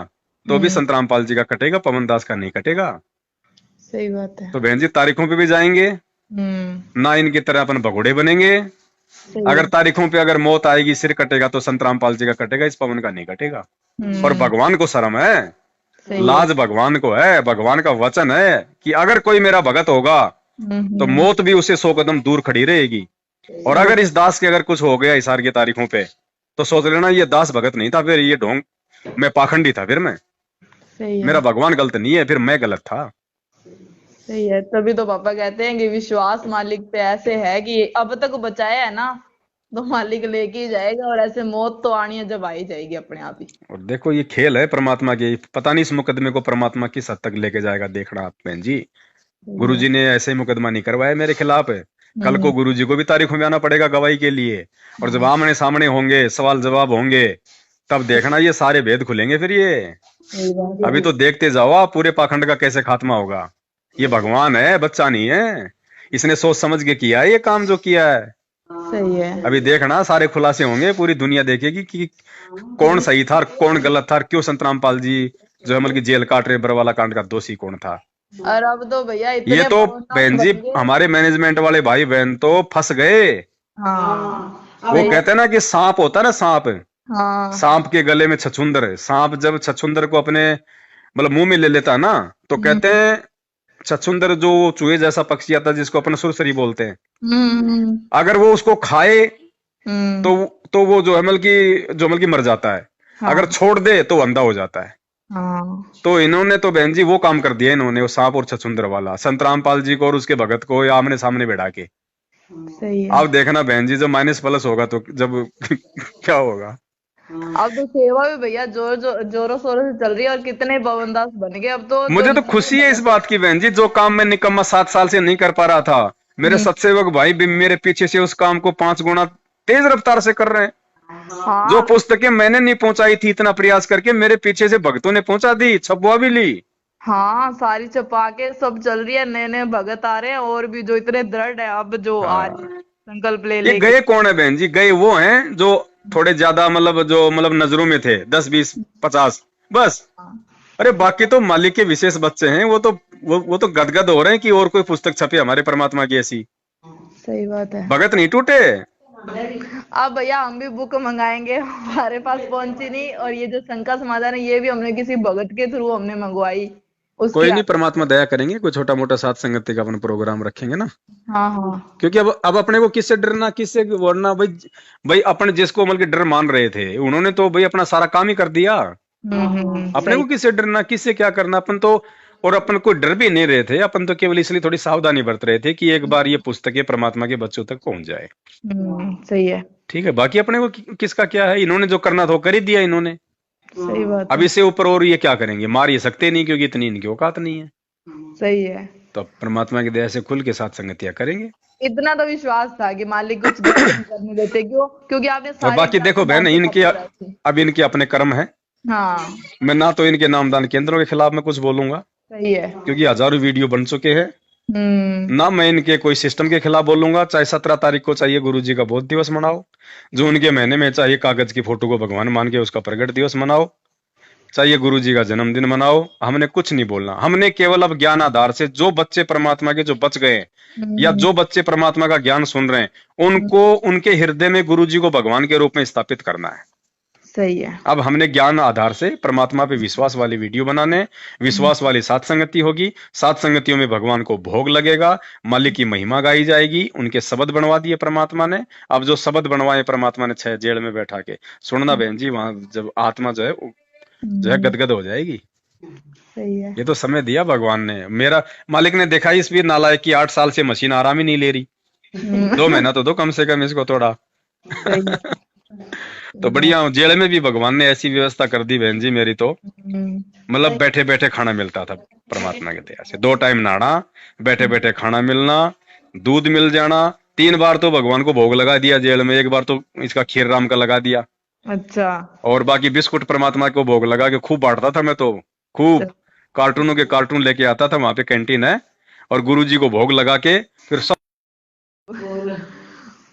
तो भी संत रामपाल जी का कटेगा, पवन दास का नहीं कटेगा। सही बात है। तो बहन जी तारीखों पे भी जाएंगे ना, इनकी तरह अपन भगोड़े बनेंगे। सही अगर है। तारीखों पे अगर मौत आएगी, सिर कटेगा, तो संत रामपाल जी का कटेगा, इस पवन का नहीं कटेगा। और भगवान को शर्म है, सही है। लाज भगवान को है। भगवान का वचन है कि अगर कोई मेरा भगत होगा तो मौत भी उसे 100 कदम दूर खड़ी रहेगी। और अगर इस दास के अगर कुछ हो गया इसार की तारीखों पे, तो सोच लेना ये दास भगत नहीं था, फिर ये ढोंग, मैं पाखंडी था, फिर मैं, सही है। मेरा भगवान गलत नहीं है, फिर मैं गलत था। सही है। तभी तो पापा कहते हैं कि विश्वास मालिक पे ऐसे है कि अब तक बचाया है ना, तो मालिक लेके ही जाएगा, और ऐसे मौत तो आनी है जब आ ही जाएगी अपने आप ही। और देखो ये खेल है परमात्मा के, पता नहीं इस मुकदमे को परमात्मा किस हद तक लेके जाएगा, देखना आप बहन जी। गुरुजी ने ऐसे मुकदमा नहीं करवाया मेरे खिलाफ। कल को गुरुजी को भी तारीखों में आना पड़ेगा गवाही के लिए, और जब आमने सामने होंगे, सवाल जवाब होंगे, तब देखना ये सारे भेद खुलेंगे फिर ये। अभी तो देखते जाओ आप पूरे पाखंड का कैसे खात्मा होगा। ये भगवान है, बच्चा नहीं है। इसने सोच समझ के किया है ये काम जो किया है। सही है। अभी देखना सारे खुलासे होंगे, पूरी दुनिया देखेगी कि कौन सही था और कौन गलत था, और क्यों संत रामपाल जी जो है मतलब जेल काट रहे बरवाला कांड का दोषी कौन था। और अब तो भैया इतने ये तो बहन जी बन गए। हमारे मैनेजमेंट वाले भाई बहन तो फंस गए। हाँ। वो कहते हैं ना कि सांप होता है ना, सांप, हाँ। सांप के गले में छछूंदर। सांप जब छछूंदर को अपने मतलब मुंह में ले लेता है ना, तो कहते हैं छछूंदर जो चूहे जैसा पक्षी आता है जिसको अपन सुरसरी बोलते हैं, अगर वो उसको खाए तो वो जो है मतलब की मर जाता है। हाँ। अगर छोड़ दे तो अंधा हो जाता है। हाँ। तो इन्होंने तो बहन जी वो काम कर दिया, इन्होंने वो सांप और छछूंदर वाला संत रामपाल जी को और उसके भगत को या आमने सामने बैठा के। सही है। आप देखना बहन जी जब माइनस प्लस होगा तो जब क्या होगा। अब तो सेवा भी भैया जोरों शोरों से चल रही है, और कितने पवनदास बन गए अब तो। मुझे तो खुशी है इस बात की बहन जी, जो काम मैं निकम्मा 7 साल से नहीं कर पा रहा था, मेरे सत्सेवक भाई भी मेरे पीछे से उस काम को 5 गुना तेज रफ्तार से कर रहे हैं। हाँ। जो पुस्तकें मैंने नहीं पहुंचाई थी इतना प्रयास करके, मेरे पीछे से भक्तों ने पहुंचा दी, छपवा भी ली। हाँ, सारी छपा के सब चल रही है, नए नए भगत आ रहे हैं, और भी जो इतने दृढ़ है अब जो आज संकल्प ले ये लेके। गए कौन है बहन जी? गए वो हैं जो थोड़े ज्यादा जो नजरों में थे, 10 20 50 बस। अरे बाकी तो मालिक के विशेष बच्चे हैं, वो तो गदगद हो रहे हैं कि और कोई पुस्तक छपे हमारे परमात्मा की ऐसी। सही बात है। भगत नहीं टूटे। अब भैया हम भी बुक मंगाएंगे, हमारे पास पहुंची नहीं, और ये जो शंका समाधान है ये भी हमने किसी भगत के थ्रू हमने मंगवाई। कोई नहीं, परमात्मा दया करेंगे, कोई छोटा मोटा साथ संगति का अपन प्रोग्राम रखेंगे ना। हाँ हाँ। क्योंकि अब अपने को किससे डरना, किससे वरना भाई अपन जिसको मतलब डर मान रहे थे उन्होंने तो भाई अपना सारा काम ही कर दिया। अपने को किससे डरना, किससे क्या करना, अपन तो, और अपन को डर भी नहीं रहे थे, अपन तो केवल इसलिए थोड़ी सावधानी बरत रहे थे कि एक बार ये पुस्तकें परमात्मा के बच्चों तक पहुंच जाए। सही है। ठीक है, बाकी अपने को किसका क्या है, इन्होंने जो करना था वो कर ही दिया इन्होंने। सही बात अब इससे ऊपर और ये क्या करेंगे, मार ही सकते नहीं क्योंकि इतनी इनकी औकात नहीं है। सही है। तो परमात्मा की दया से खुल के साथ संगतियां करेंगे। इतना तो विश्वास था कि मालिक कुछ गलत नहीं करने देते, क्योंकि आपने और सारे बाकी देखो बहन इनके अब इनके अपने कर्म है। हाँ। मैं ना तो इनके नामदान केंद्रों के खिलाफ मैं कुछ बोलूंगा, सही है। क्योंकि हजारों वीडियो बन चुके हैं। ना मैं इनके कोई सिस्टम के खिलाफ बोलूंगा। चाहे 17 तारीख को चाहिए गुरुजी का बोध दिवस मनाओ, जो उनके महीने में चाहिए कागज की फोटो को भगवान मान के उसका प्रगट दिवस मनाओ, चाहिए गुरुजी का जन्मदिन मनाओ, हमने कुछ नहीं बोलना। हमने केवल अब ज्ञान आधार से जो बच्चे परमात्मा के जो बच गए या जो बच्चे परमात्मा का ज्ञान सुन रहे हैं उनको उनके हृदय में गुरुजी को भगवान के रूप में स्थापित करना है। सही है। अब हमने ज्ञान आधार से परमात्मा पे विश्वास वाली वीडियो बनाने, विश्वास वाली सात संगति होगी, सात संगतियों में भगवान को भोग लगेगा, मालिक की महिमा गाई जाएगी, उनके शब्द बनवा दिए परमात्मा ने। अब जो शब्द बनवाए परमात्मा ने 6 जेल में बैठा के, सुनना बहन जी, वहां जब आत्मा जो है गदगद हो जाएगी। सही है। ये तो समय दिया भगवान ने। मेरा मालिक ने देखा इस भी नालायक की 8 साल से मशीन आराम ही नहीं ले रही, 2 महीना तो दो कम से कम इसको थोड़ा। तो बढ़िया, जेल में भी भगवान ने ऐसी व्यवस्था कर दी बहन जी मेरी, तो मतलब बैठे बैठे खाना मिलता था परमात्मा की दया से। 2 टाइम नहाना, बैठे बैठे खाना मिलना, दूध मिल जाना। 3 बार तो भगवान को भोग लगा दिया जेल में, 1 बार तो इसका खीर राम का लगा दिया। अच्छा। और बाकी बिस्कुट परमात्मा को भोग लगा के खूब बांटता था मैं तो, खूब कार्टूनों के कार्टून लेके आता था, वहां पे कैंटीन है, और गुरुजी को भोग लगा के फिर सब।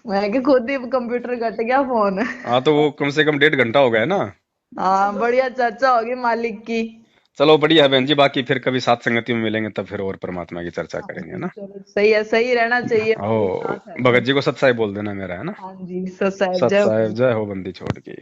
मैं कि खुद ही कंप्यूटर कट गया फोन। हाँ तो वो कम से कम 1.5 घंटा हो गया ना। हाँ, बढ़िया चर्चा होगी मालिक की। चलो बढ़िया है बहन जी, बाकी फिर कभी साथ संगति में मिलेंगे तब फिर और परमात्मा की चर्चा हाँ करेंगे, है जी, ना। चलो सही है, सही रहना चाहिए, ओ साथ है भगत तो। जी को सत साहिब बोल देना मेरा, है ना। हाँ जी, सत साहिब सत जय हो। साहिब जय हो बंदी छोड़ के।